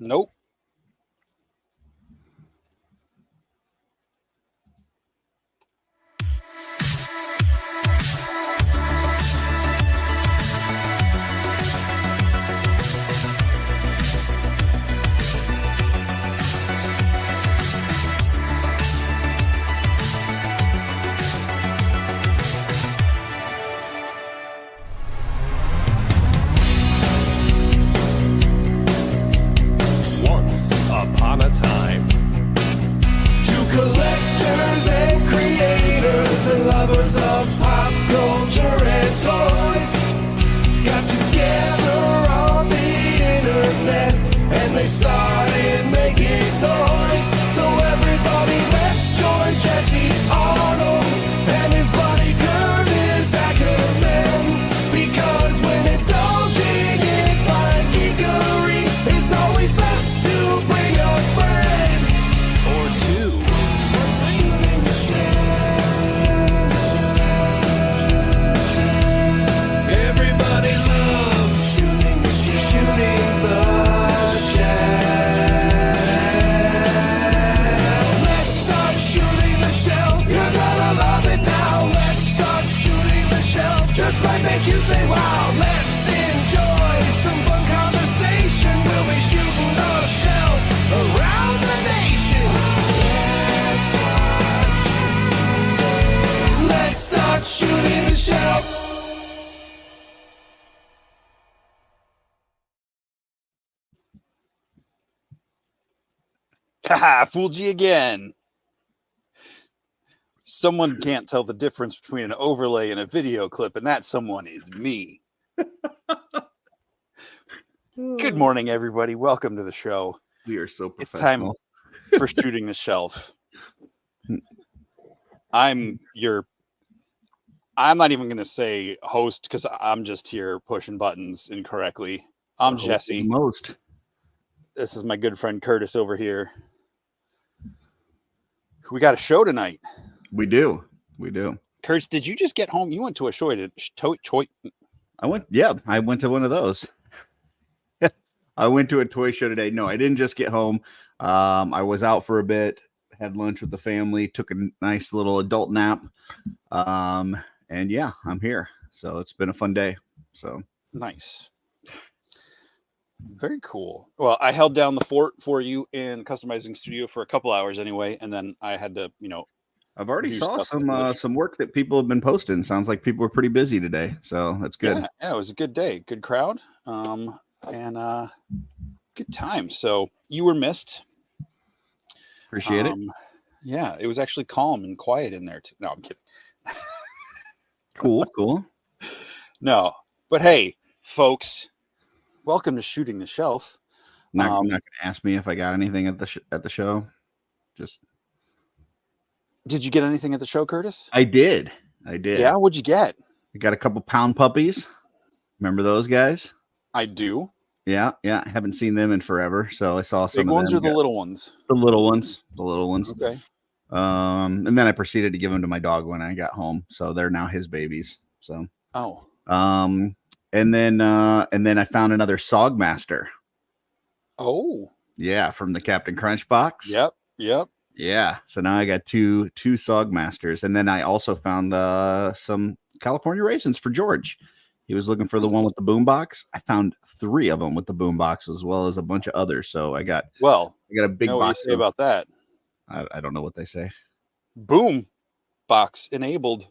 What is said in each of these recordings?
Nope. Upon a time. To collectors and creators and lovers of pop culture and toys, got together on the internet and they started making noise. So everybody, let's join Jesse Arnold and his buddy Curtis Ackerman, because when indulging in fine geekery, it's always best to bring a friend Or two. shooting the shell. Everybody loves shooting the shell. Let's start shooting the shell. You're gonna love it now. Let's start shooting the shell. Just might make you say wow. Let's enjoy some fun conversation. We'll be shooting the shell around the nation. Let's start shooting the shell. Haha, fooled you again. Someone can't tell the difference between an overlay and a video clip, and that someone is me. Good morning, everybody. Welcome to the show. We are so It's time professional. for Shooting the Shelf. I'm not even going to say host because I'm just here pushing buttons incorrectly. I'm Hopefully Jesse. Most. This is my good friend Curtis over here. We got a show tonight. We do. Curtis, did you just get home? You went to a show. I went to one of those. I went to a toy show today. No, I didn't just get home. I was out for a bit, had lunch with the family, took a nice little adult nap. And yeah, I'm here. So it's been a fun day. So Nice. Very cool. Well, I held down the fort for you in Customizing Studio for a couple hours anyway, and then I had to, I've already do saw stuff for the some work that people have been posting. Sounds like people were pretty busy today. So that's good. Yeah, it was a good day, good crowd, and good time. So you were missed. Appreciate it. Yeah, it was actually calm and quiet in there too. No, I'm kidding. Cool. No, but hey, folks, welcome to Shooting the Shelf. Not going to ask me if I got anything at the show. Just Did you get anything at the show, Curtis? I did. Yeah, what'd you get? I got a couple pound puppies. Remember those guys? I do. Yeah. Haven't seen them in forever, so I saw some Big of ones them. or the little ones? The little ones. Okay. And then I proceeded to give them to my dog when I got home, so they're now his babies. So. Oh. And then I found another Sogmaster. Oh. Yeah, from the Captain Crunch box. Yep. Yeah. So now I got two Sogmasters, and then I also found some California raisins for George. He was looking for the one with the boom box. I found 3 of them with the boom box, as well as a bunch of others. So I got a big know box. what you say about that? I don't know what they say. Boom box enabled.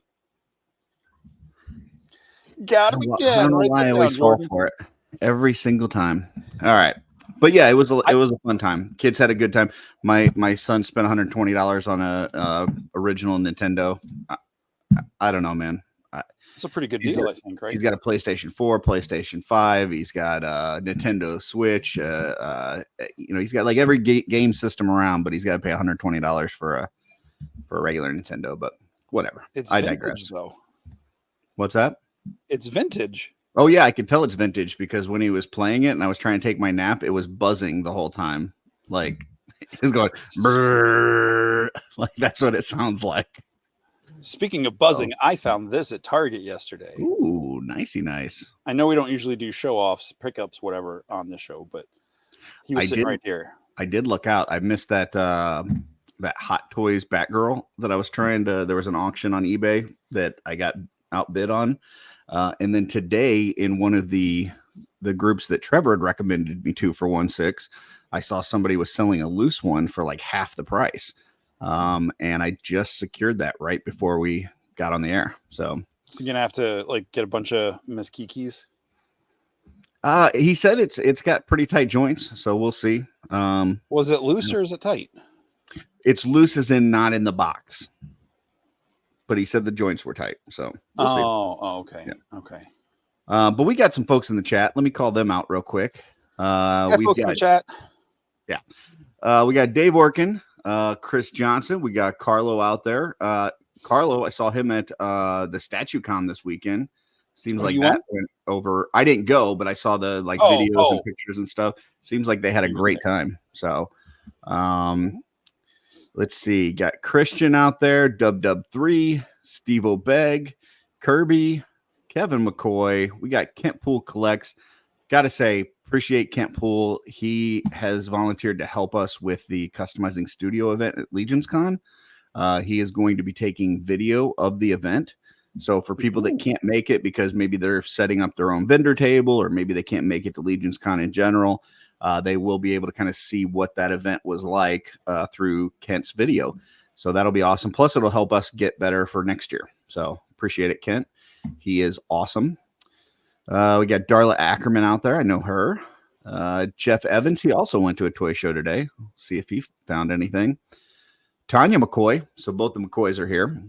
Got him again. I don't know why I always fall for it every single time. All right. But yeah, it was a fun time. Kids had a good time. My son spent $120 on a original Nintendo. I don't know, man. It's a pretty good deal, I think, right? He's got a PlayStation 4, PlayStation 5. He's got a Nintendo Switch. He's got like every game system around, but he's got to pay $120 for a regular Nintendo. But whatever. I digress. Though. What's that? It's vintage. Oh yeah, I could tell it's vintage because when he was playing it and I was trying to take my nap, it was buzzing the whole time. Like it was going brrr, like that's what it sounds like. Speaking of buzzing, I found this at Target yesterday. Ooh, nicey nice. I know we don't usually do show offs, pickups, whatever on the show, but He was I sitting did- right here. I did look out. I missed that that Hot Toys Batgirl that I was trying to. There was an auction on eBay that I got outbid on, and then today in one of the groups that Trevor had recommended me to for 1.6, I saw somebody was selling a loose one for like half the price, and I just secured that right before we got on the air. So you're gonna have to like get a bunch of Miss Kikis. he said it's got pretty tight joints, so we'll see. Was it loose or is it tight? It's loose as in not in the box, but he said the joints were tight. So we'll see. Okay. Yeah. Okay. But we got some folks in the chat. Let me call them out real quick. We've got in the chat. We got Dave Orkin, Chris Johnson. We got Carlo out there. Carlo, I saw him at the StatueCon this weekend. Seems like you that went? went over. I didn't go, but I saw the videos and pictures and stuff. Seems like they had a great time. So, let's see. Got Christian out there, Dub3, Steve O'Beg, Kirby, Kevin McCoy. We got Kent Poole Collects. Got to say, appreciate Kent Poole. He has volunteered to help us with the customizing studio event at Legions Con. He is going to be taking video of the event. So for people that can't make it because maybe they're setting up their own vendor table or maybe they can't make it to Legions Con in general, they will be able to kind of see what that event was like through Kent's video. So that'll be awesome. Plus, it'll help us get better for next year. So appreciate it, Kent. He is awesome. We got Darla Ackerman out there. I know her. Jeff Evans. He also went to a toy show today. See if he found anything. Tanya McCoy. So both the McCoys are here.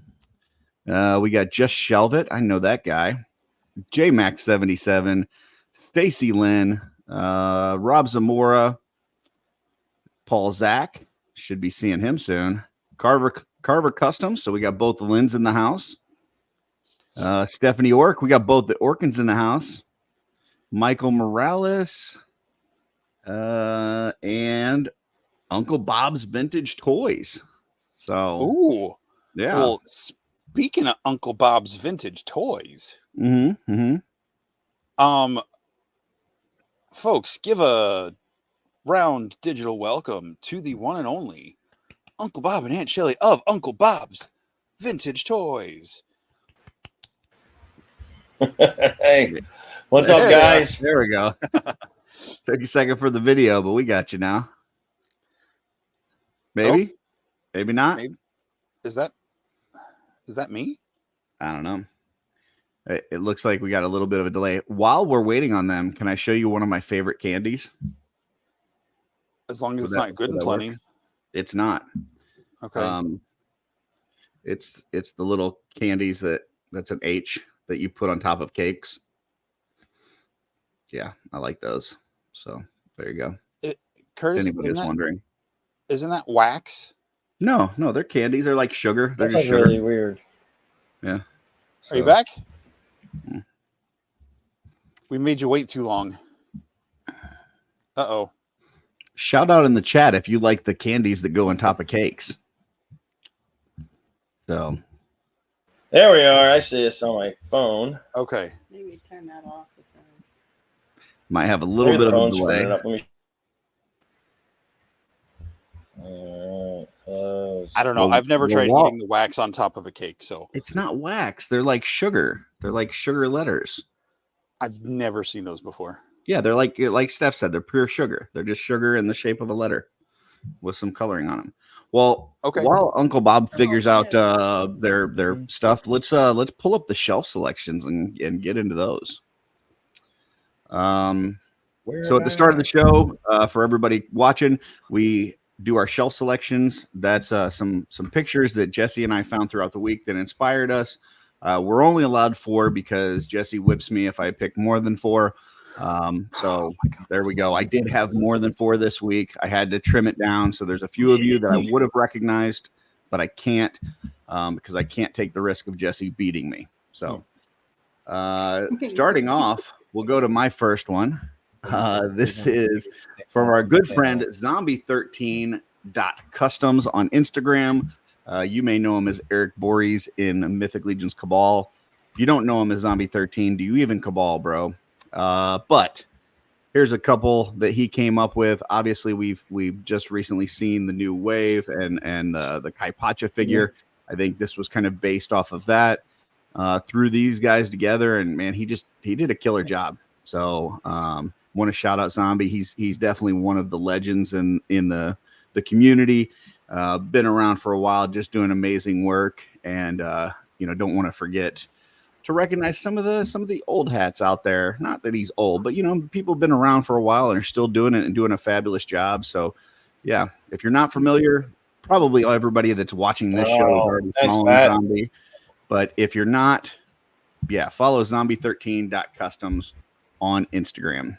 We got Just Shelve. I know that guy. JMax77. Stacy Lynn. Rob Zamora. Paul Zach. Should be seeing him soon. Carver Customs. So we got both the Lyns in the house. Stephanie Ork. We got both the Orkins in the house. Michael Morales. And Uncle Bob's Vintage Toys. So, Ooh. yeah. Well, speaking of Uncle Bob's Vintage Toys, folks, give a round digital welcome to the one and only Uncle Bob and Aunt Shelly of Uncle Bob's Vintage Toys. Hey, what's up, guys? There we go. Took a second for the video, but we got you now. Maybe, maybe not. Maybe. Is that me? I don't know. It looks like we got a little bit of a delay. While we're waiting on them, can I show you one of my favorite candies? As long as it's not good and plenty. It's not. Okay. It's the little candies that's an H that you put on top of cakes. Yeah, I like those. So there you go. Curtis, anybody was wondering. Isn't that wax? No, they're candies. They're like sugar. They're That's just like sugar. really weird. Yeah. Are you back? We made you wait too long. Uh-oh. Shout out in the chat if you like the candies that go on top of cakes. So There we are. I see this on my phone. Okay. Maybe turn that off. might have a little Maybe bit the of a phone's delay. screwing it up. Let me... close. I don't know. Well, I've never well, tried well- eating the wax on top of a cake, so It's not wax. They're like sugar. They're like sugar letters. I've never seen those before. Yeah, they're like Steph said, they're pure sugar. They're just sugar in the shape of a letter with some coloring on them. Well, Okay. while Uncle Bob figures out their stuff, let's pull up the shelf selections and get into those. So at the start of the show, for everybody watching, we do our shelf selections. That's some pictures that Jesse and I found throughout the week that inspired us. We're only allowed 4 because Jesse whips me if I pick more than 4. So there we go. I did have more than 4 this week. I had to trim it down. So there's a few of you that I would have recognized, but I can't because I can't take the risk of Jesse beating me. So starting off, we'll go to my first one. This is from our good friend Zombie13.customs on Instagram. You may know him as Eric Borys in Mythic Legions Cabal. If you don't know him as Zombie13, do you even Cabal, bro? But here's a couple that he came up with. Obviously, we've just recently seen the new wave and the Kaipacha figure. I think this was kind of based off of that. Threw these guys together, and man, he did a killer job. So want to shout out Zombie. He's definitely one of the legends in the community. Been around for a while, just doing amazing work, and don't want to forget to recognize some of the old hats out there. Not that he's old, but people have been around for a while and are still doing it and doing a fabulous job. So yeah, if you're not familiar, probably everybody that's watching this show is already following Zombie. But if you're not, follow zombie13.customs on Instagram.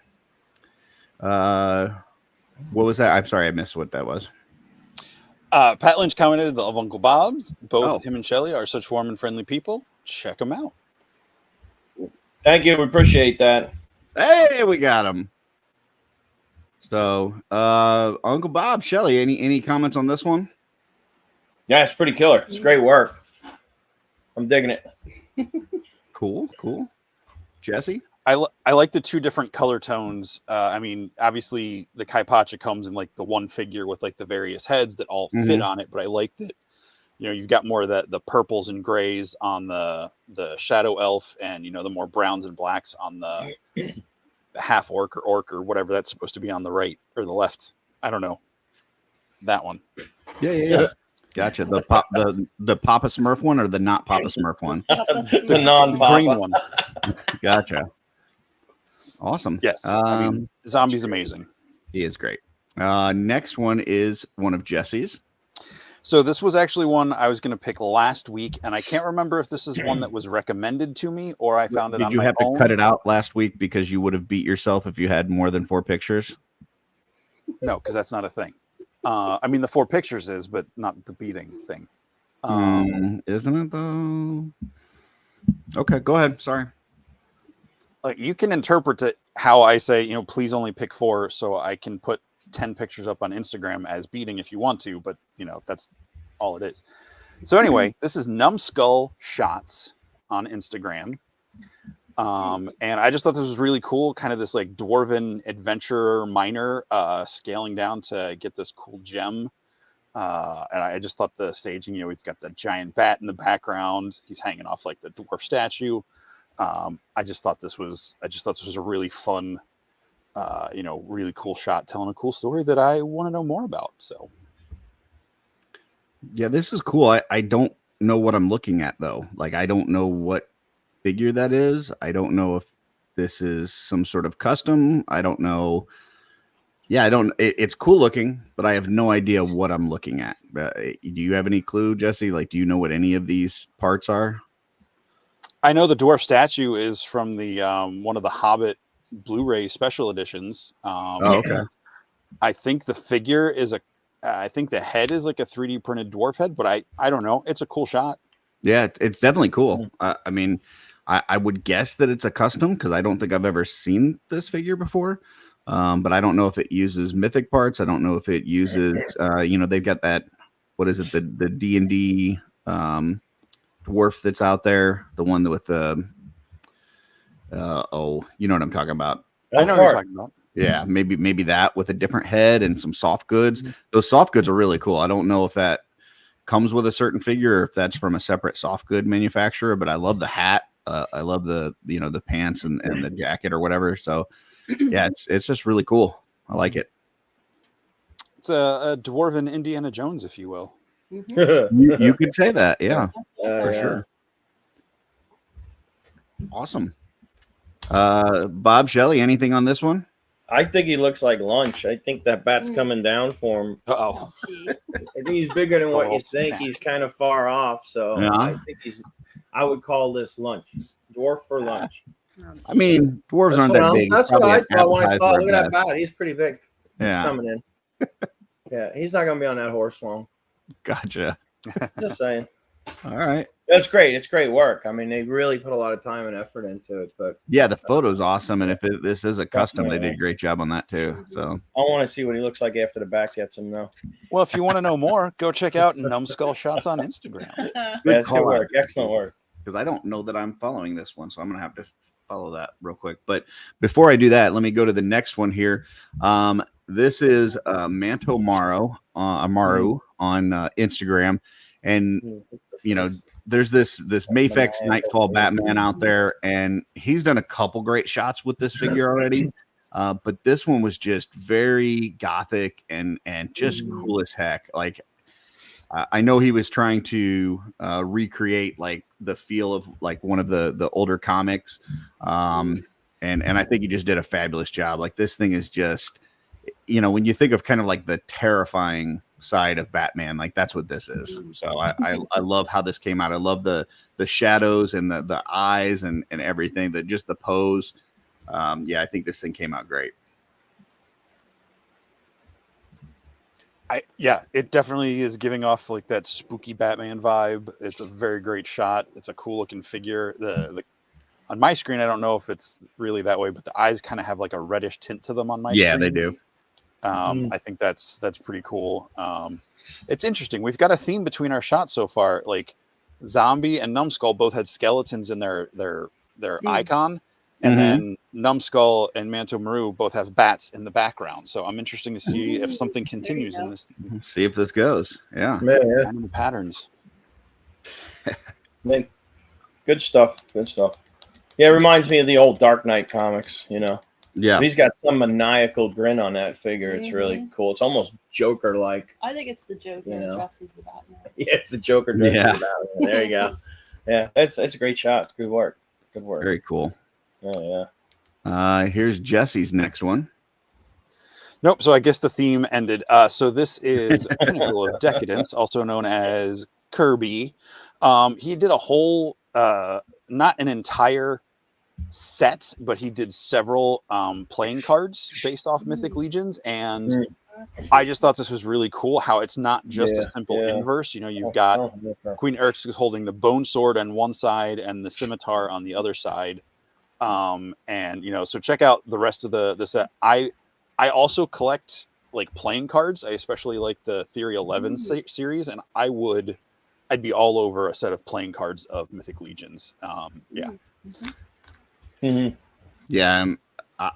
What was that? I'm sorry, I missed what that was. Pat Lynch commented of Uncle Bob's. Both him and Shelly are such warm and friendly people. Check them out. Thank you. We appreciate that. Hey, we got him. So, Uncle Bob, Shelly, any comments on this one? Yeah, it's pretty killer. It's great work. I'm digging it. Cool. Jesse? I like the two different color tones. I mean, obviously the Kaipacha comes in like the one figure with like the various heads that all fit on it, but I like that, you've got more of the purples and grays on the shadow elf, and the more browns and blacks on the half orc or whatever that's supposed to be on the right or the left. I don't know. That one. Yeah. Gotcha. The Papa Smurf one or the not Papa Smurf one? The non-Papa. Green one. Gotcha. Awesome. Yes. I mean, Zombie's amazing. He is great. Next one is one of Jesse's. So this was actually one I was going to pick last week, and I can't remember if this is one that was recommended to me or I found it on my own. Did you have to cut it out last week because you would have beat yourself if you had more than 4 pictures? No, because that's not a thing. I mean, the 4 pictures is, but not the beating thing. Isn't it though? Okay, go ahead. Sorry. Like, you can interpret it how I say, please only pick 4, so I can put 10 pictures up on Instagram as beating if you want to, but that's all it is. So anyway, this is Numbskull Shots on Instagram. And I just thought this was really cool, kind of this like dwarven adventurer miner scaling down to get this cool gem. And I just thought the staging, he's got the giant bat in the background. He's hanging off like the dwarf statue. I just thought this was a really fun, really cool shot telling a cool story that I want to know more about. So yeah, this is cool. I don't know what I'm looking at though. Like, I don't know what figure that is. I don't know if this is some sort of custom. I don't know. Yeah, it's cool looking, but I have no idea what I'm looking at. Do you have any clue, Jesse? Like, do you know what any of these parts are? I know the dwarf statue is from the one of the Hobbit Blu-ray special editions. Okay. I think the figure is I think the head is like a 3D printed dwarf head, but I don't know. It's a cool shot. Yeah, it's definitely cool. I mean, I would guess that it's a custom because I don't think I've ever seen this figure before. But I don't know if it uses mythic parts. I don't know if it uses, they've got that, what is it? The D&D dwarf that's out there. The one with the, you know what I'm talking about. I know what you're talking about. Yeah, maybe that with a different head and some soft goods. Those soft goods are really cool. I don't know if that comes with a certain figure or if that's from a separate soft good manufacturer, but I love the hat. I love the pants and the jacket or whatever. So yeah, it's just really cool. I like it. It's a dwarven Indiana Jones, if you will. You could say that. Yeah, for sure. Awesome. Bob, Shelly, anything on this one? I think he looks like lunch. I think that bat's coming down for him. Uh-oh. I think he's bigger than what you think. He's kind of far off. So yeah. I think I would call this lunch. Dwarf for lunch. I mean, dwarves aren't that big. That's what I thought when I saw it. Look at that bat. He's pretty big. Yeah. He's coming in. Yeah, he's not going to be on that horse long. Gotcha. Just saying. All right. That's great. It's great work. I mean, they really put a lot of time and effort into it. But yeah, the photo's awesome. And if this is a custom, they did a great job on that too. So I want to see what he looks like after the back gets him, though. Well, if you want to know more, go check out Numbskull Shots on Instagram. That's good work. Excellent work. Because I don't know that I'm following this one, so I'm gonna have to follow that real quick. But before I do that, let me go to the next one here. This is Manto Amaru on Instagram, and you know, there's this Mafex Nightfall Batman out there, and he's done a couple great shots with this figure already. But this one was just very gothic and just cool as heck. Like, I know he was trying to recreate like the feel of like one of the older comics, and I think he just did a fabulous job. Like, this thing is just, you know, when you think of kind of like the terrifying side of Batman, like that's what this is. So I love how this came out. I love the shadows and the eyes and everything, that just the pose. I think this thing came out great. It definitely is giving off like that spooky Batman vibe. It's a very great shot. It's a cool looking figure. The on my screen, I don't know if it's really that way, but the eyes kind of have like a reddish tint to them on my screen. Yeah, they do. I think that's pretty cool. It's interesting. We've got a theme between our shots so far. Like, Zombie and Numbskull both had skeletons in their icon, and then Numbskull and Manto Amaru both have bats in the background. So I'm interested to see if something continues in this theme. See if this goes. Yeah. The patterns. Man, good stuff. Good stuff. Yeah, it reminds me of the old Dark Knight comics, you know. Yeah. But he's got some maniacal grin on that figure. It's really cool. It's almost Joker-like. I think it's the Joker dressed as the Batman. Yeah, it's the Joker dressed as the Batman. There you go. Yeah, it's a great shot. Good work. Good work. Very cool. Yeah. Here's Jesse's next one. Nope. So I guess the theme ended. So this is Pinnacle of Decadence, also known as Kirby. He did a whole, not an entire set, but he did several playing cards based off Mythic Legions, and I just thought this was really cool how it's not just a simple inverse. You know, you've got Queen Erix holding the bone sword on one side and the scimitar on the other side. And you know, so check out the rest of the set. I also collect like playing cards. I especially like the Theory 11 series, and I'd be all over a set of playing cards of Mythic Legions. Yeah,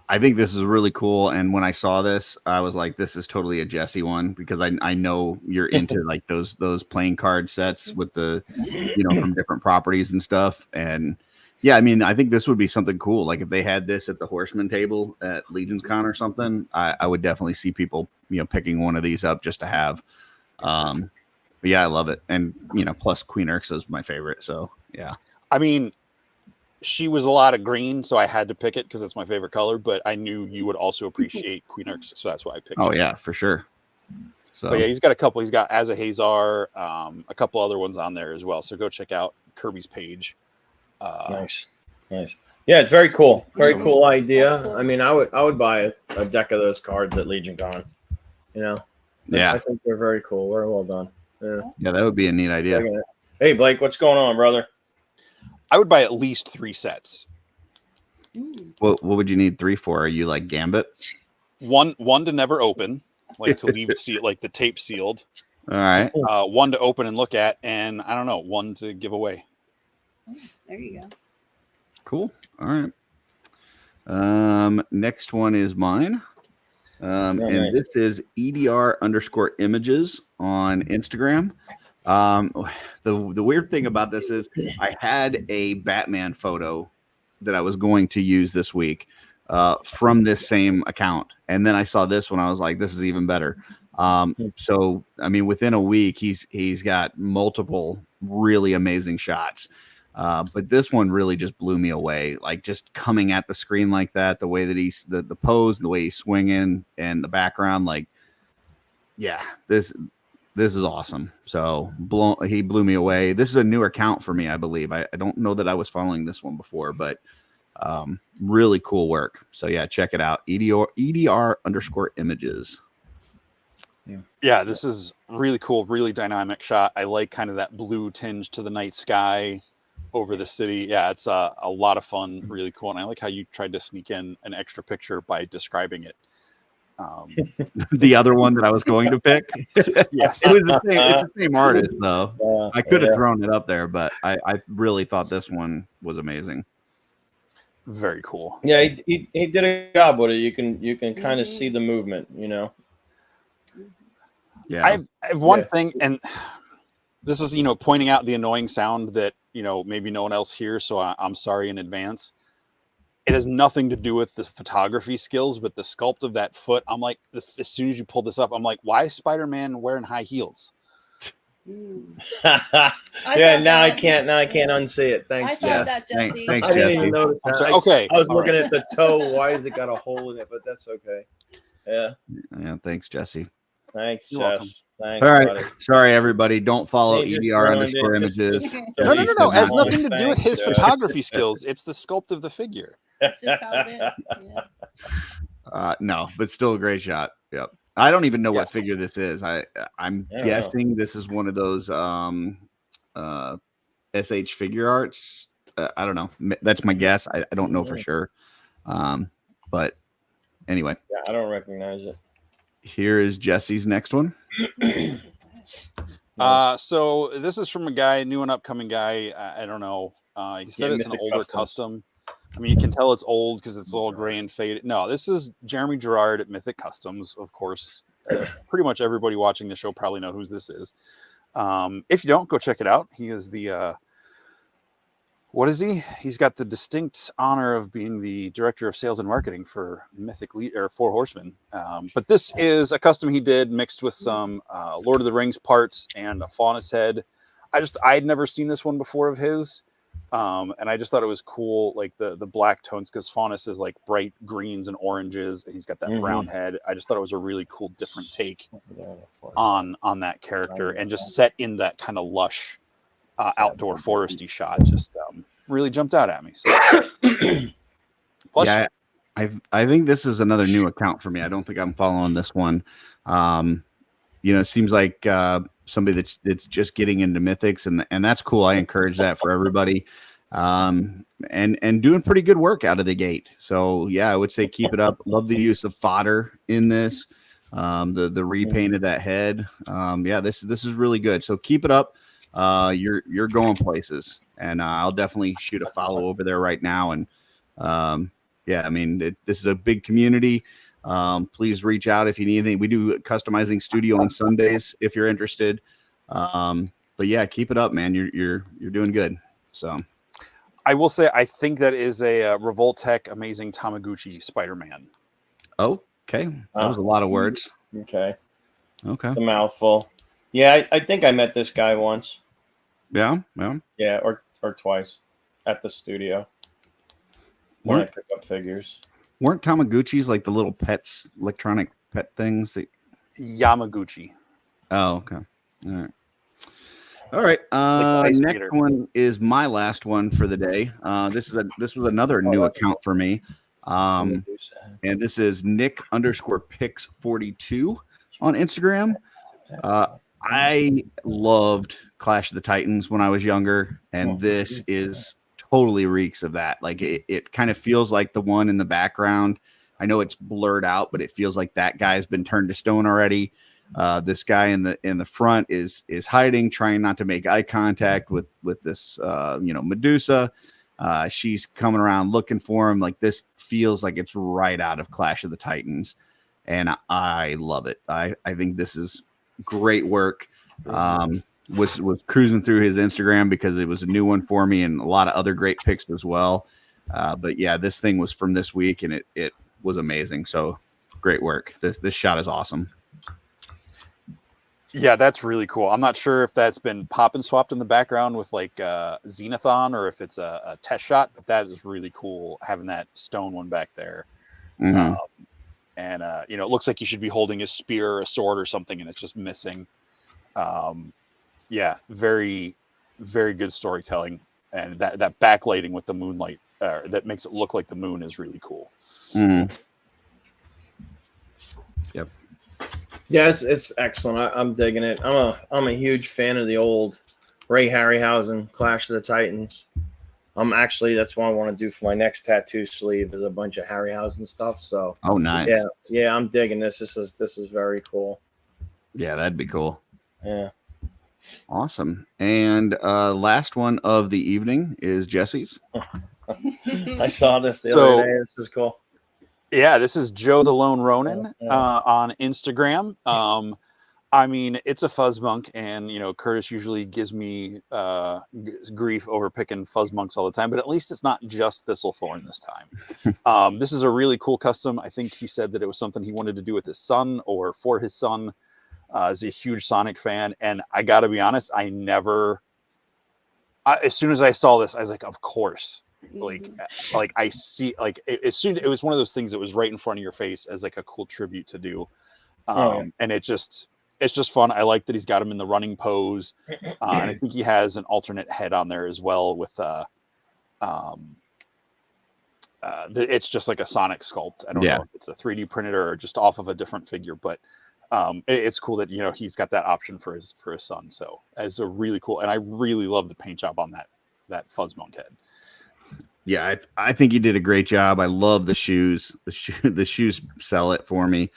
I think this is really cool. And when I saw this, I was like, this is totally a Jesse one, because I know you're into like those playing card sets with the, you know, from different properties and stuff. And yeah, I mean, I think this would be something cool. Like if they had this at the Horseman table at Legions Con or something, I would definitely see people, you know, picking one of these up just to have. But yeah, I love it. And, you know, plus Queen Erix is my favorite. So yeah. I mean, she was a lot of green, so I had to pick it because it's my favorite color, but I knew you would also appreciate Queen Erix, so that's why I picked it. Oh yeah, for sure. So but yeah, he's got a couple. He's got Azahazar, a couple other ones on there as well. So go check out Kirby's page. Nice. Yeah, it's very cool. Very cool idea. I mean, I would buy a deck of those cards at Legion Con. You know. Yeah. I think they're very cool. Very well done. Yeah, that would be a neat idea. Hey Blake, what's going on, brother? I would buy at least 3 sets. What would you need 3 for? Are you like Gambit? One to never open, like to leave like the tape sealed. All right. 1 to open and look at, and I don't know, 1 to give away. There you go. Cool. All right. Next one is mine. And this is EDR_images on Instagram. The weird thing about this is I had a Batman photo that I was going to use this week from this same account, and then I saw this one. I was like, this is even better. So I mean, within a week, he's got multiple really amazing shots. But this one really just blew me away. Like just coming at the screen like that, the way that he's the pose, the way he's swinging, and the background, like, yeah, this is awesome. So he blew me away. This is a new account for me, I believe. I don't know that I was following this one before, but really cool work. So yeah, check it out. EDR_images. Yeah, this is really cool, really dynamic shot. I like kind of that blue tinge to the night sky over the city. Yeah, it's a lot of fun, really cool. And I like how you tried to sneak in an extra picture by describing it. The other one that I was going to pick. Yes, it was it's the same artist though. I could have thrown it up there, but I really thought this one was amazing. Very cool. Yeah, he did a job with it. You can kind of see the movement, you know. Yeah. I have one thing, and this is, pointing out the annoying sound that, maybe no one else hears. So I'm sorry in advance. It has nothing to do with the photography skills, but the sculpt of that foot. I'm like, as soon as you pull this up, I'm like, why is Spider-Man wearing high heels? Yeah, now I can't unsee it. Thanks, I Jess. thought that, Jesse. Thanks, I didn't Jesse. even notice I'm that. sorry. Okay. I was all looking right. at the toe. Why has it got a hole in it? But that's okay. Yeah. Yeah, thanks, Jesse. Thanks, You're welcome. Jess. Thanks, All right. buddy. Sorry, everybody. Don't follow He just EDR ruined underscore it. images. No. Jesse's It has not- nothing to do with his Thanks, photography skills. It's the sculpt of the figure. It's just how it is. Yeah. No, but still a great shot. Yep. I don't even know what Yes. figure this is. I'm I don't guessing this is one of those SH figure arts. I don't know. That's my guess. I don't know for sure. But anyway, Yeah, I don't recognize it. here is Jesse's next one. So this is from a guy, new and upcoming guy. I don't know. He said it's an Mythic older Customs. custom. I mean, you can tell it's old because it's a little gray and faded. No, this is Jeremy Gerard at Mythic Customs. Of course, pretty much everybody watching the show probably know who this is. If you don't, go check it out. He is the what is he? He's got the distinct honor of being the director of sales and marketing for Mythic or Four Horsemen. But this is a custom he did mixed with some Lord of the Rings parts and a Faunus head. I'd never seen this one before of his. And I just thought it was cool, like the black tones, because Faunus is like bright greens and oranges, and he's got that brown head. I just thought it was a really cool, different take on that character, and just set in that kind of lush, outdoor foresty shot. Just really jumped out at me. So. Plus, Yeah, I think this is another new account for me. I don't think I'm following this one. It seems like somebody that's just getting into mythics, and that's cool. I encourage that for everybody. And doing pretty good work out of the gate. So yeah, I would say keep it up. Love the use of fodder in this. The repaint of that head. This is really good. So keep it up. You're going places, and I'll definitely shoot a follow over there right now. And this is a big community. Please reach out if you need anything. We do customizing studio on Sundays if you're interested. But yeah, keep it up, man. You're doing good. So I will say I think that is a Revoltech Amazing Tamaguchi Spider-Man. Okay, that was a lot of words. Okay. Okay. It's a mouthful. Yeah, I think I met this guy once. Yeah. Yeah, or twice at the studio when I pick up figures. Weren't Tamaguchis like the little pets, electronic pet things? Yamaguchi. Oh, okay. All right. ice Next skater. one is my last one for the day. This was another new account for me. And this is Nick_Pix42 on Instagram. I loved Clash of the Titans when I was younger, and this is totally reeks of that. Like it kind of feels like the one in the background. I know it's blurred out, but it feels like that guy's been turned to stone already. This guy in the front is hiding, trying not to make eye contact with this Medusa. She's coming around looking for him. Like this feels like it's right out of Clash of the Titans, and I love it. I think this is great work. Was cruising through his Instagram because it was a new one for me, and a lot of other great pics as well. But yeah, this thing was from this week, and it was amazing. So great work. This shot is awesome. Yeah, that's really cool. I'm not sure if that's been pop and swapped in the background with like Xenathon, or if it's a test shot, but that is really cool having that stone one back there. Mm-hmm. It looks like you should be holding a spear or a sword or something, and it's just missing. Yeah, very, very good storytelling, and that backlighting with the moonlight that makes it look like the moon is really cool. Mm-hmm. Yep. Yeah, it's excellent. I'm digging it. I'm a huge fan of the old Ray Harryhausen Clash of the Titans. That's what I want to do for my next tattoo sleeve. Is a bunch of Harryhausen stuff. So Nice. Yeah, I'm digging this. This is very cool. Yeah, that'd be cool. Yeah. Awesome. And last one of the evening is Jesse's. I saw this the So- other day. This is cool. Yeah, this is Joe the Lone Ronin on Instagram. I mean, it's a fuzz monk, and Curtis usually gives me grief over picking fuzz monks all the time, but at least it's not just Thistlethorn this time. This is a really cool custom. I think he said that it was something he wanted to do with his son or for his son. Is a huge Sonic fan, and I got to be honest, as soon as I saw this, I was like, of course. Like I see, like as soon it was one of those things that was right in front of your face as like a cool tribute to do, and it's just fun. I like that he's got him in the running pose, and I think he has an alternate head on there as well with it's just like a Sonic sculpt. I don't know if it's a 3D printed or just off of a different figure, but it's cool that he's got that option for his son. So it's a really cool, and I really love the paint job on that fuzz monk head. Yeah, I think you did a great job. I love the shoes. The shoes sell it for me.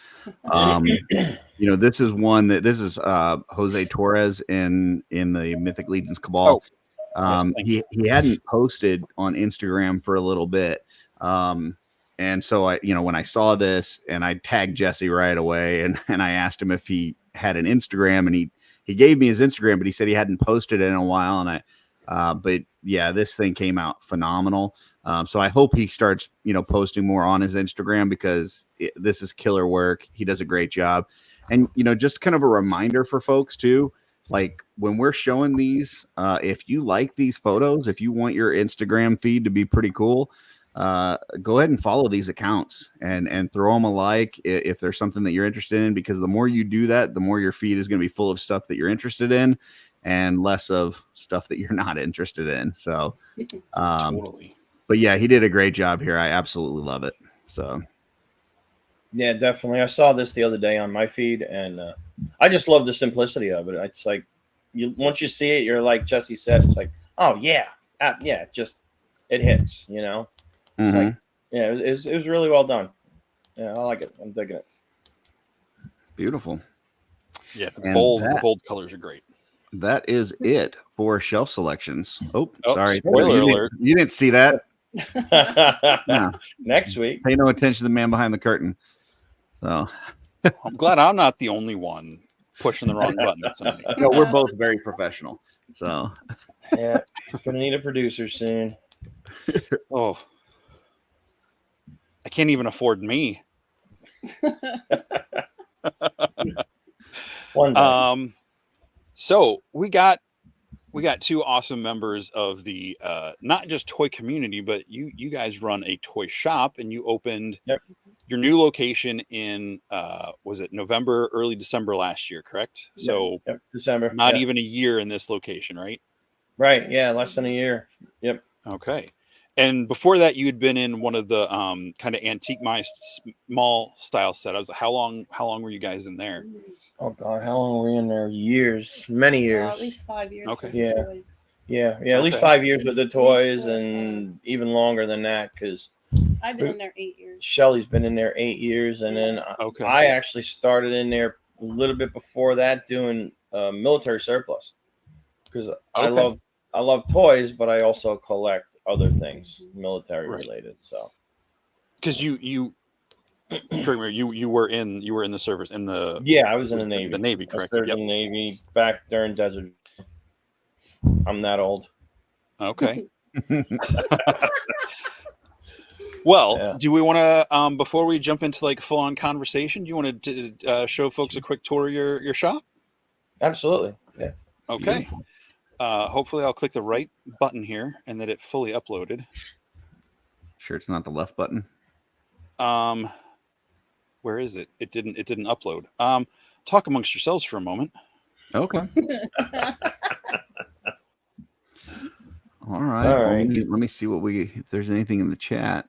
This is one that Jose Torres in the Mythic Legions Cabal. He hadn't posted on Instagram for a little bit. And so when I saw this, and I tagged Jesse right away, and I asked him if he had an Instagram, and he gave me his Instagram, but he said he hadn't posted it in a while. And but yeah, this thing came out phenomenal. So I hope he starts, posting more on his Instagram, because this is killer work. He does a great job. And, just kind of a reminder for folks too, like when we're showing these, if you like these photos, if you want your Instagram feed to be pretty cool, go ahead and follow these accounts and throw them a like if there's something that you're interested in, because the more you do that, the more your feed is going to be full of stuff that you're interested in and less of stuff that you're not interested in. So, Totally. But yeah, he did a great job here. I absolutely love it. So, yeah, definitely. I saw this the other day on my feed, and I just love the simplicity of it. It's like once you see it, you're like Jesse said, it's like, oh yeah, it hits. It's like, yeah, it was really well done. Yeah, I like it. I'm digging it. Beautiful. Yeah, the bold colors are great. That is it for shelf selections. Oh, sorry. Spoiler alert. You didn't see that. No. Next week. Pay no attention to the man behind the curtain. So I'm glad I'm not the only one pushing the wrong button tonight. no, we're both very professional. So yeah, gonna need a producer soon. Oh, I can't even afford me. One day. So we got two awesome members of the not just toy community, but you guys run a toy shop, and you opened your new location in was it November, early December last year, correct? So December. Not even a year in this location, right? Right. Yeah, less than a year. Yep. Okay. And before that, you had been in one of the kind of antique mall style setups. How long were you guys in there? Oh God, how long were we in there? Years, many years. At least 5 years. Okay. Yeah. At least 5 years with the toys, and even longer than that, because I've been in there 8 years. Shelly's been in there 8 years, and then I actually started in there a little bit before that doing military surplus, because I love toys, but I also collect other things military related. So because you were in the service in the I was in the Navy. The Navy, correct? I served in the Navy back during Desert. I'm that old. Okay. Well, do we want to before we jump into like full on conversation, do you want to show folks a quick tour of your shop? Absolutely. Yeah. Okay. Hopefully I'll click the right button here and that it fully uploaded. Sure it's not the left button. Where is it? It didn't upload. Talk amongst yourselves for a moment. Okay. All right. Let me see if there's anything in the chat.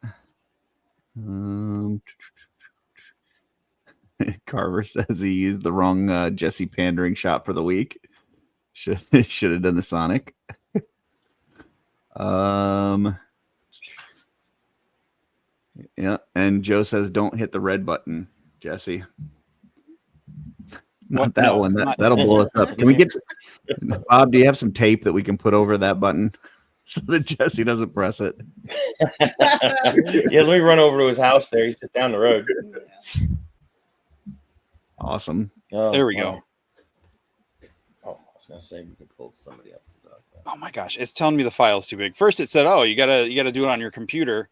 Carver says he used the wrong Jesse pandering shot for the week. Should have done the Sonic. Yeah, and Joe says don't hit the red button, Jesse. Not that one. That'll blow us up. Can we get Bob? Do you have some tape that we can put over that button? so that Jesse doesn't press it. Yeah, let me run over to his house there. He's just down the road. Awesome. Oh, There we wow. go. Oh, I was gonna say we could pull somebody up to talk about. Oh my gosh, it's telling me the file's too big. First, it said, "Oh, you gotta do it on your computer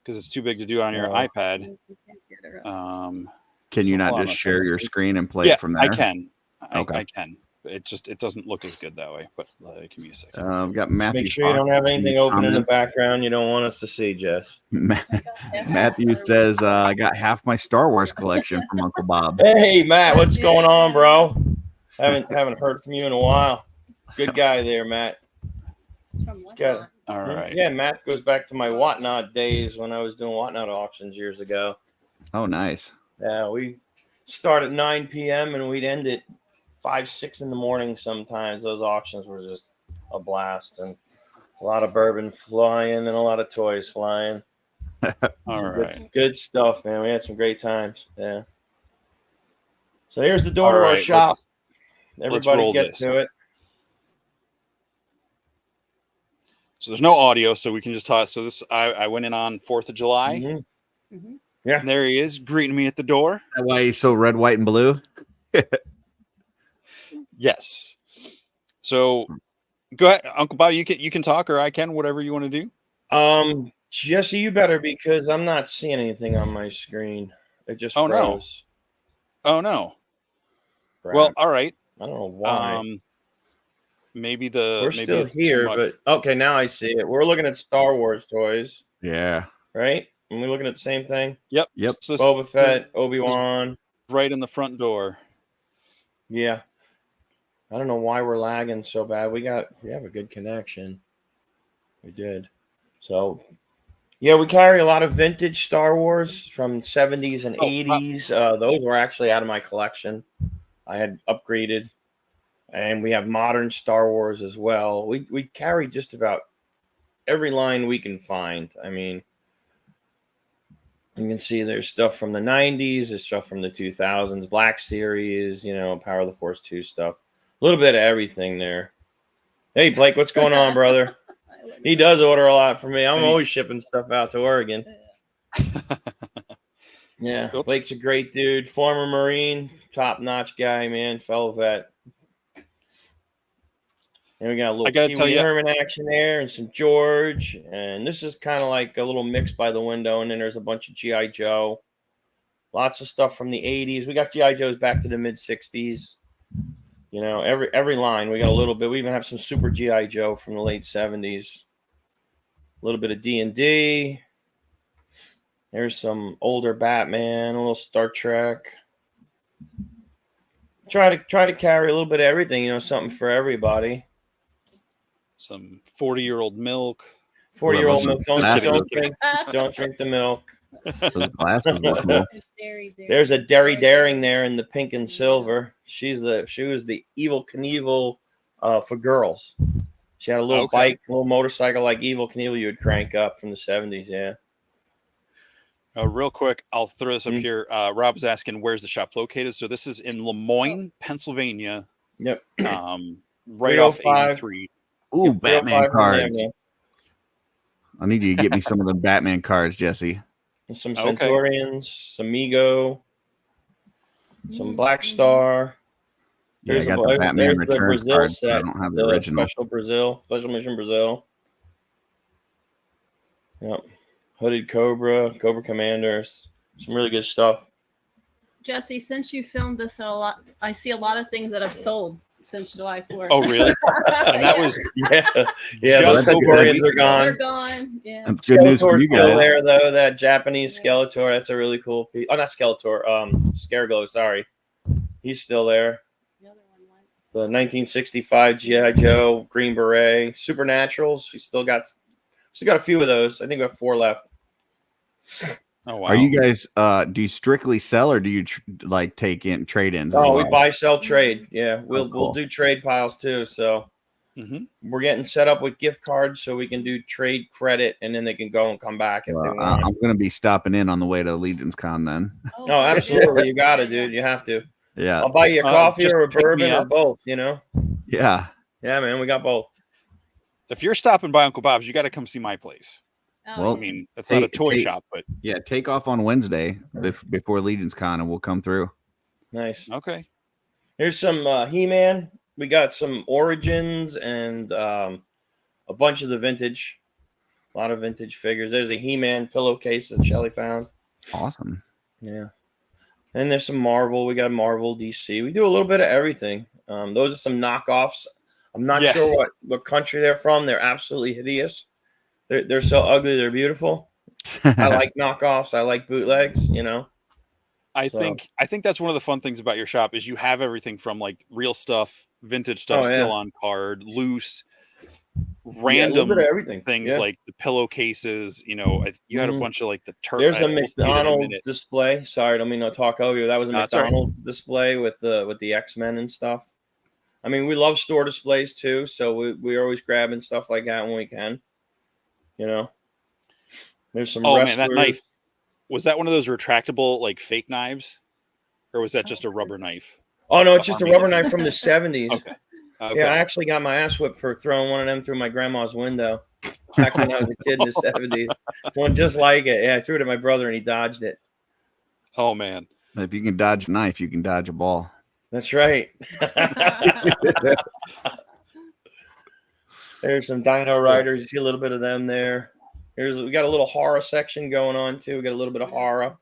because it's too big to do it on your Oh. iPad." Can So you not hold on just a share second. your screen and play Yeah, it from there? I can. Okay. I can. It doesn't look as good that way. But give me a second. We've got Matthew. Make sure you don't Fox have anything open in the comments. background you don't want us to see, Jess. Matthew says, "I got half my Star Wars collection from Uncle Bob." Hey, Matt, what's going on, bro? Haven't heard from you in a while. Good guy there, Matt. Got- All right. Yeah, Matt goes back to my Whatnot days when I was doing Whatnot auctions years ago. Oh, nice. Yeah, we start at 9 p.m. and we'd end at 5, 6 in the morning sometimes. Those auctions were just a blast, and a lot of bourbon flying and a lot of toys flying. All right. Good stuff, man. We had some great times. Yeah. So here's the door All to our right, shop. let's Everybody roll get this. to it. So there's no audio, so we can just talk. So this, I went in on 4th of July. Mhm. And there he is, greeting me at the door. That why he's so red, white, and blue. Yes. So go ahead, Uncle Bob. You can talk, or I can, whatever you want to do. Jesse, you better, because I'm not seeing anything on my screen. It just Oh, no. froze. Oh no. Crap. Well, all right. I don't know why. Maybe We're maybe still it's too here, much. but okay, now I see it. We're looking at Star Wars toys, Yeah. right? And we're looking at the same thing. Yep. Yep. So Boba Fett, Obi-Wan. right in the front door. Yeah. I don't know why we're lagging so bad. We have a good connection. We did. So yeah, we carry a lot of vintage Star Wars from 70s and 80s. Those were actually out of my collection. I had upgraded. And we have modern Star Wars as well. We carry just about every line we can find. I mean, you can see there's stuff from the 90s, there's stuff from the 2000s, Black Series, Power of the Force 2 stuff. A little bit of everything there. Hey, Blake, what's going on, brother? He does order a lot for me. I'm always shipping stuff out to Oregon. Yeah, Oops. Blake's a great dude. Former Marine, top-notch guy, man, fellow vet. And we got a little Pee Wee Herman action there and some George. And this is kind of like a little mix by the window. And then there's a bunch of G.I. Joe. Lots of stuff from the 80s. We got G.I. Joes back to the mid-60s. Every line. We got a little bit. We even have some Super G.I. Joe from the late 70s. A little bit of D&D. There's some older Batman, a little Star Trek. Try to carry a little bit of everything, something for everybody. Some 40-year-old milk. 40-year-old milk. Don't drink the milk. Those glasses were cool. There's a Derry Daring there in the pink and silver. She was the Evil Knievel for girls. She had a little bike, a little motorcycle like Evil Knievel you would crank up from the 70s. Yeah. Real quick, I'll throw this up here. Rob's asking, where's the shop located? So this is in Lemoyne, Pennsylvania. Yep. Right off 83. Ooh, Batman cards. I need you to get me some of the Batman cards, Jesse. Some Centaurians, some Ego, some Black Star. Yeah, I got the Batman there's the Returns Brazil cards, set. I don't have the original. Special Mission Brazil. Yep. Hooded Cobra Commanders. Some really good stuff. Jesse, since you filmed this a lot, I see a lot of things that have sold since July 4th. Oh, really? And that was those Centaurians are gone. They're gone. Yeah. That's good news for you guys. Still there though, that Japanese Skeletor. That's a really cool piece. Oh, not Skeletor. Scareglow. Sorry, he's still there. The other one went. The 1965 G.I. Joe Green Beret Supernaturals. We still got a few of those. I think we have 4 left. Oh wow. Are you guys? Do you strictly sell, or do you take in trade-ins? Oh, we buy, sell, trade. Yeah, cool. we'll do trade piles too. So we're getting set up with gift cards so we can do trade credit, and then they can go and come back if they want. I'm going to be stopping in on the way to Allegiance Con then. Oh, absolutely. You got it, dude. You have to. Yeah. I'll buy you a coffee just or a pick me bourbon or up. both, Yeah. Yeah, man, we got both. If you're stopping by Uncle Bob's, you got to come see my place. Oh, Well, I mean, it's not a toy shop, but Yeah, take off on Wednesday before Legion's Con, and we'll come through. Nice. okay. Here's some He-Man. We got some Origins and a bunch of the vintage. A lot of vintage figures. There's a He-Man pillowcase that Shelly found. Awesome. Yeah. And there's some Marvel. We got Marvel, DC. We do a little bit of everything. Those are some knockoffs. I'm not sure what country they're from. They're absolutely hideous. They're so ugly. They're beautiful. I like knockoffs. I like bootlegs, you know. I think that's one of the fun things about your shop is you have everything from like real stuff, vintage stuff still on card, loose, random everything. things like the pillowcases. You know, you had a bunch of like the There's a McDonald's display. Sorry, I don't mean to talk over you. That was a McDonald's display with the X-Men and stuff. I mean, we love store displays too, so we're always grabbing stuff like that when we can. You know, there's some. Oh man, that knife. Was that one of those retractable, like, fake knives? Or was that just a rubber knife? Oh, no, it's just a rubber knife from the 70s. Okay. Yeah, I actually got my ass whipped for throwing one of them through my grandma's window back when I was a kid in the 70s. One just like it. Yeah, I threw it at my brother, and he dodged it. Oh, man. If you can dodge a knife, you can dodge a ball. That's right. There's some Dino Riders. You see a little bit of them there. We got a little horror section going on too. We got a little bit of horror.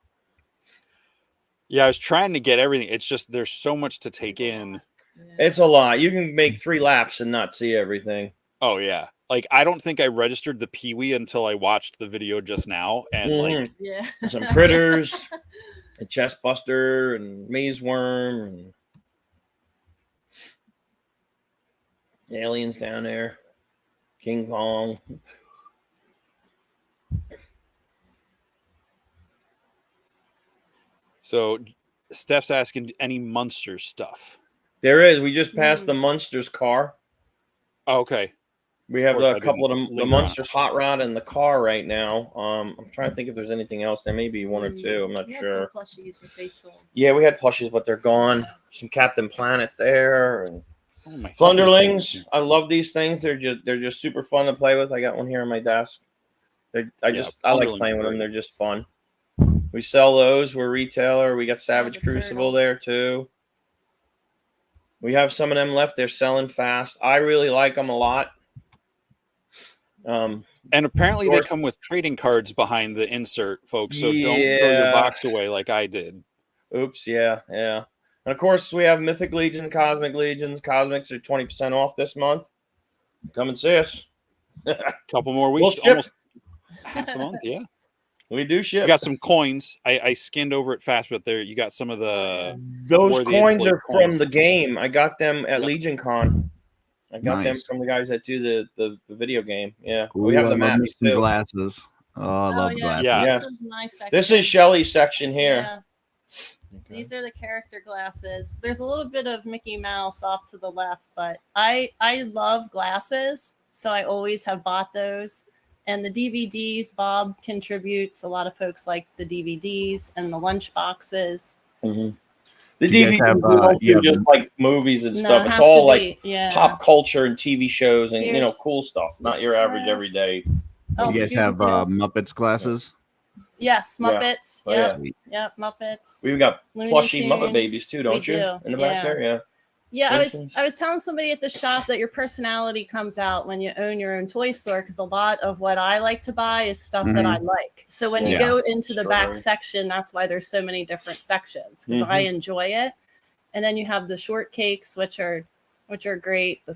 Yeah, I was trying to get everything. It's just there's so much to take in. It's a lot. You can make 3 laps and not see everything. Oh yeah. Like I don't think I registered the Pee-wee until I watched the video just now. And like some critters, a chest buster and maze worm and aliens down there. King Kong. So Steph's asking any Munsters stuff. There is. We just passed the Munsters car. Oh, okay. We have a couple of the Munsters hot rod in the car right now. I'm trying to think if there's anything else. There may be 1 or 2. I'm not sure. Some plushies with face sold. Yeah, we had plushies, but they're gone. Some Captain Planet there and Thunderlings. I love these things. They're just super fun to play with. I got one here on my desk. I like playing with them. They're just fun. We sell those. We're a retailer. We got Savage Crucible there too. We have some of them left. They're selling fast. I really like them a lot. And apparently they come with trading cards behind the insert, folks. So don't throw your box away like I did. Oops. Yeah. And of course we have Mythic Legion, Cosmic Legions. Cosmics are 20% off this month. Come and see us. Couple more weeks. Almost half the month. Yeah. We do ship. You got some coins. I skinned over it fast, but there you got some of the. Those coins are from the game. I got them at Legion Con. I got them from the guys that do the video game. Yeah, we have the maps too. Glasses. Oh, I love glasses. Yeah. This is Shelly's section here. Yeah. Okay. These are the character glasses. There's a little bit of Mickey Mouse off to the left, but I love glasses, so I always have bought those. And the DVDs, Bob contributes. A lot of folks like the DVDs and the lunch boxes. Mm-hmm. The DVDs just like movies and stuff. It's all like pop culture and TV shows and cool stuff. Not your average everyday. You guys have Muppets glasses? Yes, Muppets. Yep, Muppets. We've got plushy Muppet babies too, don't you? In the back there, yeah. Yeah, I was telling somebody at the shop that your personality comes out when you own your own toy store, because a lot of what I like to buy is stuff that I like. So when you go into the back section, that's why there's so many different sections, because I enjoy it. And then you have the shortcakes, which are great.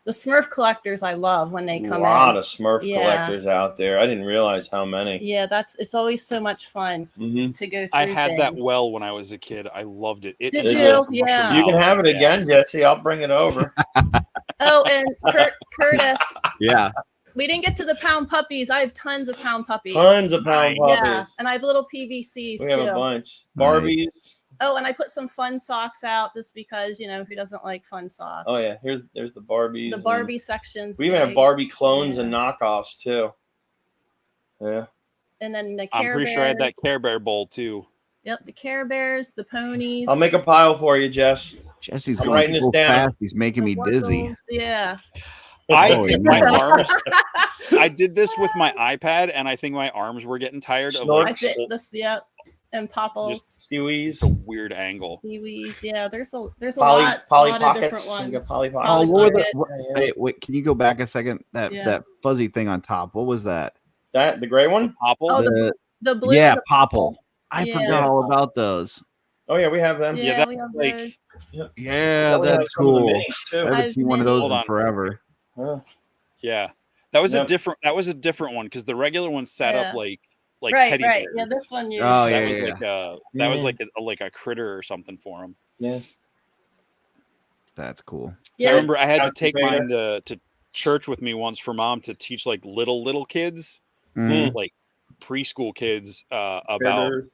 The Smurf collectors I love when they come in. A lot of Smurf collectors out there. I didn't realize how many. Yeah, it's always so much fun to go through. I had that when I was a kid. I loved it. Did you? Yeah. You can have it again, Jesse. I'll bring it over. Oh, and Curtis. Yeah. We didn't get to the pound puppies. I have tons of pound puppies. Tons of pound puppies. Yeah, and I have little PVCs too. We have a bunch. Barbies. Oh, and I put some fun socks out just because, who doesn't like fun socks? Oh, yeah. There's the Barbies. The Barbie sections. We even have Barbie clones and knockoffs, too. Yeah. And then the Care Bears. I'm pretty sure I had that Care Bear bowl, too. Yep, the Care Bears, the ponies. I'll make a pile for you, Jess. Jesse's going so fast. He's making me dizzy. Yeah. I Oh, think my arms. I did this with my iPad, and I think my arms were getting tired of Snorks. I like did this, yep. And popples, Seaweeds. it's a weird angle. seaweeds. Yeah, there's a Poly lot Polly of pockets. different You got ones. Polly Oh, pockets. what were the? Pocket. What, Yeah. hey, wait, can you go back a second? That Yeah. that fuzzy thing on top. What was that? That the gray one? Popple. Oh, The- the blue. yeah, and the popple. I Yeah. forgot all about those. Oh yeah, we have them. Yeah, that we have like- those. Yeah, We have that's some of the cool. minis, too. I I haven't have seen one of those Hold in on. forever. Huh. Yeah, that was Yep. a different. That was a different one because the regular one set up Yeah. like Right, teddy right. bears. Yeah, this one you. Oh, That yeah, was yeah, like a that was like a critter or something for him. Yeah. That's cool. So I Yeah, remember I had to Couch take potato. mine to church with me once for mom to teach like little kids, Mhm. like preschool kids, about Critters.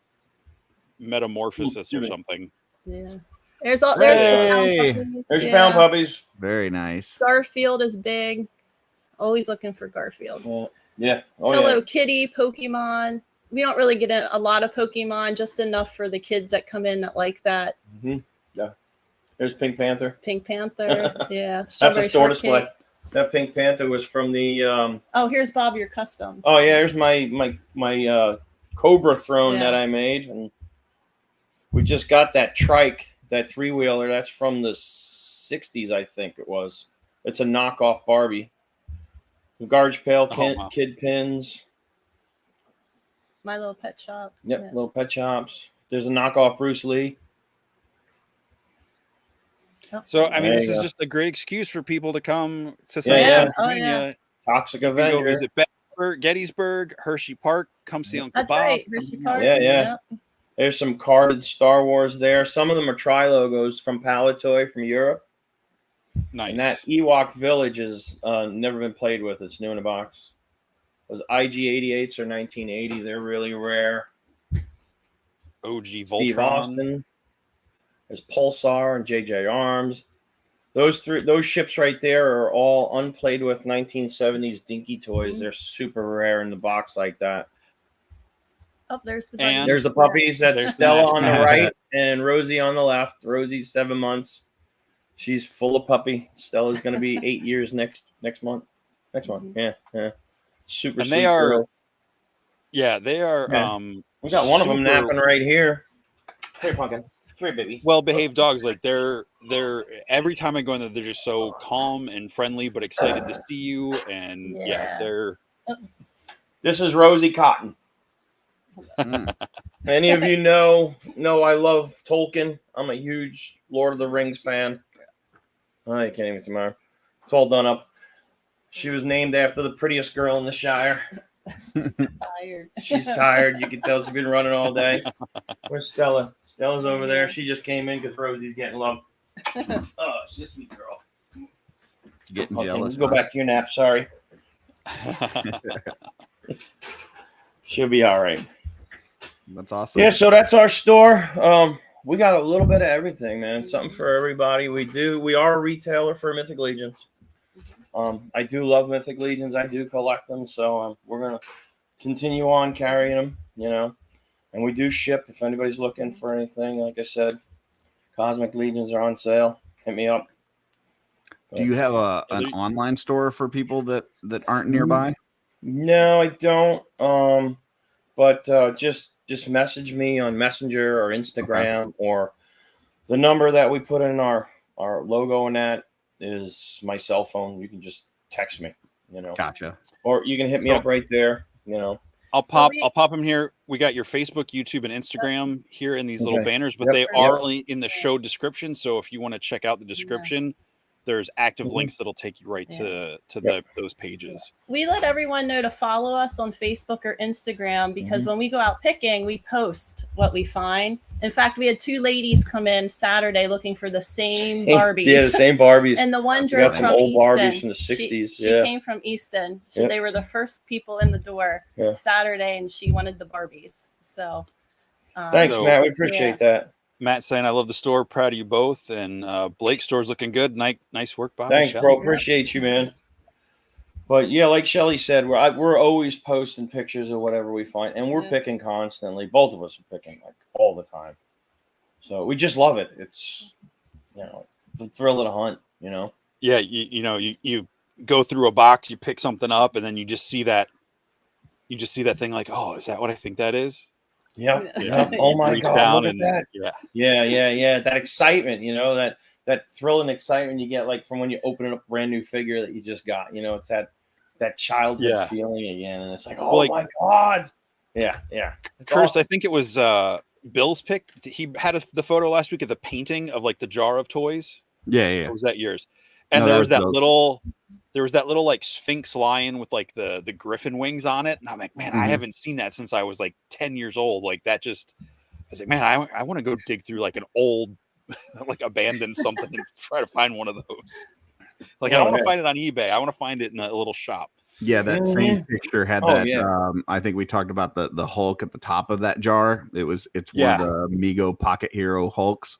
metamorphosis or Ooh, something. yeah. There's the pound Hey. puppies. There's your Yeah. pound puppies. Very nice. Garfield is big. Always looking for Garfield. Yeah. Oh Hello yeah. Kitty, Pokemon. We don't really get in a lot of Pokemon, just enough for the kids that come in that like that. Mm-hmm. Yeah. There's Pink Panther. Pink Panther. Yeah. That's a Strawberry store display. Shortcake. That Pink Panther was from the. Oh, here's Bob, your customs. Oh yeah, here's my Cobra throne Yeah. that I made, and we just got that trike, that 3-wheeler. That's from the '60s, I think it was. It's a knockoff Barbie. Garbage pail, wow. kid pins. My Little Pet Shop. Yep, Yeah. little pet shops. There's a knockoff Bruce Lee. Oh. So I mean, There this you is go. just a great excuse for people to come to Yeah, Central yeah. Pennsylvania. Toxic You can go Avenger. visit Gettysburg, Hershey Park. Come see Uncle That's Bob. right. come Hershey hang Park. out. Yeah. There's some carded Star Wars there. Some of them are tri-logos from Palatoy from Europe. Nice. And that Ewok Village has never been played with. It's new in a box. Those IG-88s are 1980. They're really rare. OG Steve Voltron. Austin. There's Pulsar and JJ Arms. Those ships right there are all unplayed with 1970s dinky toys. Mhm. They're super rare in the box like that. Oh, there's the And bunnies. There's the puppies. That's There's the Stella nice on the guys. right and Rosie on the left. Rosie's 7 months. She's full of puppy. Stella's going to be 8 years next month. Next month. Yeah. Super And sweet they are- girls. Yeah, they are Yeah. We got one of them super napping right here. Here, Pumpkin. Come here, baby. well-behaved dogs. Like they're every time I go in there, they're just so calm and friendly, but excited to see you. And yeah, Yeah. they're This is Rosie Cotton. Mm. Any of you know I love Tolkien. I'm a huge Lord of the Rings fan. Oh, you can't even see mine. It's all done up. She was named after the prettiest girl in the Shire. tired. She's tired. You can tell she's been running all day. Where's Stella? Stella's over there. She just came in because Rosie's getting love. Oh, she's a sweet girl. Getting Okay, jealous. go huh? back to your nap. Sorry. She'll be all right. That's awesome. Yeah, so that's our store. We got a little bit of everything, man. Something for everybody. We are a retailer for Mythic Legions. I do love Mythic Legions. I do collect them, so we're gonna continue on carrying them, And we do ship if anybody's looking for anything. Like I said, Cosmic Legions are on sale. Hit me up. Do you have an online store for people that aren't nearby? No, I don't. But just message me on Messenger or Instagram, or the number that we put in our logo and that is my cell phone. You can just text me, Gotcha. or you can hit me up right there. I'll pop them here. We got your Facebook, YouTube, and Instagram here in these little Okay. banners, but Yep. they are only in the show description. So if you want to check out the description, there's active Mhm. links that'll take you right to those pages. We let everyone know to follow us on Facebook or Instagram because when we go out picking, we post what we find. In fact, we had 2 ladies come in Saturday looking for the same Barbies. Yeah, the same Barbies. And the one We drove got some from old Easton. Barbies from the 60s. She Yeah. came from Easton. Yep. They were the first people in the door Yeah. Saturday, and she wanted the Barbies. So Thanks, So- Matt. We appreciate that. Matt saying, I love the store. Proud of you both. And Blake's store's looking good. Nice work, Bob. and Thanks, Shelly. bro. Appreciate you, man. But yeah, like Shelly said, we're always posting pictures of whatever we find, and we're Yeah. picking constantly. Both of us are picking like all the time. So we just love it. It's the thrill of the hunt. Yeah, you go through a box, you pick something up, and then you just see that thing like, oh, is that what I think that is? Yep. Yeah. Yep. Oh my Reach God! down Look at and- that. Yeah. Yeah. That excitement, that thrill and excitement you get like from when you open up a brand new figure that you just got. It's that childhood feeling again, and it's like, oh my God. Yeah. It's Curtis, awesome. I think it was Bill's pick. He had the photo last week of the painting of like the jar of toys. Yeah. Or was that yours? And No, there that was was that little like Sphinx lion with like the griffin wings on it. And I'm like, man, I haven't seen that since I was like 10 years old. Like that just, I was like, man, I want to go dig through like an old, like abandoned something and try to find one of those. Like, I don't want to find it on eBay. I want to find it in a little shop. Yeah, that same picture had Oh, that. yeah. I think we talked about the Hulk at the top of that jar. It's one Yeah. of the Mego Pocket Hero Hulks.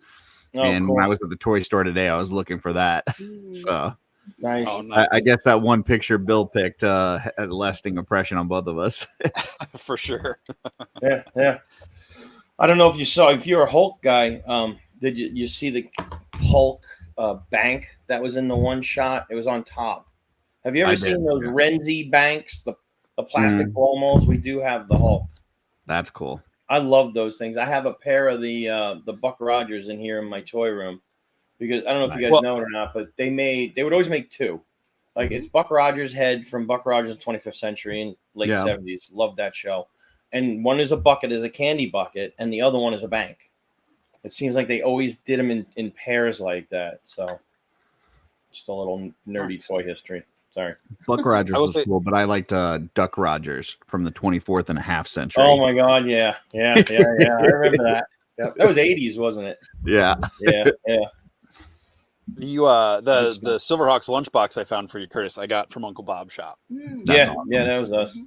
Oh, And cool. when I was at the toy store today, I was looking for that. So Nice. Oh, nice. I guess that one picture Bill picked had a lasting impression on both of us. For sure. Yeah. I don't know if you're a Hulk guy, did you see the Hulk bank that was in the one shot? It was on top. Have you ever seen those Renzi banks, the plastic ball molds? We do have the Hulk. That's cool. I love those things. I have a pair of the Buck Rogers in here in my toy room because I don't know if you guys know it or not, but they would always make two. Like it's Buck Rogers' head from Buck Rogers in 25th Century in late 70s. Love that show. And one is a bucket, is a candy bucket, and the other one is a bank. It seems like they always did them in pairs like that. So just a little nerdy toy history. Sorry. Buck Rogers was cool, but I liked Duck Rogers from the 24th and a half century. Oh my God. Yeah. I remember that. Yep. That was 80s, wasn't it? Yeah. Yeah. You the Silverhawks lunchbox I found for you, Curtis, I got from Uncle Bob's shop. Yeah, that was us.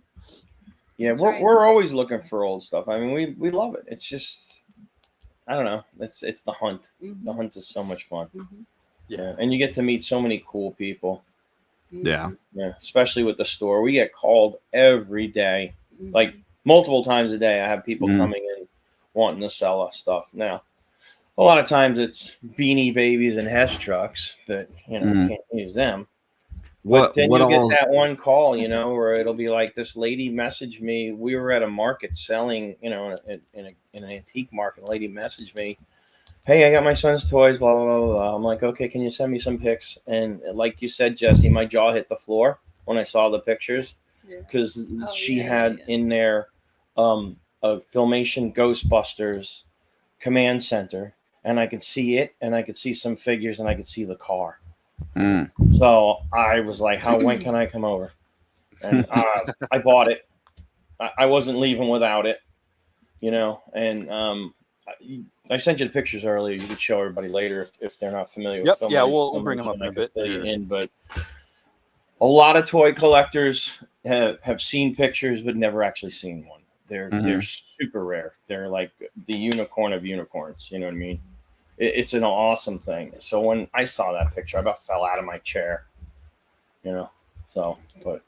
Yeah, we're always looking for old stuff. I mean, we love it. It's just, I don't know. It's the hunt. The hunt is so much fun. Yeah, and you get to meet so many cool people. Yeah, especially with the store. We get called every day, like multiple times a day. I have people coming in wanting to sell us stuff. Now, a lot of times it's Beanie Babies and Hess trucks, but you can't use them. But then you get that one call, where it'll be like this lady messaged me. We were at a market selling, in an antique market. A lady messaged me, "Hey, I got my son's toys, blah, blah, blah, blah." I'm like, "Okay, can you send me some pics?" And like you said, Jesse, my jaw hit the floor when I saw the pictures because she had in there a Filmation Ghostbusters command center, and I could see it, and I could see some figures, and I could see the car. So I was like, when can I come over? And I bought it. I wasn't leaving without it, and I sent you the pictures earlier. You could show everybody later if they're not familiar with film. Yeah, we'll bring them up in a bit. But a lot of toy collectors have seen pictures but never actually seen one. They're super rare. They're like the unicorn of unicorns. You know what I mean? It's an awesome thing. So when I saw that picture, I about fell out of my chair. So but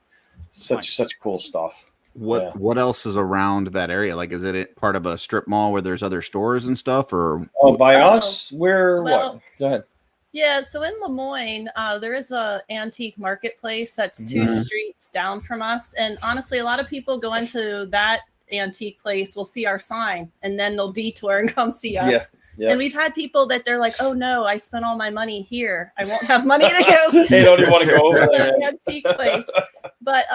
such cool stuff. What else is around that area? Like, is it part of a strip mall where there's other stores and stuff, or by us? What? Go ahead. Yeah, so in Lemoyne, there is a antique marketplace that's 2 streets down from us, and honestly, a lot of people go into that antique place will see our sign, and then they'll detour and come see us. Yeah. And we've had people that they're like, "Oh no, I spent all my money here. I won't have money to go." They don't even want to go over there. Antique place, but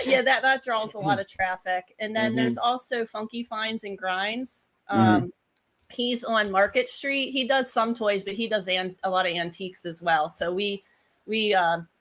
yeah, that draws a lot of traffic. And then there's also Funky Finds and Grinds. He's on Market Street. He does some toys, but he does a lot of antiques as well. So we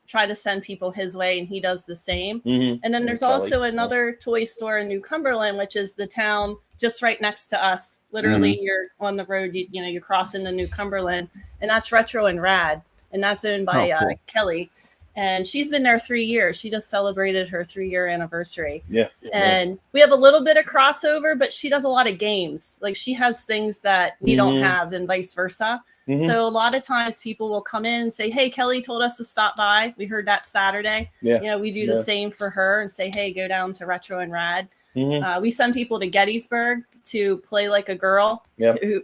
try to send people his way, and he does the same. And then there's also another toy store in New Cumberland, which is the town just right next to us. Literally, you're on the road, you cross into New Cumberland, and that's Retro and Rad, and that's owned by Kelly. And she's been there 3 years. She just celebrated her 3-year anniversary. Yeah. And we have a little bit of crossover, but she does a lot of games. Like she has things that we don't have and vice versa. So a lot of times people will come in and say, "Hey, Kelly told us to stop by. We heard that Saturday." Yeah. We do the same for her and say, "Hey, go down to Retro and Rad." We send people to Gettysburg to play like a girl,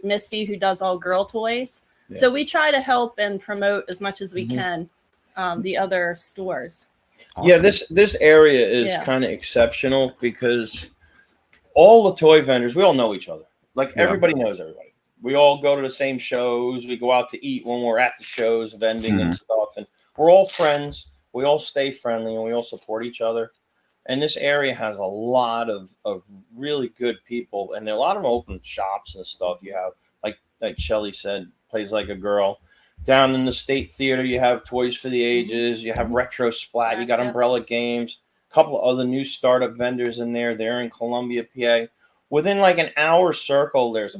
Missy, who does all girl toys. So we try to help and promote as much as we can. the other stores. Yeah, this area is Yeah. kind of exceptional because all the toy vendors, we all know each other. Like everybody knows everybody. We all go to the same shows. We go out to eat when we're at the shows, vending and stuff. And we're all friends. We all stay friendly and we all support each other. And this area has a lot of really good people. And there are a lot of open shops and stuff. You have, like Shelly said, Plays Like a Girl. Down in the State Theater, you have Toys for the Ages. You have Retro Splat. You got Umbrella Games. A couple of other new startup vendors in there. They're in Columbia, PA. Within like an hour circle, there's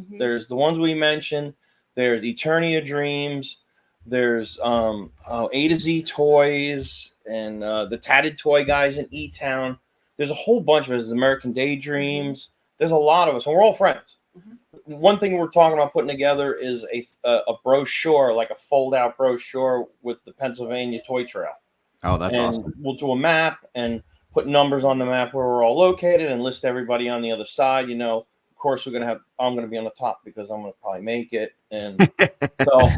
the ones we mentioned. There's Eternia Dreams. There's A to Z Toys and the Tatted Toy guys in E-Town. There's a whole bunch of us. There's American Daydreams. There's a lot of us, and we're all friends. One thing we're talking about putting together is a brochure, like a fold-out brochure with the Pennsylvania Toy Trail. Oh, that's awesome. We'll do a map and put numbers on the map where we're all located and list everybody on the other side. You know, of course, I'm going to be on the top because I'm going to probably make it. And so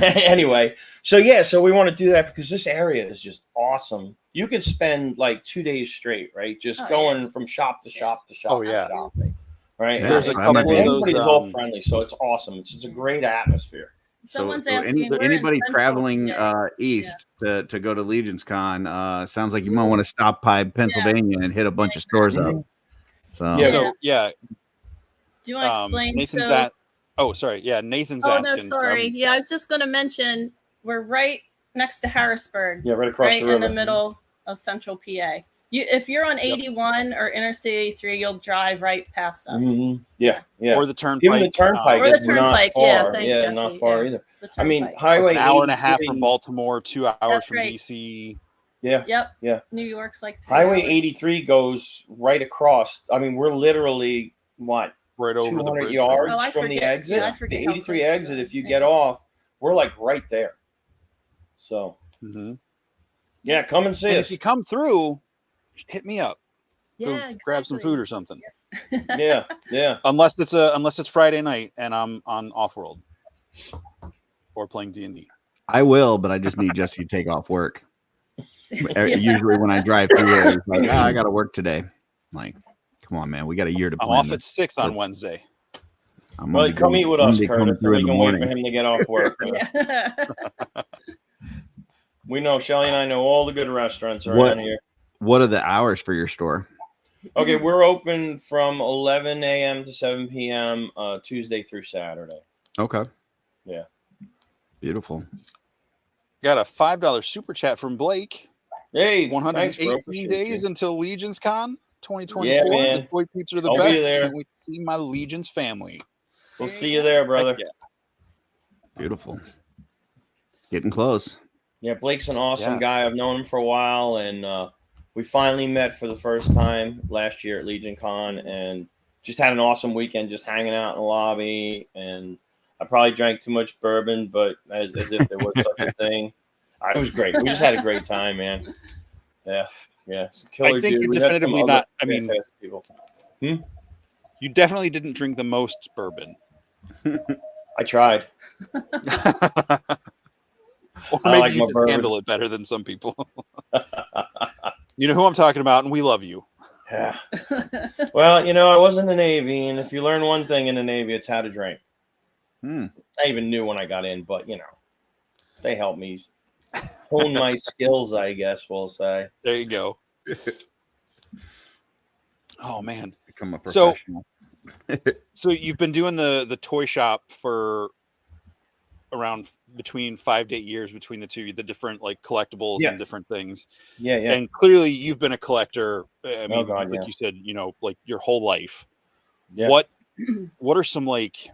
anyway, so we want to do that because this area is just awesome. You could spend like 2 days straight, right? Just going from shop to shop to shop. Oh, yeah. To shop, right? Yeah, There's a couple of those. Everybody's all friendly, so it's awesome. It's just a great atmosphere. Someone's So asking where anybody is Central traveling PA? east to go to Legion's Con, sounds like you might want to stop by Pennsylvania and hit a bunch of stores up. So So yeah, Do you want to explain? Nathan's Nathan's Oh asking. no, sorry. Yeah, I was just going to mention we're right next to Harrisburg. Yeah, right across right the river. in the middle of Central PA. If you're on 81 or Interstate 83, you'll drive right past us. Yeah. Or the turnpike. Even the turnpike Or the is not turnpike, far. yeah, thanks, yeah, Jesse, not far yeah. either. The I mean, turnpike. Highway An hour and a half 83 from Baltimore, 2 hours That's from right. DC. Yeah. Yep. Yeah. New York's like 3 Highway hours. 83 goes right across. I mean, we're literally Right over the 200 bridge. yards Oh, I from the forget. exit. Yeah, I forget the how 83 close we exit, are. if you Yeah. get off, we're like right there. So, yeah, come and see And us. if you come through, hit me up. Go Yeah, grab some exactly. food or something. Yeah. Unless it's Friday night and I'm on OffWorld or playing D&D. I will, but I just need Jesse to take off work. Usually when I drive through there, he's like, I got to work today. I'm like, come on, man, we got a year to I'm plan off this. at 6 on Wednesday. I'm Well, gonna be come coming- eat with I'm us, gonna be coming Curtis. through We in the can wait for morning. him to get off work. Yeah. We know Shelly and I know all the good restaurants around here. What are the hours for your store? Okay, we're open from 11 a.m. to 7 p.m. Tuesday through Saturday. Okay. Yeah. Beautiful. Got a $5 super chat from Blake. Hey, 118 thanks, bro. days until Legion's Con 2024. Yeah, man. The toy peeps are the I'll be best. there. Can't wait to see my Legion's family. We'll see you there, brother. Heck yeah. Beautiful. Getting close. Yeah, Blake's an awesome Yeah. guy. I've known him for a while, and we finally met for the first time last year at Legion Con, and just had an awesome weekend, just hanging out in the lobby. And I probably drank too much bourbon, but as if there was such a thing. It was great. We just had a great time, man. Yeah. It's a killer I think dude. you're We had some definitively other not- I mean- fantastic people. You definitely didn't drink the most bourbon. I tried. Or I maybe like you my just bourbon. handle it better than some people. You know who I'm talking about, and we love you. Yeah. Well, I was in the Navy, and if you learn one thing in the Navy, it's how to drink. I even knew when I got in, but they helped me hone my skills, I guess we'll say. There you go. Oh man. Become a So- professional. So you've been doing the toy shop for around between 5 to 8 years between the two, the different like collectibles Yeah. and different things. Yeah. And clearly you've been a collector. I mean, God, like yeah. you said, like your whole life. Yeah. What are some like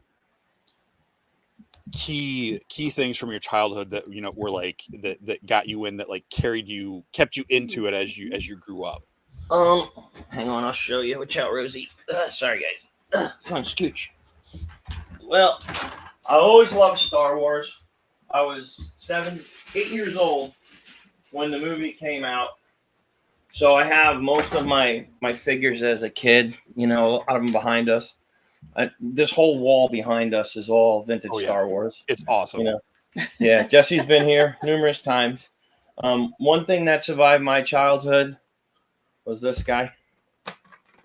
key things from your childhood that were like that got you in, that like kept you into it as you grew up? Hang on, I'll show you. Watch out, Rosie. Sorry, guys. Come on, scooch. Well, I always loved Star Wars. I was 8 years old when the movie came out. So I have most of my figures as a kid, a lot of them behind us. This whole wall behind us is all vintage Oh, yeah. Star Wars. It's awesome. Yeah, Jesse's been here numerous times. One thing that survived my childhood was this guy.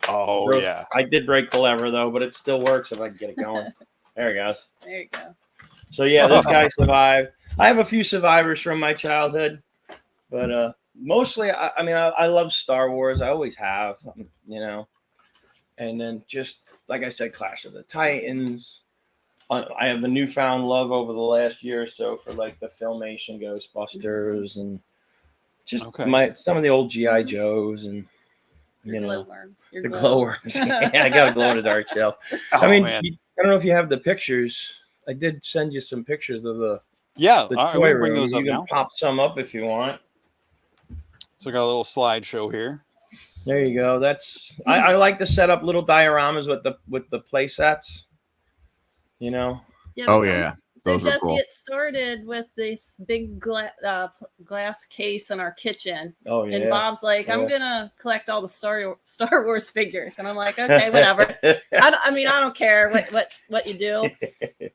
Oh yeah. I did break the lever though, but it still works if I can get it going. There it goes. There you go. So yeah, this guy survived. I have a few survivors from my childhood, but mostly, I mean, I love Star Wars. I always have, you know. And then just like I said, Clash of the Titans. I have a newfound love over the last year or so for like the Filmation Ghostbusters and just some of the old GI Joes and you know the glowworms. Yeah, I got a glow in the dark shell. I mean, I don't know if you have the pictures. I did send you some pictures of the all right, toy we'll bring room. those up You can now. pop some up if you want. So we got a little slideshow here. There you go. That's I like to set up little dioramas with the play sets. You know. Yeah, Oh yeah. So Those are Jesse, cool. it started with this big glass case in our kitchen. Oh yeah. And Bob's like, I'm Yeah. gonna collect all the Star Wars figures, and I'm like, okay, whatever. I mean, I don't care what you do.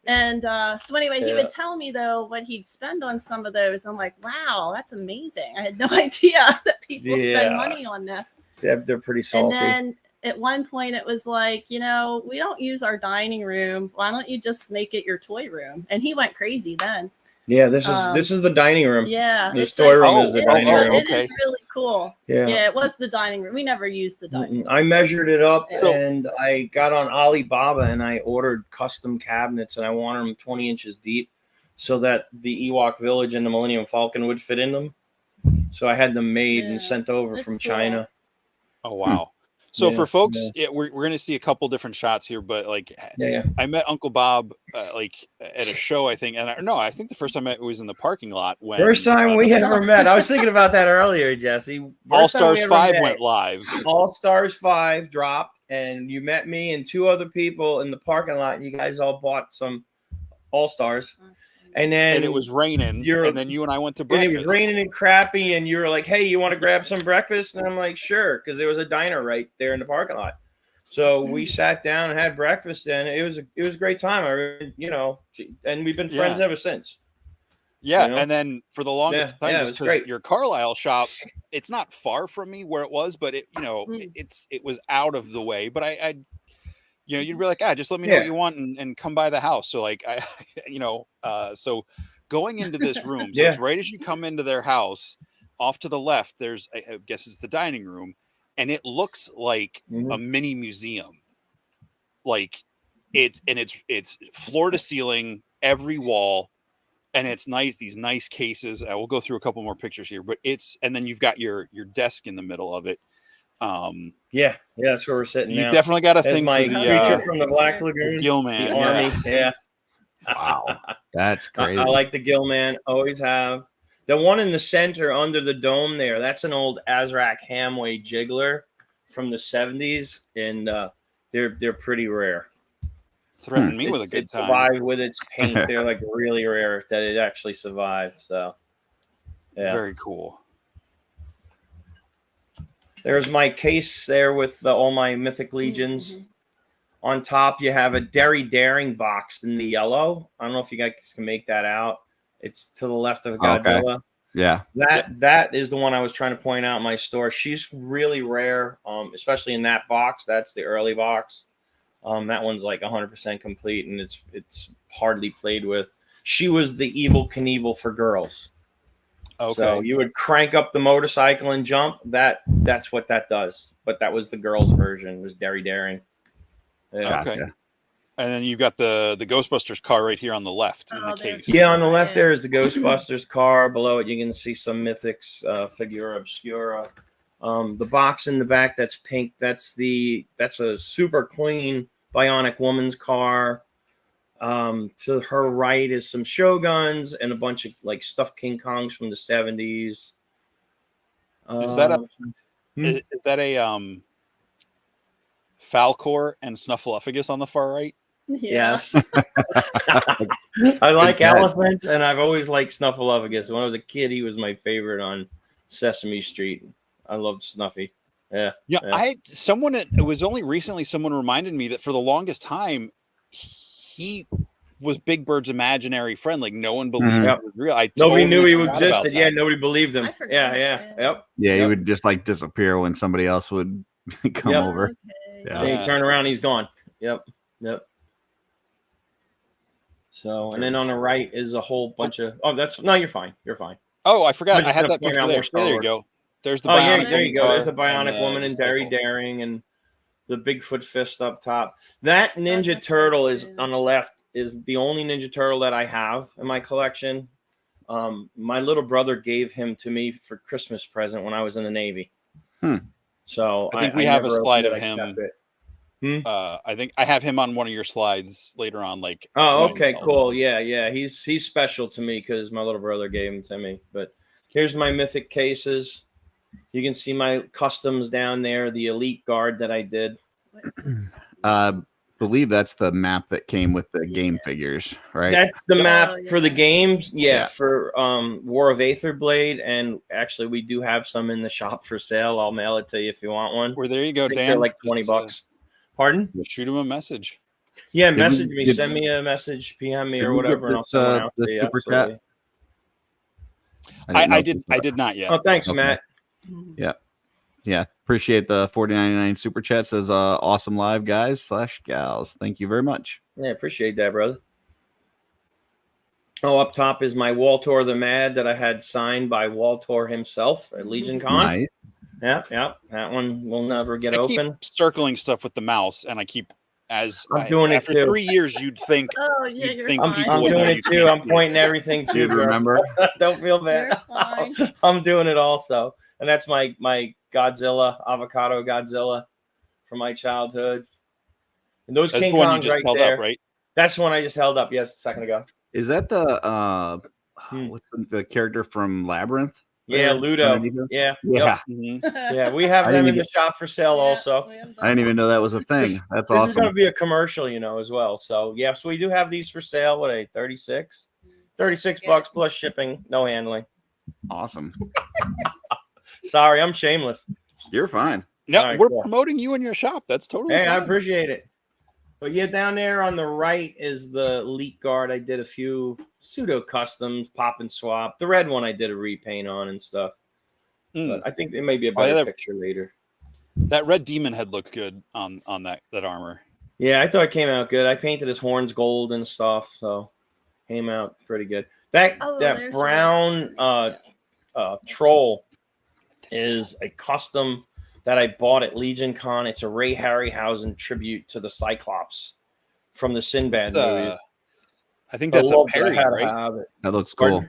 And so anyway, he would tell me though what he'd spend on some of those. I'm like, wow, that's amazing. I had no idea that people spend money on this. They're pretty salty. And then at one point it was like, you know, we don't use our dining room. Why don't you just make it your toy room? And he went crazy then. Yeah, this is the dining room. Yeah. The toy room is the dining room. It is really cool. Yeah. Yeah, it was the dining room. We never used the dining room. I measured it up Yeah. and I got on Alibaba and I ordered custom cabinets and I wanted them 20 inches deep so that the Ewok Village and the Millennium Falcon would fit in them. So I had them made and sent over That's from cool. China. Oh wow. So Yeah, for folks, we're going to see a couple different shots here, but like I met Uncle Bob like at a show, I think. And I think the first time I met was in the parking lot. When First time we ever met. I was thinking about that earlier, Jesse. All Stars 5 went live. All Stars 5 dropped and you met me and two other people in the parking lot and you guys all bought some All Stars. And then it was raining, and then you and I went to breakfast. And it was raining and crappy, and you were like, "Hey, you want to grab some breakfast?" And I'm like, "Sure," because there was a diner right there in the parking lot. So we sat down and had breakfast, and it was a great time. And we've been friends ever since. Yeah, you know? and then for the longest time, it just was because great. your Carlisle shop, it's not far from me where it was, but it was out of the way. But I you'd be like, just let me know what you want and come by the house. So like so going into this room, so it's right as you come into their house, off to the left, there's I guess it's the dining room, and it looks like a mini museum. Like it's floor to ceiling, every wall, and it's nice, these nice cases. We'll go through a couple more pictures here, but and then you've got your desk in the middle of it. Yeah, that's where we're sitting. You now. definitely got a That's thing my for the creature from the Black Lagoon, Gillman, the Army. Yeah. Wow, that's crazy. I like the Gillman. Always have. The one in the center under the dome there. That's an old Azrak Hamway jiggler from the 70s, and they're pretty rare. Threatened me with a good it time. survived with its paint. They're like really rare that it actually survived. So, yeah, very cool. There's my case there with all my Mythic Legions. Mm-hmm. On top, you have a Derry Daring box in the yellow. I don't know if you guys can make that out. It's to the left of Godzilla. Okay. Yeah. That is the one I was trying to point out in my store. She's really rare, especially in that box. That's the early box. That one's like 100% complete, and it's hardly played with. She was the Evel Knievel for girls. Okay. So you would crank up the motorcycle and jump. That's what that does. But that was the girls' version. It was Derry Daring. Yeah. Okay. And then you've got the Ghostbusters car right here on the left in the case. Yeah, on the left there is the Ghostbusters car. Below it, you can see some Mythics, Figura Obscura. The box in the back that's pink. That's a super clean Bionic Woman's car. To her right is some Shoguns and a bunch of like stuffed King Kongs from the 70s. Is that a Falcor and Snuffleupagus on the far right? Yeah. Yes. I like elephants, and I've always liked Snuffleupagus. When I was a kid, he was my favorite on Sesame Street. I loved Snuffy. Yeah. It was only recently someone reminded me that for the longest time, he was Big Bird's imaginary friend. Like no one believed Mhm. it was real. Nobody totally knew he forgot about existed. that. Yeah, nobody believed him. I forgot. Yeah. Yep. Yeah, he Yep. would just like disappear when somebody else would come Yep. over. Okay. Yeah. Then you turn around, he's gone. Yep. So, and then on the right is a whole bunch of. Oh, you're fine. You're fine. Oh, I forgot. I'm I just had gonna that point picture out there. more Star There you Wars. go. There's the Oh, yeah, bionic there you go. woman There's the car Bionic and, Woman and Very Disciple. Daring and the Bigfoot fist up top. That Ninja Turtle is on the left. Is the only Ninja Turtle that I have in my collection. My little brother gave him to me for Christmas present when I was in the Navy. So I think we have a never slide opened of it, I him. kept it. I think I have him on one of your slides later on. Like, Oh, when okay, Shelve- cool. Yeah. He's special to me because my little brother gave him to me. But here's my mythic cases. You can see my customs down there, the elite guard that I did. Believe that's the map that came with the game figures, right? That's the map yeah. for the games. Yeah. For War of Aetherblade. And actually, we do have some in the shop for sale. I'll mail it to you if you want one. Well, there you go, I think Dan. they're like Just, $20. Pardon? shoot him a message. Yeah, Did message we- me. did- Send me a message, PM me did or we get whatever, and I'll this, send one out the to you. super Absolutely. chat? didn't know I if did. we- I did not yet. Oh, thanks, Okay. Matt. Yeah, appreciate the 40.99 super chat. Says awesome live guys / gals. Thank you very much. Yeah, appreciate that, brother. Oh, up top is my Waltor the Mad that I had signed by Waltor himself at Legion Con. Nice. Yeah. That one will never get I open. keep circling stuff with the mouse, and I keep I'm doing it after too. 3 years. You'd think Oh yeah, You'd you're think fine. people I'm would doing know it you too. can't I'm see it. pointing everything too. Dude, bro. remember? Don't feel bad. You're fine. I'm doing it also. And that's my Godzilla, Avocado Godzilla from my childhood. And those That's King the one you Kongs just right held there. up, right? That's the one I just held up, yes, a second ago. Is that the what's the character from Labyrinth? Yeah, there Ludo. underneath him? Yeah. Yeah. Mhm. Yeah, we have I them didn't in the shop for sale also. I didn't even know that was a thing. This- That's This is going to awesome. be a commercial, as well. So, yeah, so we do have these for sale. What are they, 36? 36 bucks plus shipping, no handling. Awesome. Sorry, I'm shameless. You're fine. No, All right, we're cool. promoting you in your shop. That's totally Hey, I fine. appreciate it. But yeah, down there on the right is the Elite Guard. I did a few pseudo customs, pop and swap. The red one I did a repaint on and stuff. But I think there may be a better picture later. That red demon head looked good on that armor. Yeah, I thought it came out good. I painted his horns gold and stuff, so came out pretty good. That there's brown troll is a custom that I bought at Legion Con. It's a Ray Harryhausen tribute to the Cyclops from the Sinbad movies. I think that's a Perry, right? That looks cool.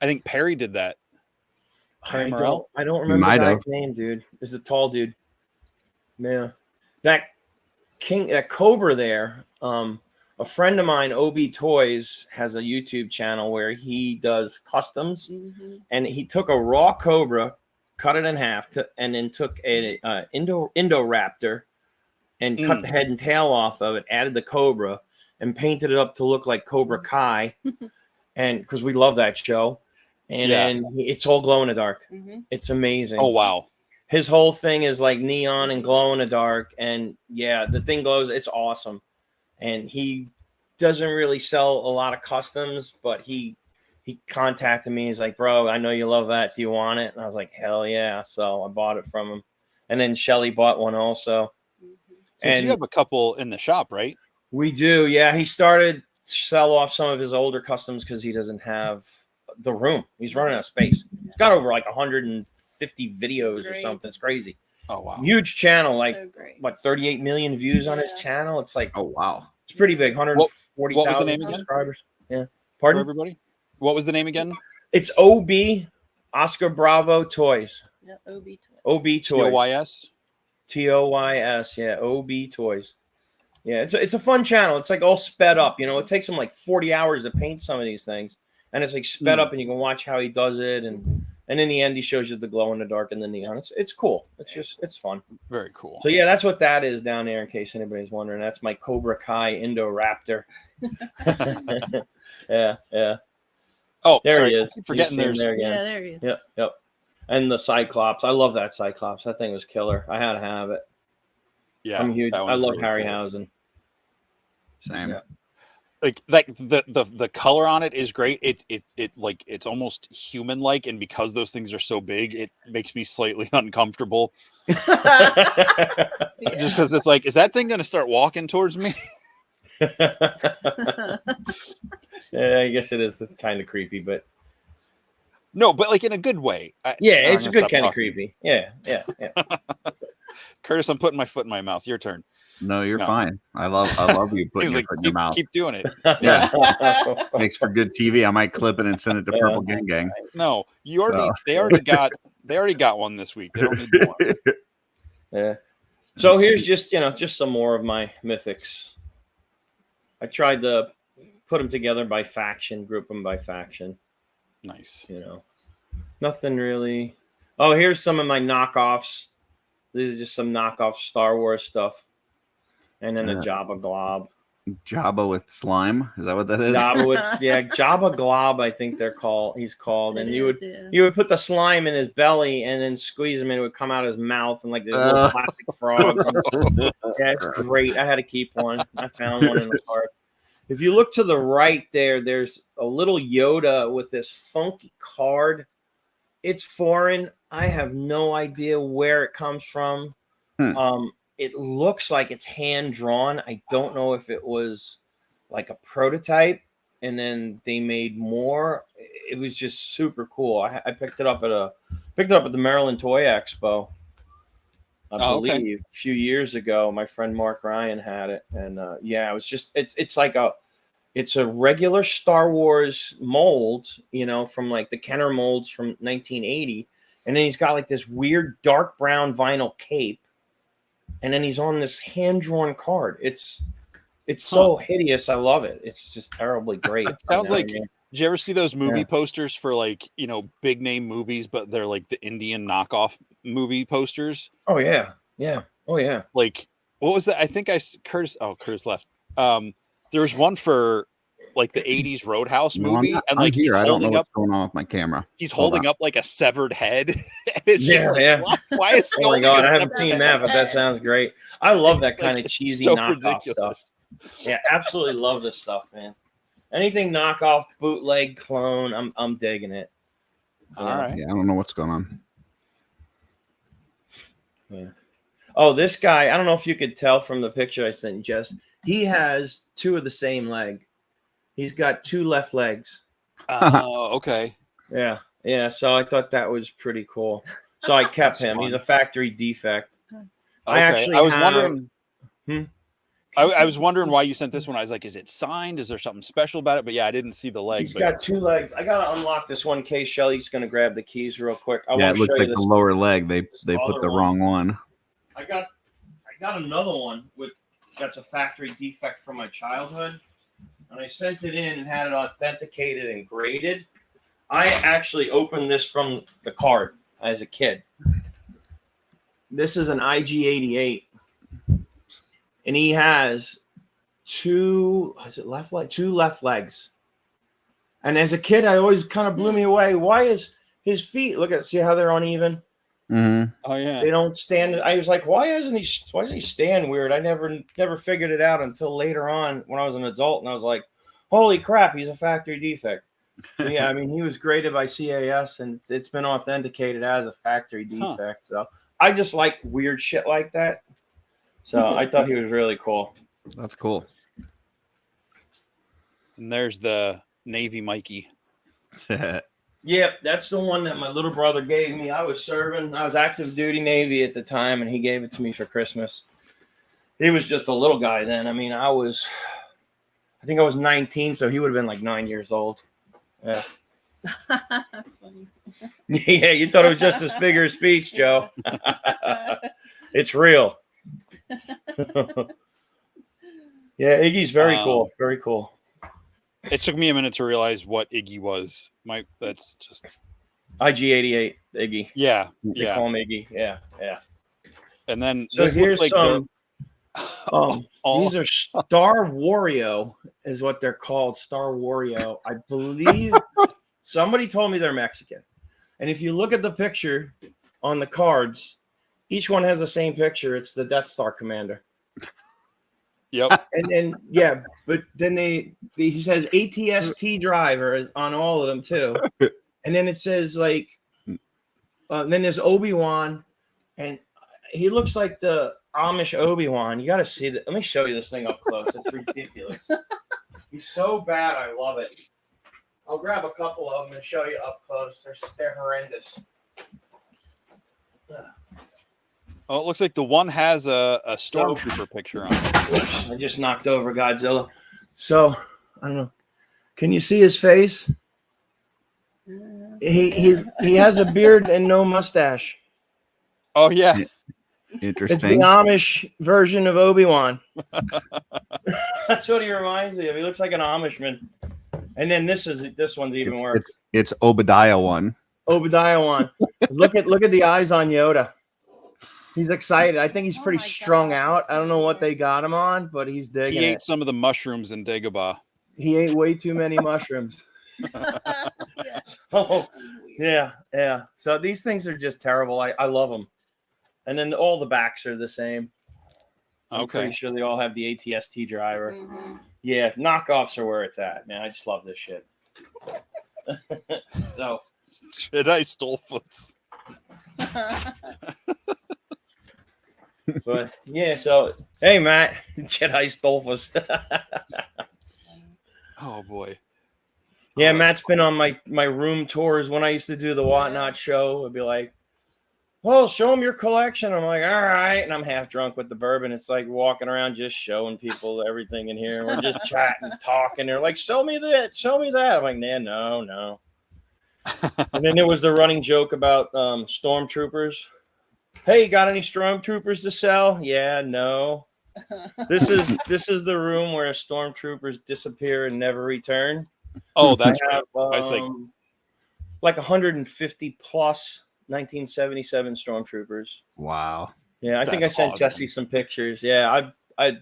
I think Perry did that. I Morrell? don't remember the guy's name, dude. It's a tall dude. Yeah. That Cobra there, a friend of mine, OB Toys, has a YouTube channel where he does customs, and he took a raw Cobra, cut it in half, and then took a Indoraptor and cut the head and tail off of it, added the Cobra, and painted it up to look like Cobra Kai, and because we love that show. And then it's all glow in the dark. It's amazing. Oh, wow. His whole thing is like neon and glow in the dark. And yeah, the thing glows. It's awesome. And he doesn't really sell a lot of customs, but he contacted me. He's like, bro, I know you love that. Do you want it? And I was like, hell yeah. So I bought it from him. And then Shelly bought one also. So you have a couple in the shop, right? We do. Yeah. He started to sell off some of his older customs because he doesn't have the room. He's running out of space. He's got over like 150 videos or something. It's crazy. Oh wow. Huge channel, like So what 38 million views on his channel. It's like, oh wow. It's pretty big. What was the 140,000 name again? subscribers. Yeah. For Pardon? everybody? What was the name again? It's OB Oscar Bravo Toys. Yeah, OB Toys. OB Toys. TOYS? TOYS. Yeah. OB Toys. Yeah. It's a fun channel. It's like all sped up. It takes him like 40 hours to paint some of these things. And it's like sped up, and you can watch how he does it, and in the end, he shows you the glow in the dark and the neon. It's cool. It's fun. Very cool. So yeah, that's what that is down there. In case anybody's wondering, that's my Cobra Kai Indoraptor. yeah. Oh, There sorry. he is. I keep forgetting You see him there's there again. Yeah, there he is. Yep. And the Cyclops. I love that Cyclops. That thing was killer. I had to have it. Yeah. I'm huge. that I one's love really cool. Harryhausen. Same. Yeah. like the color on it is great. It like it's almost human like, and because those things are so big, it makes me slightly uncomfortable. Yeah. Just because it's like, is that thing going to start walking towards me? Yeah, I guess it is kind of creepy, but No, but like in a good way. yeah, I'm it's a gonna good stop kind of talking. creepy. Yeah. Curtis, I'm putting my foot in my mouth. Your turn. No, you're No. fine. I love you putting He's your like, foot in your mouth. keep doing it. Yeah. Makes for good TV. I might clip it and send it to Purple Gang Gang. No, So. they already got one this week. They don't need more. Yeah. So here's just some more of my mythics. I tried to put them together by faction, group them by faction. Nice. Nothing really. Oh, here's some of my knockoffs. These are just some knockoff Star Wars stuff. And then a Jabba Glob. Jabba with slime. Is that what that is? Jabba Glob, I think he's called. And you would put the slime in his belly and then squeeze him and it would come out his mouth and like this little plastic frog. Yeah, it's great. I had to keep one. I found one in the park. If you look to the right there's a little Yoda with this funky card. It's foreign. I have no idea where it comes from. It looks like it's hand drawn. I don't know if it was like a prototype and then they made more. It was just super cool. I picked it up at the Maryland Toy Expo. I believe a few years ago. My friend Mark Ryan had it, and it was just it's a regular Star Wars mold, from like the Kenner molds from 1980, and then he's got like this weird dark brown vinyl cape. And then he's on this hand-drawn card. It's so hideous. I love it. It's just terribly great. It sounds like. Did you ever see those movie posters for like big name movies, but they're like the Indian knockoff movie posters? Oh yeah. Oh yeah. Like what was that? I think Curtis left. There was one for like the 80s Roadhouse movie, and like he's I don't know holding what's up going on with my camera. He's holding up like a severed head. And it's just like, why is he oh my holding god, a I haven't severed seen head? that, but that sounds great. I love that It's kind like, of cheesy so knockoff ridiculous stuff. Yeah, absolutely love this stuff, man. Anything knockoff, bootleg, clone, I'm digging it. All right. Yeah, I don't know what's going on. Yeah. Oh, this guy, I don't know if you could tell from the picture I sent you, Jess. He has two of the same leg. He's got two left legs. Oh, okay. Yeah. So I thought that was pretty cool. So I kept him. fun. He's a factory defect. Okay. I was wondering. I was wondering why you sent this one. I was like, is it signed? Is there something special about it? But yeah, I didn't see the legs. He's got two legs. I gotta unlock this one case. Shelly's gonna grab the keys real quick. It looks like the lower leg. They put the wrong one. I got another one that's a factory defect from my childhood, and I sent it in and had it authenticated and graded. I actually opened this from the card as a kid. This is an IG-88, and he has two left legs. And as a kid, I always kind of blew me away. Why is his feet? See how they're uneven. Mm-hmm. Oh yeah, they don't stand. I was like, why does he stand weird? I never figured it out until later on when I was an adult, and I was like, holy crap, he's a factory defect. So, yeah, I mean, he was graded by CAS, and it's been authenticated as a factory defect. So I just like weird shit like that. So I thought he was really cool. That's cool. And there's the Navy Mikey. Yep, that's the one that my little brother gave me. I was serving. I was active duty Navy at the time, and he gave it to me for Christmas. He was just a little guy then. I mean, I think I was 19, so he would have been like 9 years old. Yeah. That's funny. Yeah, you thought it was just his figure of speech, Joe. It's real. Yeah, Iggy's very cool. Very cool. It took me a minute to realize what Iggy was. That's just IG-88 Iggy. Yeah, They call him Iggy. Yeah. And then So this here's looks like some. These are Star Wario, is what they're called. Star Wario. I believe somebody told me they're Mexican. And if you look at the picture on the cards, each one has the same picture. It's the Death Star commander. Yep. And then but then he says ATST driver is on all of them too. And then it says like then there's Obi-Wan, and he looks like the Amish Obi-Wan. You got to see that. Let me show you this thing up close. It's ridiculous. He's so bad. I love it. I'll grab a couple of them and show you up close. They're horrendous. Oh, it looks like the one has a stormtrooper picture on it. I just knocked over Godzilla. So I don't know. Can you see his face? He has a beard and no mustache. Oh yeah. Interesting. It's the Amish version of Obi-Wan. That's what he reminds me of. He looks like an Amishman. And then this one's even worse. It's Obadiah one. Obadiah one. Look at the eyes on Yoda. He's excited. I think he's pretty strung out. I don't know what they got him on, but he's digging He ate it. some of the mushrooms in Dagobah. He ate way too many mushrooms. So, yeah. So these things are just terrible. I love them. And then all the backs are the same. I'm pretty sure they all have the ATST driver. Mm-hmm. Yeah, knockoffs are where it's at, man. I just love this shit. So Jedi Stolfoots. But yeah, so hey Matt, Jedi Stolfus. Oh boy. Yeah, Matt's been on my room tours when I used to do the Whatnot show. It'd be like, well, show them your collection. I'm like, all right, and I'm half drunk with the bourbon. It's like walking around just showing people everything in here. We're just chatting, talking. They're like, show me that, show me that. I'm like, nah, no. And then there was the running joke about stormtroopers. Hey, got any stormtroopers to sell? Yeah, no. This is the room where stormtroopers disappear and never return. Oh, that's I have, I was like 150 plus 1977 stormtroopers. Wow. Yeah, I think I That's sent awesome. Jesse some pictures. Yeah,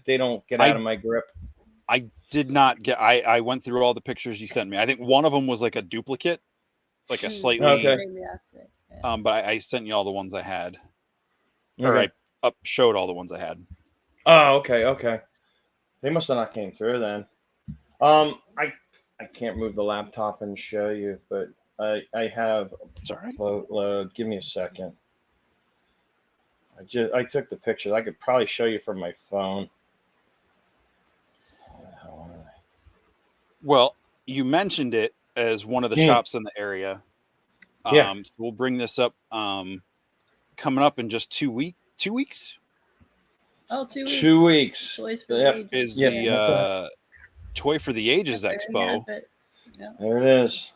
they don't get out of my grip. I did not get. I went through all the pictures you sent me. I think one of them was like a duplicate, like a slightly. Okay. Maybe that's it. Yeah. But I sent you all the ones I had, or Okay. I showed all the ones I had. Oh, okay. They must have not came through then. I can't move the laptop and show you, but I have. It's all right. Load. Give me a second. I took the pictures. I could probably show you from my phone. Well, you mentioned it as one of the shops in the area. Yeah. So we'll bring this up. Coming up in just 2 weeks. Oh, 2 weeks. 2 weeks. Toys for Yep. the Ages. Is Yeah. the Toy for the Ages Yeah, Expo. but- yeah. There it is.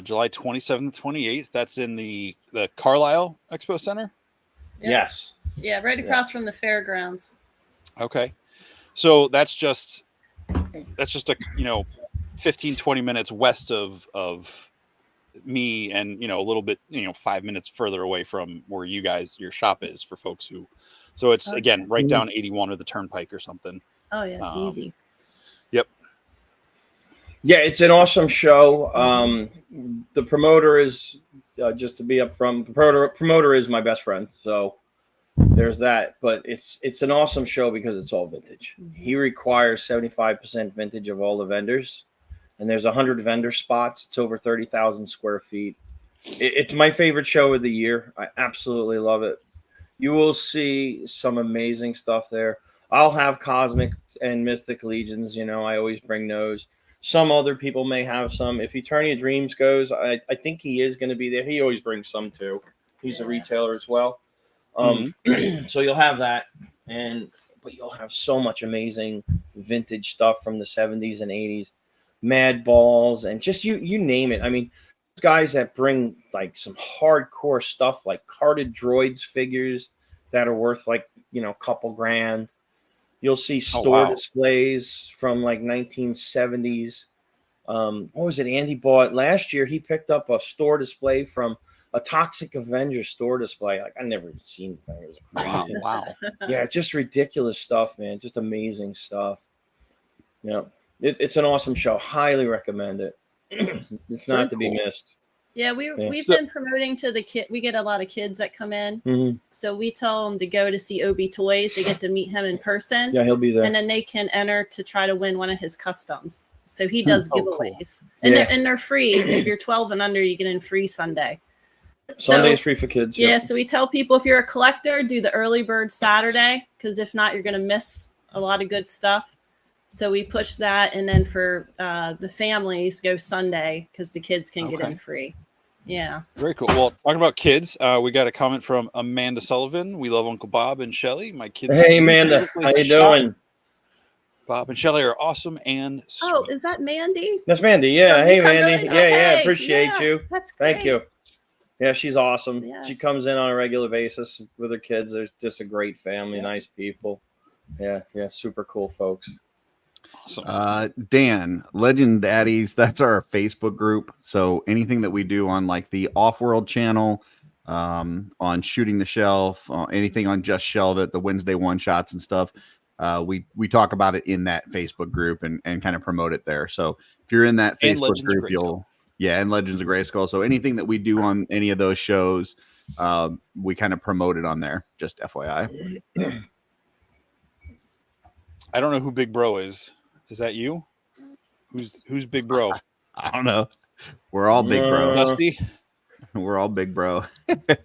July 27th, 28th. That's in the Carlisle Expo Center. Yeah. Yes. Yeah, right across from the fairgrounds. Okay. So that's just a 15, 20 minutes west of me, and a little bit 5 minutes further away from where your shop is, for folks who. So it's again right down 81 or the Turnpike or something. Oh yeah, it's easy. Yep. Yeah, it's an awesome show. The promoter is just to be upfront. The promoter is my best friend, so there's that. But it's an awesome show because it's all vintage. He requires 75% vintage of all the vendors, and there's 100 vendor spots. It's over 30,000 square feet. It's my favorite show of the year. I absolutely love it. You will see some amazing stuff there. I'll have Cosmic and Mythic Legions. I always bring those. Some other people may have some. If Eternity of Dreams goes, I think he is going to be there. He always brings some too. He's a retailer as well. So you'll have that, but you'll have so much amazing vintage stuff from the 70s and 80s, Mad Balls, and just you name it. I mean, guys that bring like some hardcore stuff, like carded droids figures that are worth like a couple grand. You'll see store displays from like 1970s. What was it? Andy bought last year. He picked up a store display from a Toxic Avenger store display. Like I never seen anything. It was crazy. Wow. Yeah, just ridiculous stuff, man. Just amazing stuff. Yeah, it's an awesome show. Highly recommend it. It's not to be missed. Yeah, we've been promoting to the kid. We get a lot of kids that come in, so we tell them to go to see Obi Toys. They get to meet him in person. Yeah, he'll be there, and then they can enter to try to win one of his customs. So he does giveaways, cool. and they're free. If you're 12 and under, you get in free Sunday. Sunday's free for kids. Yeah, so we tell people if you're a collector, do the early bird Saturday, because if not, you're going to miss a lot of good stuff. So we push that, and then for the families, go Sunday because the kids can get in free. Yeah. Very cool. Well, talking about kids, we got a comment from Amanda Sullivan. We love Uncle Bob and Shelly. My kids. Hey, Amanda. How you doing? Bob and Shelly are awesome and sweet. Oh, is that Mandy? That's Mandy. Yeah. Hey, Mandy. Okay. Yeah. Appreciate you. That's great. Thank you. Yeah, she's awesome. Yes. She comes in on a regular basis with her kids. They're just a great family, nice people. Yeah, super cool folks. Awesome. Dan, Legend Daddies, that's our Facebook group. So anything that we do on like the OffWorld channel, on Shooting the Shelf, anything on Just Shelve It, the Wednesday one shots and stuff, we talk about it in that Facebook group and kind of promote it there. So if you're in that Facebook group, and Legends of Grayskull. So anything that we do on any of those shows, we kind of promote it on there. Just FYI. I don't know who Big Bro is. Is that you? Who's Big Bro? I don't know. We're all Big Bro. Dusty? We're all Big Bro. I don't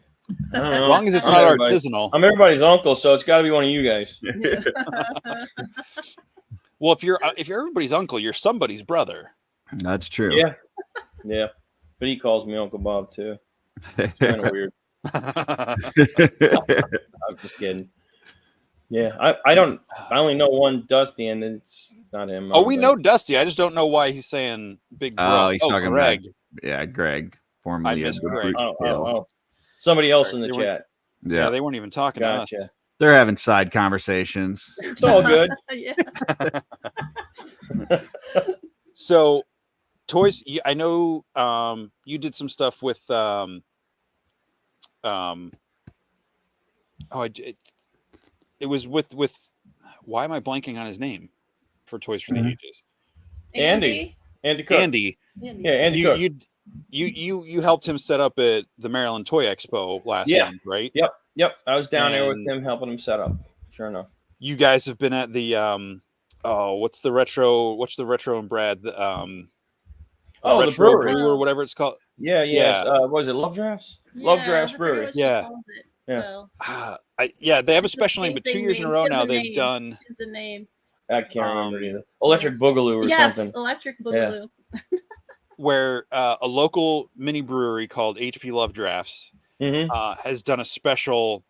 know. As long as it's not artisanal. I'm everybody's uncle, so it's got to be one of you guys. Well, if you're everybody's uncle, you're somebody's brother. That's true. Yeah. But he calls me Uncle Bob too. It's kind of weird. I'm just kidding. Yeah, I only know one Dusty, and it's not him. Oh, we know Dusty. I just don't know why he's saying Big Bro. Oh, he's talking Greg. About Greg, formerly missed Greg. Oh. Somebody else in the chat. Yeah, they weren't even talking to us. They're having side conversations. It's all good. Yeah. So, toys. I know you did some stuff with. It was with. Why am I blanking on his name for Toys for the Ages? Andy Cook. Andy. Yeah, Andy Cook. You helped him set up at the Maryland Toy Expo last month, right? Yep. I was down there with him helping him set up. Sure enough. You guys have been at the what's the retro and Brad the brewery or whatever it's called. Yeah. Was it Love Drafts? Love Drafts Brewery. Yeah. So. They have a special name, but 2 years in a row now they've done. Is a name. I can't remember either. Electric Boogaloo or something. Yes, Electric Boogaloo. Yeah. Where a local mini brewery called HP Love Drafts has done a special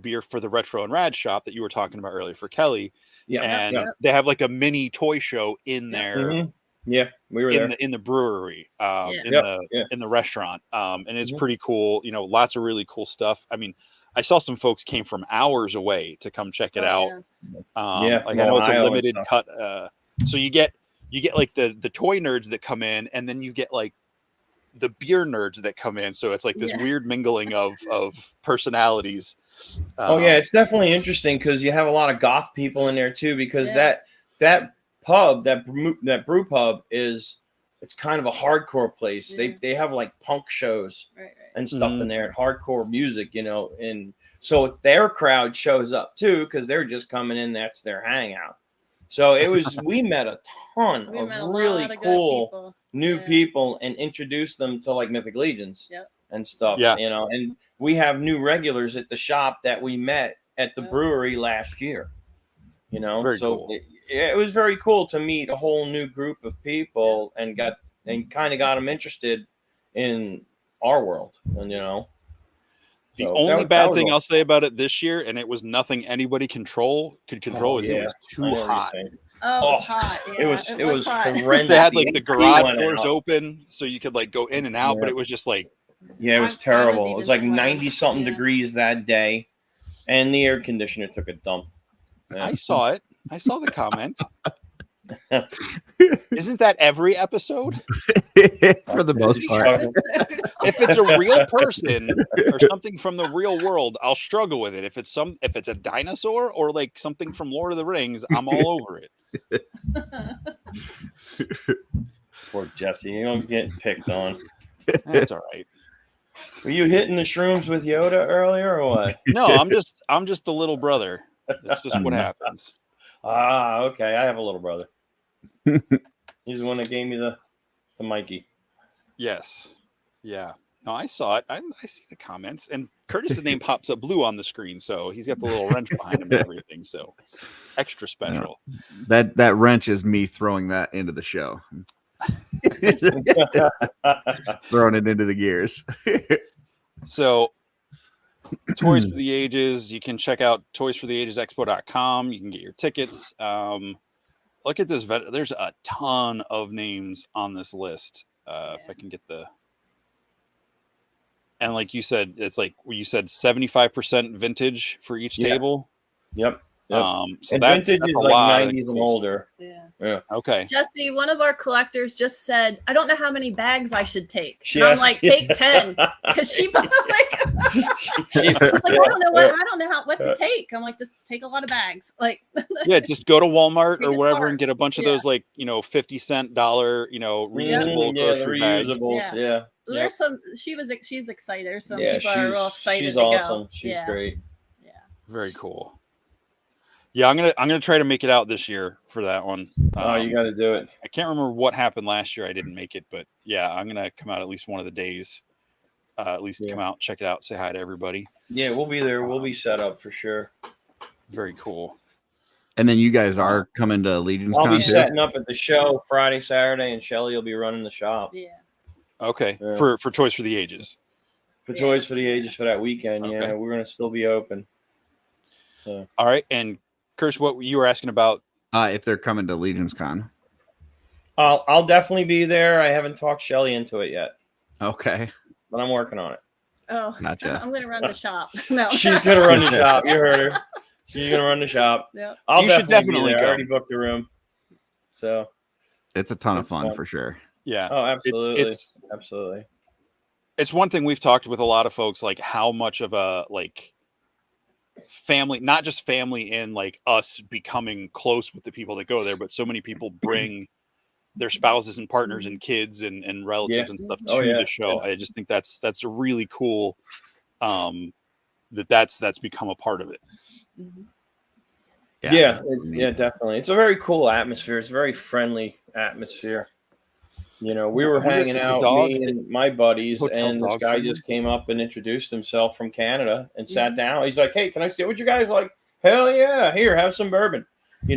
beer for the Retro and Rad shop that you were talking about earlier for Kelly. Yeah, and they have like a mini toy show in there. Yeah, we were there in the brewery, in the restaurant, and it's pretty cool. You know, lots of really cool stuff. I mean, I saw some folks came from hours away to come check it out. Yeah, like I know it's a limited cut. So you get like the toy nerds that come in, and then you get like the beer nerds that come in. So it's like this weird mingling of personalities. It's definitely interesting because you have a lot of goth people in there too. Because that pub, that brew pub it's kind of a hardcore place. They have like punk shows and stuff in there, and hardcore music, you know, and so their crowd shows up too because they're just coming in. That's their hangout. So it was. We met a ton of really cool new people and introduced them to like Mythic Legions and stuff. You know, and we have new regulars at the shop that we met at the brewery last year. You know, cool. It was very cool to meet a whole new group of people and kind of got them interested in our world. And, you know, the only bad thing I'll say about it this year, and it was nothing anybody could control, is it was too hot. Oh, it was hot. Yeah, it was hot. horrendous. They had like the garage doors open so you could like go in and out, but it was just like, it was terrible. It was like 90 something degrees that day, and the air conditioner took a dump. Yeah. I saw it. I saw the comment. Isn't that every episode? For the most part. If it's a real person or something from the real world, I'll struggle with it. If it's a dinosaur or like something from Lord of the Rings, I'm all over it. Poor Jesse, you're getting picked on. That's all right. Were you hitting the shrooms with Yoda earlier or what? No, I'm just the little brother. That's just what happens. Ah, okay. I have a little brother. He's the one that gave me the Mikey. Yes. Yeah. No, I saw it. I see the comments, and Curtis's name pops up blue on the screen, so he's got the little wrench behind him and everything. So it's extra special. That wrench is me throwing that into the show. Throwing it into the gears. So Toys for the Ages, you can check out toysfortheagesexpo.com. You can get your tickets. Look at this. There's a ton of names on this list. If I can get the... And like you said, it's like you said 75% vintage for each table. Yep. So and that's vintage is a like lot 90s and older. Yeah. Okay. Jesse, one of our collectors just said, I don't know how many bags I should take. She And I'm asked- like, take 10. Because she's like, I don't know what to take. I'm like, just take a lot of bags. Like, Yeah, just go to Walmart Take or it wherever apart. and get a bunch of those, like, 50-cent dollar, reusable Yeah, the grocery bags. reusables. Yeah. there's some. She's excited. There's some Yeah, people are real excited. she's to awesome. Go. She's Yeah. great. Yeah. Very cool. Yeah, I'm gonna try to make it out this year for that one. Oh, you got to do it. I can't remember what happened last year. I didn't make it, but yeah, I'm gonna come out at least one of the days. At least come out, check it out, say hi to everybody. Yeah, we'll be there. We'll be set up for sure. Very cool. And then you guys are coming to Legion's I'll Con be too? setting up at the show Friday, Saturday, and Shelly will be running the shop. Yeah. Okay, Yeah. for Toys for the Ages. For Toys for the Ages for that weekend. Okay. Yeah, we're gonna still be open. So All right, and Kirsch, what you were asking about? If they're coming to Legion's Con. I'll definitely be there. I haven't talked Shelly into it yet, Okay. but I'm working on it. Oh, Gotcha. I'm going to run the shop. No. She's gonna run the shop. You heard her. She's gonna run the shop. Yep. I'll You should definitely be there. I go. already booked the room. So It's a ton of That's fun fun. for sure. Yeah, oh, absolutely, it's absolutely. it's one thing we've talked with a lot of folks, like how much of a family, not just family in like us becoming close with the people that go there, but so many people bring their spouses and partners and kids and relatives Yeah. and stuff Oh, to yeah. the show. I just think that's a really cool that's become a part of it. Mhm. Yeah, definitely. It's a very cool atmosphere. It's a very friendly atmosphere. We were I wonder hanging if the out, dog- me and my buddies, hotel and this dog guy friendly? just came up and introduced himself from Canada and sat down. He's like, "Hey, can I sit with you guys?" Like, hell yeah! Here, have some bourbon. And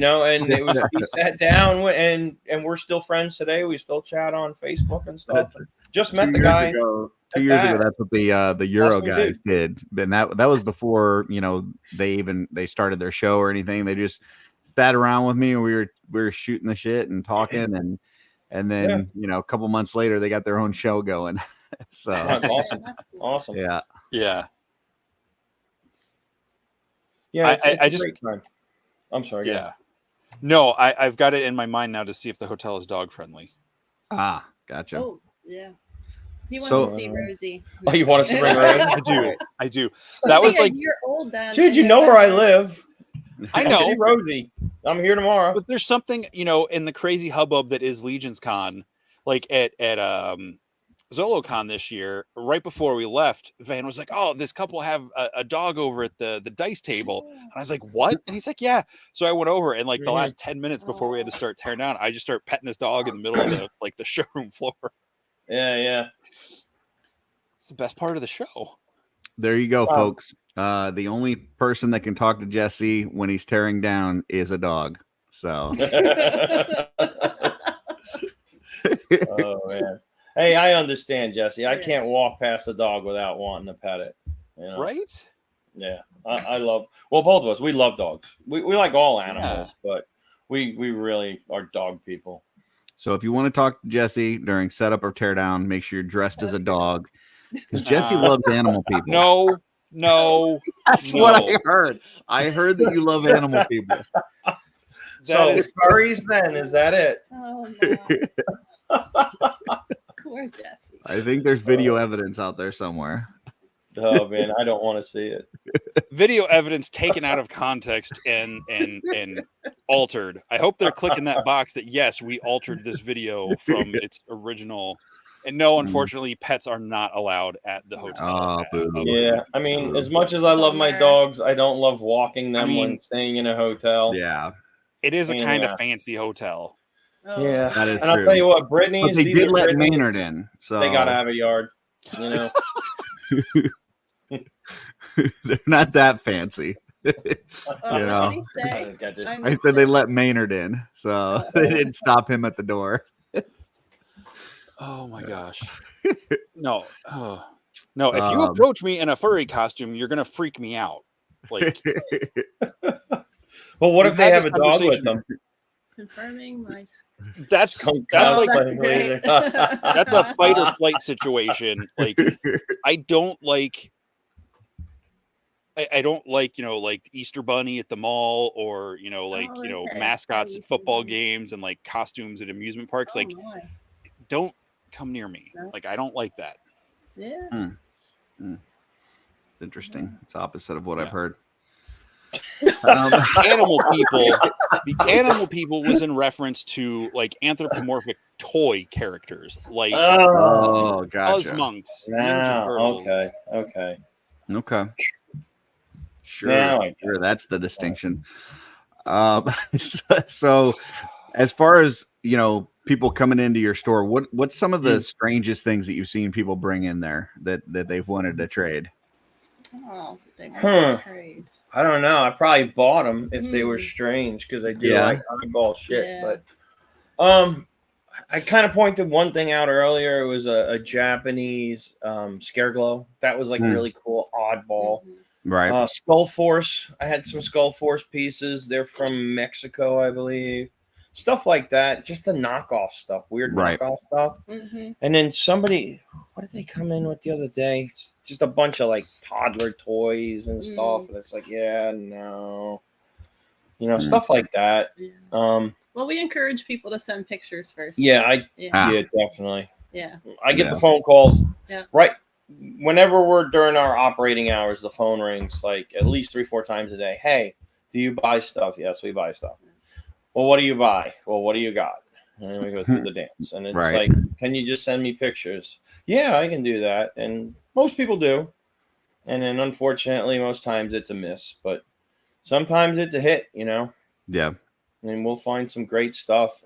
it was he sat down and we're still friends today. We still chat on Facebook and stuff. Just met the guy. 2 at years ago, that. that's what the Euro Awesome guys did. But that was before they started their show or anything. They just sat around with me and we were shooting the shit and talking and then a couple months later they got their own show going. So That's awesome. That's cool. Awesome. yeah. Yeah. Yeah, I it's a just- great time. I'm sorry. Yeah. No, I've got it in my mind now to see if the hotel is dog friendly. Ah, gotcha. Oh, yeah. He wants So- to see Rosie. Oh, you want us to bring her in? I do. That was like, you're old, Dad. Dude, you know where I live. I I'll see know, Rosie. I'm here tomorrow. but there's something, in the crazy hubbub that is Legion's Con, like at ZoloCon this year, right before we left, Van was like, "Oh, this couple have a dog over at the dice table," and I was like, "What?" And he's like, "Yeah." So I went over, and like the last 10 minutes before we had to start tearing down, I just started petting this dog in the middle of the showroom floor. Yeah. It's the best part of the show. There you go, Wow. folks. The only person that can talk to Jesse when he's tearing down is a dog. So Oh man. Hey, I understand, Jesse. I Yeah. can't walk past the dog without wanting to pet it. Right? Yeah. I love both of us. We love dogs. We like all animals, but we really are dog people. So if you want to talk to Jesse during setup or teardown, make sure you're dressed as a dog. Because Jesse loves animal people. No. That's what I heard. I heard that you love animal people. So That is furries then, is that it? Oh, no. Poor Jesse. I think there's video evidence out there somewhere. Oh man, I don't want to see it. video evidence taken out of context and altered. I hope they're clicking that box that yes, we altered this video from its original And no, unfortunately, pets are not allowed at the hotel. boo. Yeah, I mean, as much as I love my dogs, I don't love walking them when staying in a hotel. Yeah, it is a Pain in kind the of ass. fancy hotel. Oh, Yeah, that is and I'll true. tell you what, But Brittany's. they these did are let Brittany's, Maynard in, so They gotta have a yard. You know. they're not that fancy. what You know. did he say? I said they let Maynard in, so they didn't stop him at the door. Oh my gosh. No. No, if you approach me in a furry costume, you're gonna freak me out. Like, Well, what We've if they had have this a dog with conversation. them? Confirming my. that's Oh, like that's great. that's a fight or flight situation. Like, I don't like like Easter Bunny at the mall, or okay. mascots at football games and like costumes at amusement parks. Oh, Like, my. don't come near me. No. Like, I don't like that. Yeah. It's interesting. It's opposite of what I've Yeah. heard. Animal people. The animal people was in reference to like anthropomorphic toy characters, like Oh, gotcha. Osmonks, Ninja Now, Turtles. Okay. Sure. Now I Sure. That's the distinction. So as far as, people coming into your store, what's some of the strangest things that you've seen people bring in there that they've wanted to trade? Oh, they Huh. trade. I don't know. I probably bought them if they were strange because I do Yeah. like eyeball shit. Yeah. But I kind of pointed one thing out earlier. It was a Japanese scare glow. That was like really cool, oddball. Right. Skull Force. I had some Skull Force pieces. They're from Mexico, I believe. Stuff like that. Just the knockoff stuff. Weird Right. knockoff stuff. And then somebody, what did they come in with the other day? It's just a bunch of like toddler toys and stuff. And it's like, yeah, no. Stuff like that. Yeah. Well, we encourage people to send pictures first. Yeah, Yeah. definitely. Yeah. I get the phone calls. Yeah. Right. Whenever we're during our operating hours, the phone rings like at least 3-4 times a day. Hey, do you buy stuff? Yes, we buy stuff. Well, what do you buy? Well, what do you got? And then we go through the dance. And it's Right. like, can you just send me pictures? Yeah, I can do that. And most people do. And then unfortunately, most times it's a miss. But sometimes it's a hit, Yeah. And we'll find some great stuff.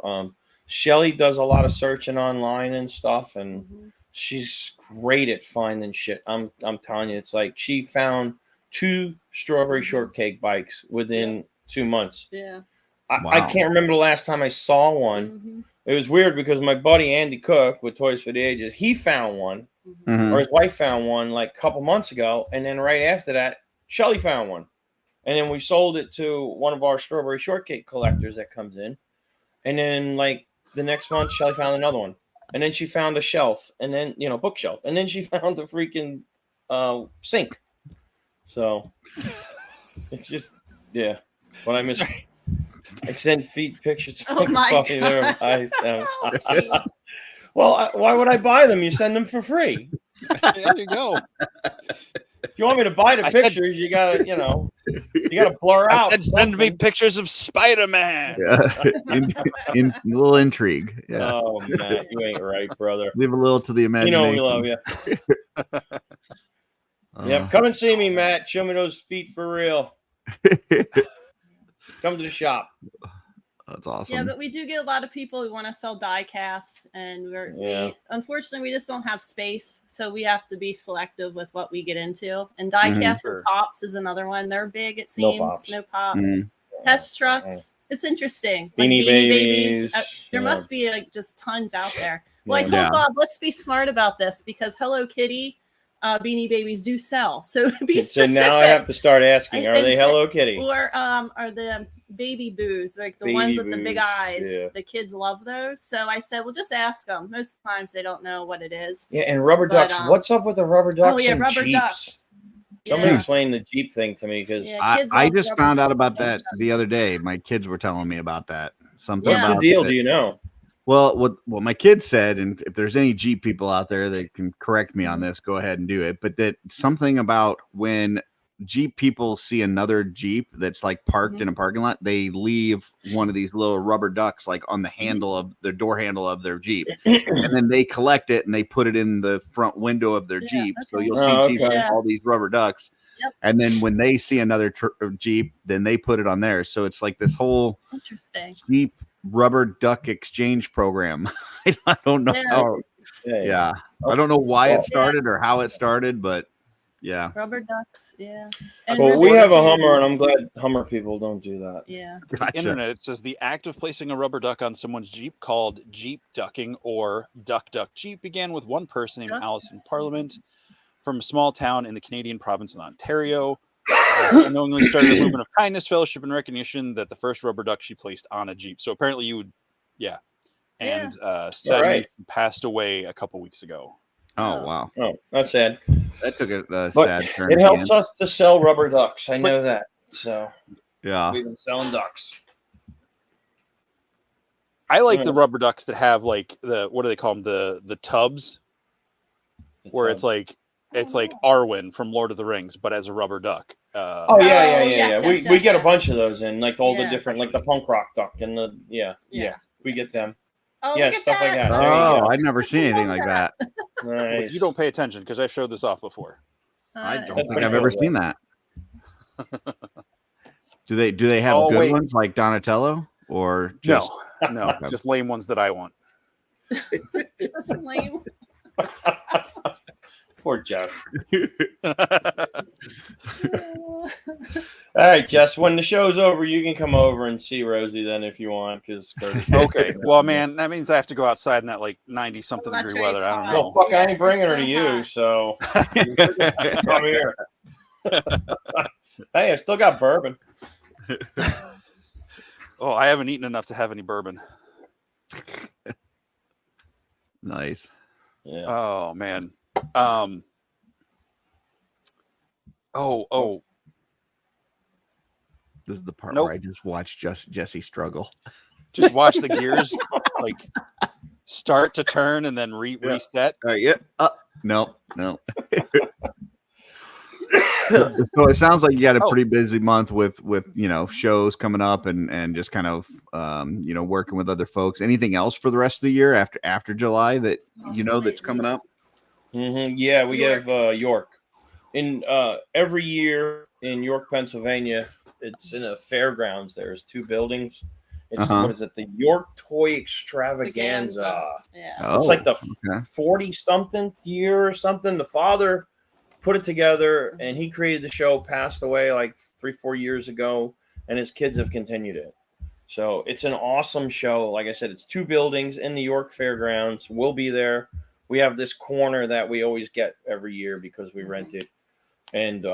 Shelly does a lot of searching online and stuff. And she's great at finding shit. I'm telling you, it's like she found 2 strawberry shortcake bikes within 2 months. Yeah. I can't remember the last time I saw one. It was weird because my buddy Andy Cook with Toys for the Ages, he found one, or his wife found one like a couple months ago, and then right after that, Shelly found one, and then we sold it to one of our strawberry shortcake collectors that comes in, and then like the next month, Shelly found another one, and then she found a shelf, and then bookshelf, and then she found the freaking sink. So it's just what I miss. I send feet pictures. Oh my God. Well, why would I buy them? You send them for free. There you go. If you want me to buy the pictures, you gotta blur out. I said, send me pictures of Spider-Man. Yeah. in a little intrigue. Yeah. Oh, Matt, you ain't right, brother. Leave a little to the imagination. We love you. Yep, come and see me, Matt. Show me those feet for real. Come to the shop. That's awesome. Yeah, but we do get a lot of people who want to sell die casts, and unfortunately we just don't have space, so we have to be selective with what we get into. And die casts and pops is another one. They're big, it seems. No pops. Test trucks. It's interesting. Like Beanie Babies. There must be like just tons out there. Well, I told Bob, let's be smart about this because Hello Kitty Beanie Babies do sell. So be specific. So now I have to start asking, are they Hello Kitty? Or are the baby boos, like the ones with the big eyes? Yeah. The kids love those. So I said, well, just ask them. Most times they don't know what it is. Yeah, and rubber ducks. What's up with the rubber ducks? Oh, yeah, and rubber Jeeps? ducks. Somebody explain the Jeep thing to me because I just found out about that the other day. My kids were telling me about that. Something What's about the deal? that. Do you know? Well, what my kids said, and if there's any Jeep people out there that can correct me on this, go ahead and do it. But that something about when Jeep people see another Jeep that's like parked in a parking lot, they leave one of these little rubber ducks like on the handle of their door handle of their Jeep, and then they collect it and they put it in the front window of their Jeep. So you'll see Jeep with all these rubber ducks. Yep. And then when they see another Jeep, then they put it on there. So it's like this whole interesting Jeep rubber duck exchange program. I don't know how. Yeah, I don't know why it started or how it started, but yeah, rubber ducks. Yeah. Well, we have a Hummer, and I'm glad Hummer people don't do that. Yeah. The internet, it says the act of placing a rubber duck on someone's Jeep, called Jeep ducking or duck Jeep, began with one person named Alison Parliament from a small town in the Canadian province of Ontario. Unknowingly started a movement of kindness, fellowship, and recognition that the first rubber duck she placed on a Jeep. So apparently you would, and sadly passed away a couple weeks ago. Oh wow! Oh, that's sad. That took a But sad turn. it helps us to sell rubber ducks. I know that. So yeah, we've been selling ducks. I like the rubber ducks that have like the, what do they call them? The tubs, where it's like Arwen from Lord of the Rings, but as a rubber duck. Yes, we get a bunch of those in, like all the different, like the punk rock duck and the we get them. Oh, yeah, stuff stuff like that. Oh, I'd never seen anything like that. Nice. You don't pay attention because I've showed this off before. I don't think I've ever seen that. Do they have good ones like Donatello or just... no, just lame ones that I want. Just lame. Poor Jess. All right, Jess. When the show's over, you can come over and see Rosie then if you want. Because okay. Well, man, that means I have to go outside in that like 90-something degree weather. I don't know. Well, fuck, I ain't bringing her to you, so come here. Hey, I still got bourbon. Oh, I haven't eaten enough to have any bourbon. Nice. Yeah. Oh man. This is the part where I just watch Jesse struggle. Just watch the gears like start to turn and then reset. No. So it sounds like you got a pretty busy month with shows coming up and just kind of working with other folks. Anything else for the rest of the year after July that that's coming up? Yeah, we have York. In every year in York, Pennsylvania, it's in a fairgrounds. There's two buildings. It's what is it? The York Toy Extravaganza. Yeah. It's like the 40-something year or something. The father put it together and he created the show, passed away like 3-4 years ago, and his kids have continued it. So it's an awesome show. Like I said, it's two buildings in the York Fairgrounds. We'll be there. We have this corner that we always get every year because we rent it. And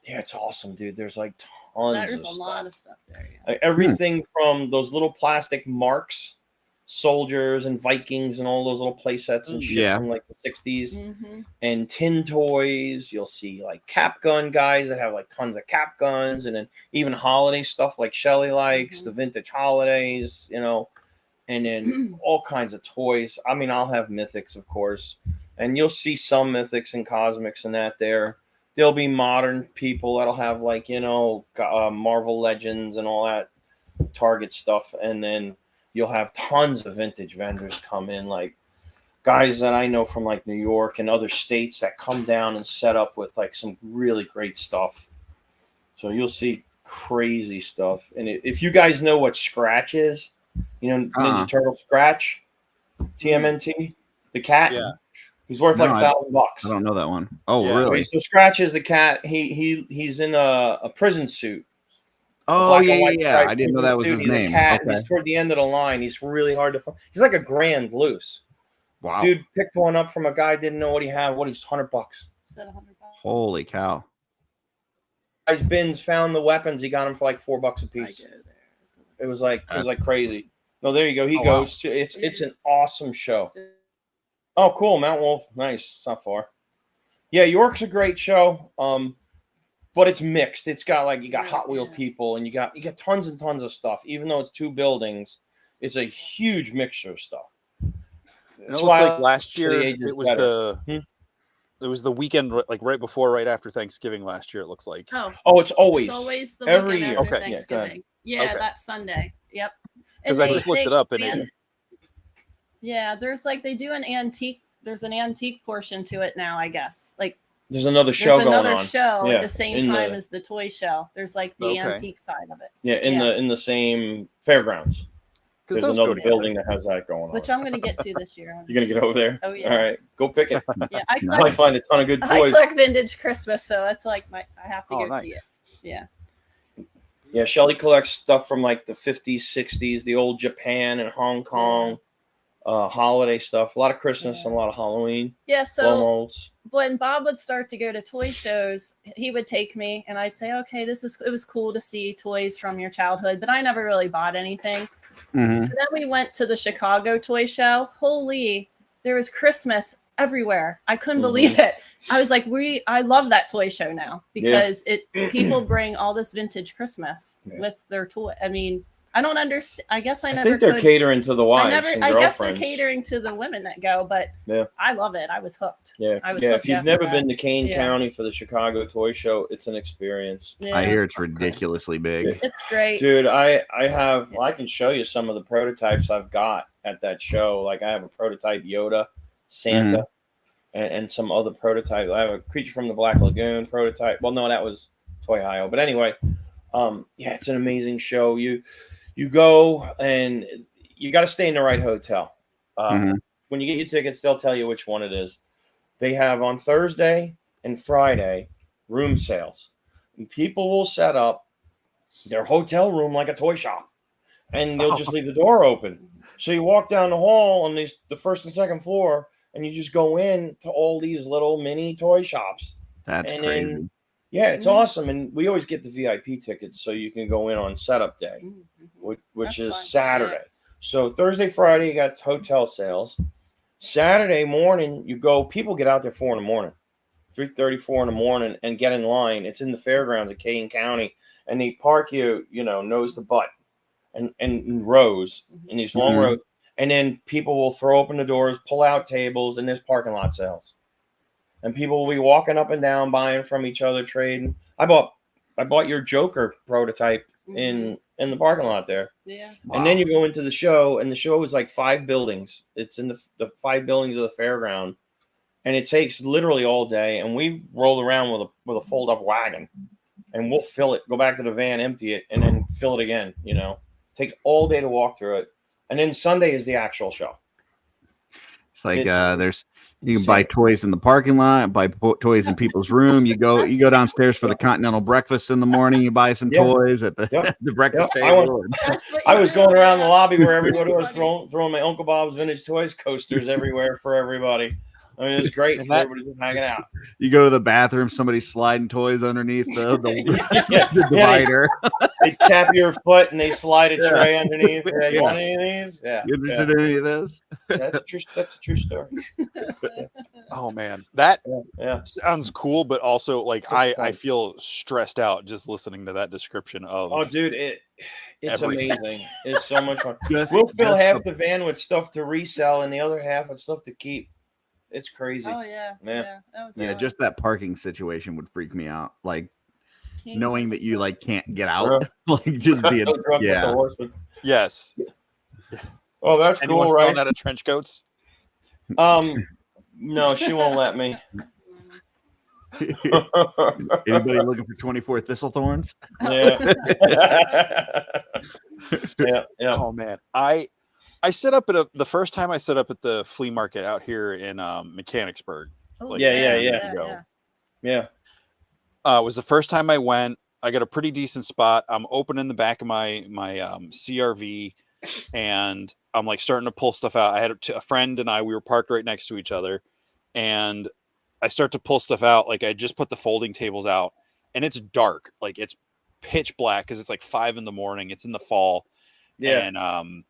it's awesome, dude. There's like tons There's of a stuff. lot of stuff there. Yeah. Like everything from those little plastic marks, soldiers and Vikings and all those little play sets and shit from like the 60s and tin toys. You'll see like cap gun guys that have like tons of cap guns, and then even holiday stuff like Shelly likes, the vintage holidays, and then all kinds of toys. I mean, I'll have mythics, of course, and you'll see some mythics and cosmics and that there. There'll be modern people that'll have like, Marvel Legends and all that Target stuff. And then you'll have tons of vintage vendors come in, like guys that I know from like New York and other states that come down and set up with like some really great stuff. So you'll see crazy stuff. And if you guys know what Scratch is, Ninja Turtle Scratch, TMNT, the cat. Yeah. He's worth like $1,000. I don't know that one. Oh, really? So Scratch is the cat. He's in a prison suit. Oh, yeah. I didn't know that was his name. He's a cat. Okay. He's toward the end of the line. He's really hard to find. He's like a grand loose. Wow. Dude picked one up from a guy, didn't know what he had. He's $100. Is that $100? Holy cow. Guy's bins found the weapons. He got them for like $4 a piece. It was like crazy. No, there you go. He goes. Wow. It's an awesome show. Oh, cool. Mount Wolf. Nice. It's not far. Yeah, York's a great show. But it's mixed. It's got you got Hot Wheel people and you got tons and tons of stuff. Even though it's two buildings, it's a huge mixture of stuff. It looks like last year it was It was the weekend, like right after Thanksgiving last year. It looks like. Oh, it's always. It's always the every weekend year. after Okay. Thanksgiving. Yeah, Yeah, Okay. that Sunday. Yep. 'Cause And I just looked it up and expand- yeah, there's like they do an antique. There's an antique portion to it now, I guess. Like there's another show there's going another on. show Yeah, at the same in time the- as the toy show. There's like the Okay. antique side of it. Yeah, in the same fairgrounds. Because There's those go another together. building that has that going on. Which I'm going to get to this year. You're gonna get over there. Oh, yeah. All right, go pick it. Yeah, I Probably collect, find a ton of good I toys. collect vintage Christmas, so it's like I have to Oh, go see it. nice. Yeah. Yeah, Shelly collects stuff from like the 50s, 60s, the old Japan and Hong Kong holiday stuff. A lot of Christmas and a lot of Halloween. Yeah, so Molds. when Bob would start to go to toy shows, he would take me and I'd say, okay, it was cool to see toys from your childhood, but I never really bought anything. Mhm. So then we went to the Chicago toy show. Holy, there was Christmas everywhere. I couldn't believe it. I was like, I love that toy show now because people bring all this vintage Christmas with their toy. I mean, I don't understand. I guess I never think they're could. catering to the wives. I guess they're catering to the women that go, but Yeah. I love it. I was hooked. Yeah, I was yeah. hooked If you've after never that. been to Kane Yeah. County for the Chicago Toy Show, it's an experience. Yeah, I hear it's ridiculously big. it's great. Dude, I can show you some of the prototypes I've got at that show. Like I have a prototype Yoda, Santa, and some other prototype. I have a Creature from the Black Lagoon prototype. Well, no, that was Toy Hio. But anyway, yeah, it's an amazing show. You go and you got to stay in the right hotel. When you get your tickets, they'll tell you which one it is. They have on Thursday and Friday room sales. And people will set up their hotel room like a toy shop, and they'll just leave the door open. So you walk down the hall on the first and second floor, and you just go in to all these little mini toy shops. That's And crazy. then- Yeah, it's awesome, and we always get the VIP tickets so you can go in on setup day, which That's is fun. Saturday. Yeah. So Thursday, Friday, you got hotel sales. Saturday morning, you go. People get out there 4 in the morning, 3:30, 4 in the morning, and get in line. It's in the fairgrounds of Kane County, and they park you, nose to butt, and in rows in these long rows, and then people will throw open the doors, pull out tables, and there's parking lot sales. And people will be walking up and down, buying from each other, trading. I bought your Joker prototype in the parking lot there. Yeah. And then you go into the show, and the show is like 5 buildings. It's in the 5 buildings of the fairground, and it takes literally all day. And we roll around with a fold up wagon, and we'll fill it, go back to the van, empty it, and then fill it again. Takes all day to walk through it. And then Sunday is the actual show. It's like It's- you can buy toys in the parking lot, buy toys in people's room. You go downstairs for the continental breakfast in the morning. You buy some toys at the Yep. the breakfast Yep. table. That's what I you was do, going around the yeah. lobby where everybody was Funny. throwing my Uncle Bob's Vintage Toys coasters everywhere for everybody. I mean, it was great. And that- Everybody's just hanging out. You go to the bathroom, somebody's sliding toys underneath the Yeah. divider. They tap your foot and they slide a tray underneath. Yeah, you Yeah. want any of these? Yeah. You interested in any of this? That's a true story. Oh man, that Yeah. sounds cool, but also like It's I fun. feel stressed out just listening to that description of. Oh, dude, it's Everything. amazing. It's so much fun. Just, We'll fill just half the- the van with stuff to resell and the other half with stuff to keep. It's crazy. Oh yeah. Yeah. Yeah. That was yeah, fun. just that parking situation would freak me out. Like King knowing was that you cool. like can't get out, like just being Go drunk with the yeah. horseman. Yes. Oh, that's Anyone cool, selling right? out of trench coats? No, she won't let me. Anybody looking for 24 thistlethorns? Yeah. Yeah. Oh man, I set up at the first time I set up at the flea market out here in Mechanicsburg. Oh, like, Yeah, 10 yeah, years yeah, ago. Yeah. It was the first time I went. I got a pretty decent spot. I'm opening the back of my CRV, and I'm like starting to pull stuff out. I had a friend and we were parked right next to each other, and I start to pull stuff out. Like I just put the folding tables out, and it's dark. Like it's pitch black because it's like 5 a.m. It's in the fall. Yeah. And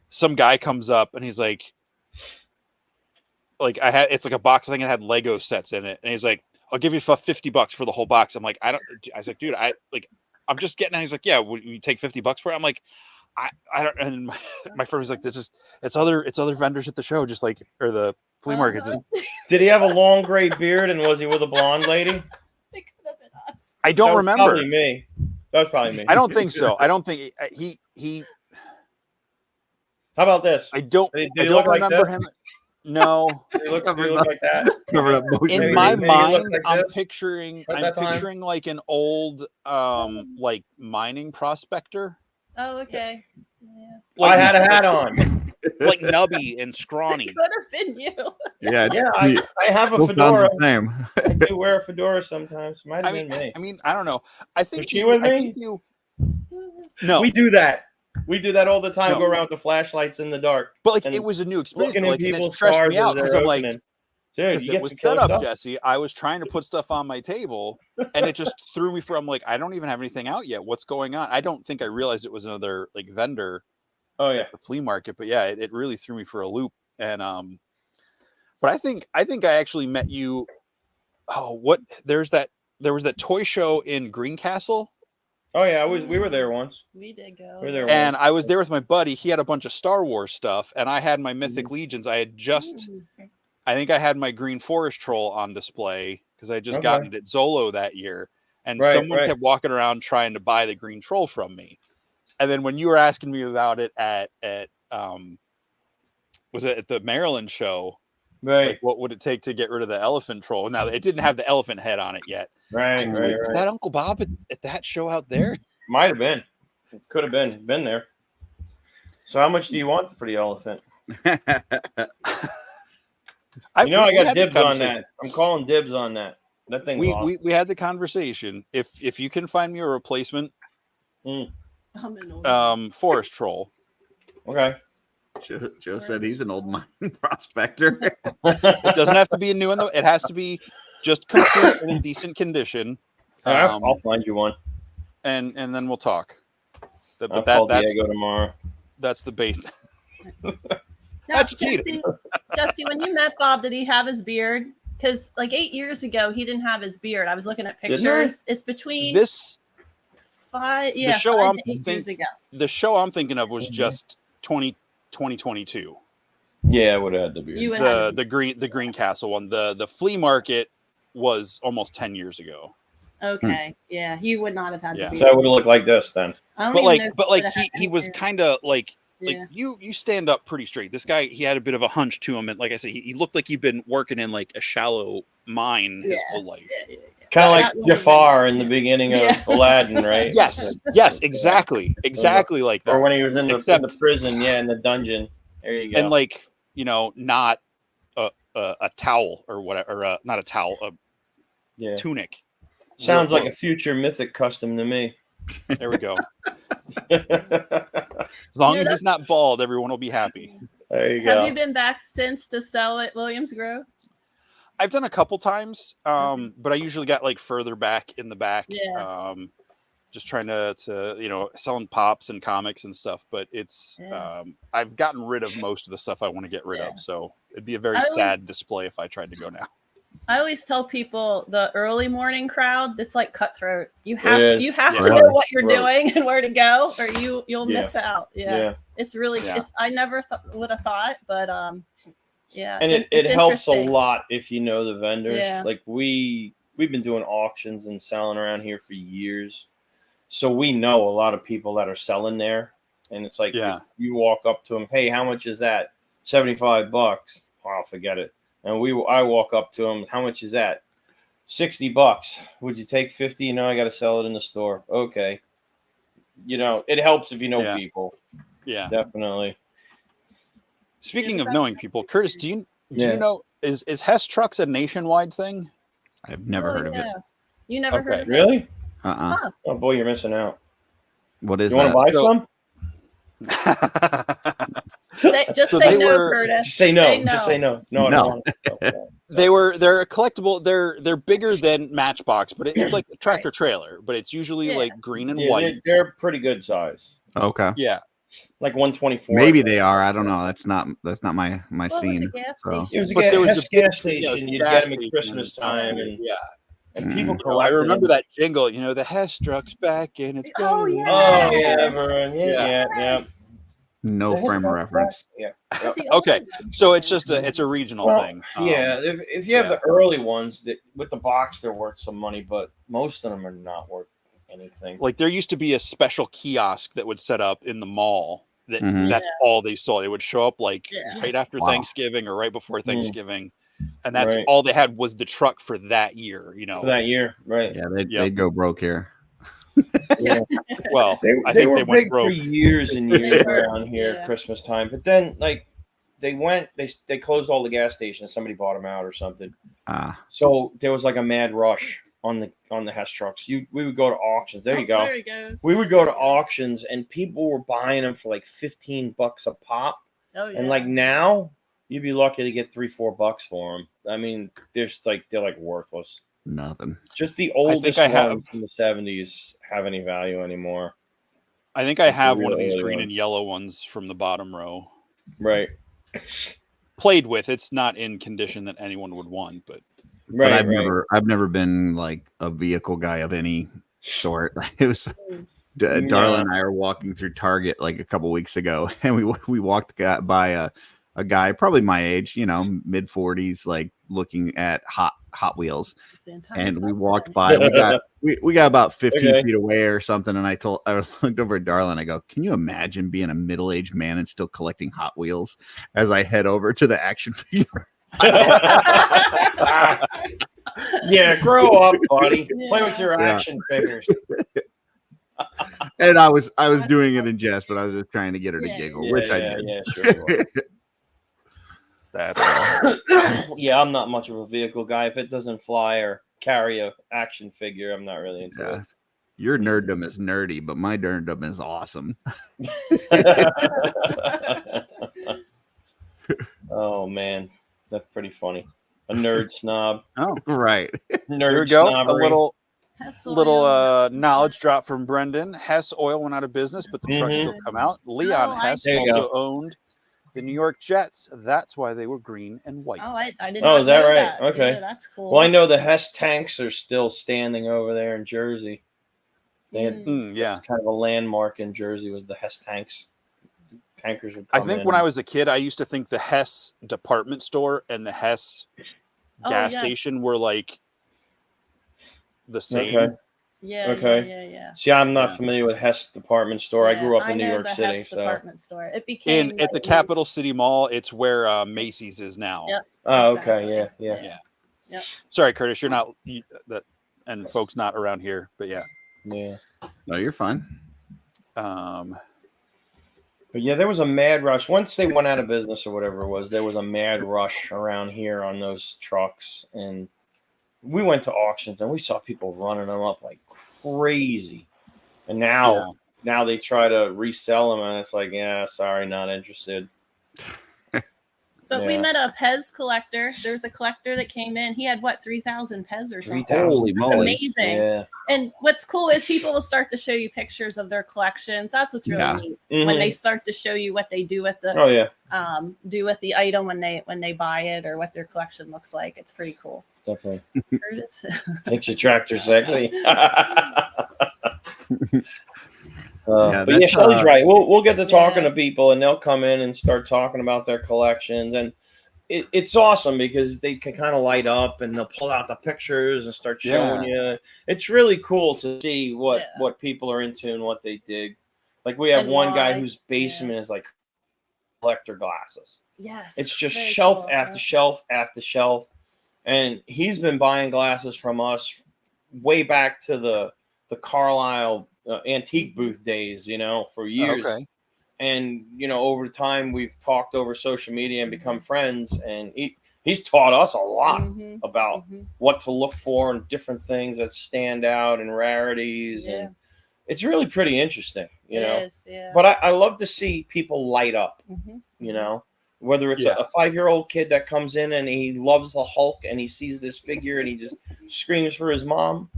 some guy comes up and he's like it's like a box. I think it had Lego sets in it, and he's like, "I'll give you $50 for the whole box." I'm like, I was like, dude, I'm just getting. He's like, yeah, would you take $50 for it? I'm like, I don't. And my friend was like, it's other vendors at the show, just like, or the Flea market just. Did he have a long gray beard and was he with a blonde lady? It could have been us. I don't remember. Probably me. That was probably me. I don't think so. I don't think he. How about this? I don't. Did I he don't look like remember this? him. No. Did he look like that? Covered up motion. In Maybe- my maybe he mind, looked like I'm this picturing. at I'm that time? picturing like an old, like mining prospector, Oh, okay. Yeah. I had a hat on. like nubby and scrawny. Could have been you. Yeah, Yeah, I have a both sounds fedora. the same. I do wear a fedora sometimes. Might have I been mean, me. I mean, I don't know. I think Was she with I me? think you. No, We do that. We do that all the time. No. Go around with the flashlights in the dark, but like and it was a new experience. looking in Like, and it people's stressed cars me out as because they're I'm like, opening. Dude, because you it get was some set killer up, stuff. Jesse. I was trying to put stuff on my table, and it just threw me for. I'm like, I don't even have anything out yet. What's going on? I don't think I realized it was another like vendor Oh yeah. at the flea market. But yeah, it really threw me for a loop. And but I think I actually met you. Oh, what? There was that toy show in Greencastle, Oh yeah. We were there once. We did go. We were there and I was there with my buddy. He had a bunch of Star Wars stuff, and I had my Mythic Mm-hmm. Legions. I had just. Ooh. I think I had my Green Forest Troll on display because I had just Okay. gotten it at Zolo that year. And Right, someone right. kept walking around trying to buy the Green Troll from me. And then when you were asking me about it at was it at the Maryland show? Right. Like, what would it take to get rid of the elephant troll? Now, it didn't have the elephant head on it yet. Right. I'm Right. like, was Right. that Uncle Bob at that show out there? Might have been. Could have been there. So how much do you want for the elephant? I we got had this dibs on conversation. that. I'm calling dibs on that. That thing's awesome. We had the conversation. If you can find me a replacement I'm annoyed. forest troll, Okay. Joe said he's an old mining prospector. it doesn't have to be a new one though. It has to be just complete and in decent condition. I'll find you one. And then we'll talk. I'll call That's Diego tomorrow. the base. Now, That's cheating. Jesse, when you met Bob, did he have his beard? Because like 8 years ago, he didn't have his beard. I was looking at Didn't pictures. It's between This five show 5 I'm to 8 years ago. the show I'm thinking of was just 2022. Yeah, I would have had the beard. You would have The Green Castle one. The flea market was almost 10 years ago. okay. Yeah, he would not have had Yeah. the So I beard. would have looked like this then. I don't But even like know if but he like would have he had was beard. kind of like Yeah. you stand up pretty straight. This guy, he had a bit of a hunch to him, and like I said, he looked like he'd been working in like a shallow mine his Yeah. whole life. Yeah. Kind of like That would have Jafar been- in the beginning of Yeah. Aladdin, right? Yes, exactly like that. Or when he was in the Except- prison, in the dungeon. There you go. And like not a towel or whatever, or not a towel, a yeah. tunic. Sounds Real like a future mythic custom to me. There we go. As long Yeah, as it's not bald, everyone will be happy. There you Have go. you been back since to sell at Williams Grove? I've done a couple times, but I usually got like further back in the back. Yeah. Just trying to selling pops and comics and stuff. But it's Yeah. I've gotten rid of most of the stuff I want to get rid Yeah. of. So it'd be a very I sad always- display if I tried to go now. I always tell people the early morning crowd, it's like cutthroat. You have It is. you have Yeah. to know what you're Right. doing and where to go, or you'll Yeah. miss out. Yeah, Yeah. it's really Yeah. it's. I never would have thought, but yeah, And it's it helps a interesting. lot if you know the vendors. Yeah. Like we've been doing auctions and selling around here for years. So we know a lot of people that are selling there. And it's like Yeah. if you walk up to them, hey, how much is that? $75. Oh, forget it. And I walk up to them, how much is that? $60. Would you take 50? No, I got to sell it in the store. Okay. It helps if you know Yeah. people. Yeah. Definitely. Speaking Yeah, of but knowing people, Curtis, do you Yeah. know is Hess Trucks a nationwide thing? I've never Oh, heard of it. yeah. You never Okay. heard of it? Really? Uh-uh. Oh, boy, you're missing out. What is You want that? to buy So- some? Just So say they no, were- Curtis. Just say no. Just say no. No, I No. don't want it. They're a collectible. They're bigger than Matchbox, but it's like a tractor trailer, but it's usually Yeah. like green and Yeah, white. they're pretty good size. Okay. Yeah. Like 124. Maybe they are. I don't know. That's not my Well, it was scene. a gas so. station. It was a But there was gas, a big- gas Yeah, it was station. a You'd gas get them at station Christmas time, and yeah. people I collected remember them. that jingle. The Hess Truck's back and it's better Oh, than yeah. Oh ever. yeah, Yes. everyone. Yeah, Yeah. yeah, yeah. Yes. No frame of reference. Yeah. Okay, so it's just it's a regional thing. Yeah, if you have the early ones that with the box, they're worth some money, but most of them are not worth anything. Like there used to be a special kiosk that would set up in the mall. Mhm. That's all they sold. It would show up like right after Wow. Thanksgiving or right before Thanksgiving, and that's all they had was the truck for that year. You know, For that year, right? Yeah, they'd go broke here. Yeah. Well, I they think were they big went broke for years and years They were, around here at Christmas time, but then like they closed all the gas stations. Somebody bought them out or something. So there was like a mad rush on the Hess trucks. We would go to auctions. There you go. There he goes. We would go to auctions and people were buying them for like $15 a pop. Oh, yeah. And like now you'd be lucky to get $3-4 for them. I mean, they're like worthless. Nothing. Just the oldest I ones have from the 70s have any value anymore. I think I have one of Really these early green one. and yellow ones from the bottom row. Right. Played with. It's not in condition that anyone would want, but Right. I've never been like a vehicle guy of any sort. It was Darla and I are walking through Target like a couple weeks ago, and we walked by a guy probably my age, you know, mid 40s, like looking at Hot Wheels, and we walked by. We got about 15 feet away or something, and I looked over at Darla and I go, "Can you imagine being a middle-aged man and still collecting Hot Wheels?" As I head over to the action figure. Yeah, grow up, buddy. Play with your action figures. And I was doing it in jest, but I was just trying to get her to giggle, which I did. Yeah, sure. that's Yeah, I'm not much of a vehicle guy. If it doesn't fly or carry a action figure, I'm not really into it. Your nerddom is nerdy, but my nerddom is awesome. Oh man, that's pretty funny. A nerd snob. Oh, right. Nerd there we go. snobbery. A little knowledge drop from Brendan. Hess Oil went out of business, but the trucks still come out. Leon Hess There you also owned the New York Jets. That's why they were green and white. Oh, I didn't. Oh, is that know right? That. Okay. Yeah, that's cool. Well, I know the Hess tanks are still standing over there in Jersey. They had, yeah, it's kind of a landmark in Jersey was the Hess tanks. Tankers would I come think in. when I was a kid, I used to think the Hess department store and the Hess gas station were like the same. Okay. Yeah. See, I'm not familiar with Hess department store. I grew up in New know York the City, Hess so department store. It became at the Capital City Mall. It's where Macy's is now. Yep. Oh, Exactly. okay, yeah. Yep. Sorry, Curtis, you're not that, and folks not around here, but yeah. No, you're fine. But yeah, there was a mad rush. Once they went out of business or whatever it was, there was a mad rush around here on those trucks. And we went to auctions and we saw people running them up like crazy. And now they try to resell them and it's like, yeah, sorry, not interested. But we met a Pez collector. There was a collector that came in. He had 3,000 Pez or something. 3,000. Holy moly. Amazing. Yeah. And what's cool is people will start to show you pictures of their collections. That's what's really neat. Mm-hmm. When they start to show you what they do with the do with the item when they buy it or what their collection looks like. It's pretty cool. Definitely. Curtis. Thinks your tractor's sexy. Yeah, but yeah, Shelly's right. We'll get to talking to people, and they'll come in and start talking about their collections, and it's awesome because they can kind of light up and they'll pull out the pictures and start showing you. It's really cool to see what people are into and what they dig. Like we have one guy whose basement is like collector glasses. Yes, it's just shelf after shelf after shelf, and he's been buying glasses from us way back to the Carlisle antique booth days, for years. Okay. And over time we've talked over social media and become friends, and he's taught us a lot about what to look for and different things that stand out and rarities, and it's really pretty interesting, It is, but I love to see people light up, whether it's a 5-year-old kid that comes in and he loves the Hulk and he sees this figure and he just screams for his mom,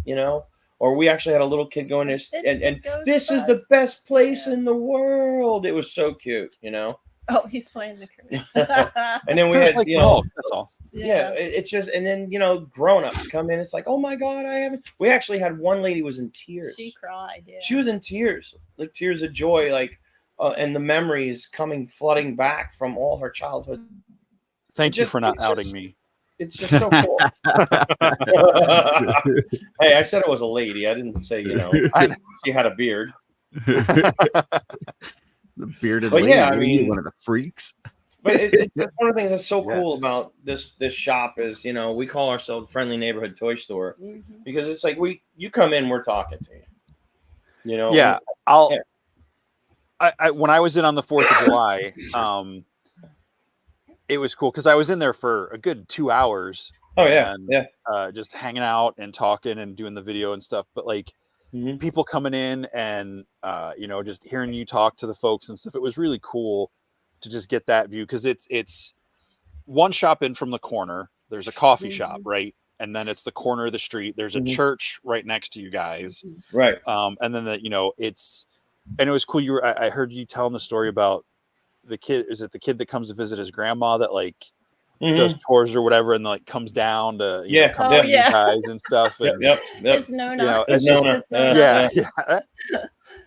Or we actually had a little kid going this, and this is the best place in the world. It was so cute, Oh, he's playing the Curtis. And then we had, that's all. Yeah, it's just, and then grown-ups come in. It's like, oh my God, I haven't. We actually had one lady was in tears. She cried. Yeah. She was in tears, like tears of joy. Like and the memories coming flooding back from all her childhood. Thank you for not outing me. It's just so cool. Hey, I said it was a lady. I didn't say, she had a beard. The bearded But lady. yeah, I mean, one of the freaks. But it's one of the things that's so cool Yes. about this shop is, we call ourselves Friendly Neighborhood Toy Store because it's like you come in, we're talking to you. Yeah, I when I was in on the 4th of July, it was cool because I was in there for a good 2 hours. Oh yeah, and, just hanging out and talking and doing the video and stuff. But like people coming in and just hearing you talk to the folks and stuff, it was really cool to just get that view because it's one shop in from the corner. There's a coffee shop, right? And then it's the corner of the street. There's a church right next to you guys, right? And then and it was cool. I heard you telling the story about the kid. Is it the kid that comes to visit his grandma that like does chores or whatever, and like comes down to come to you guys and stuff? And, yep. It's Nona. It's just,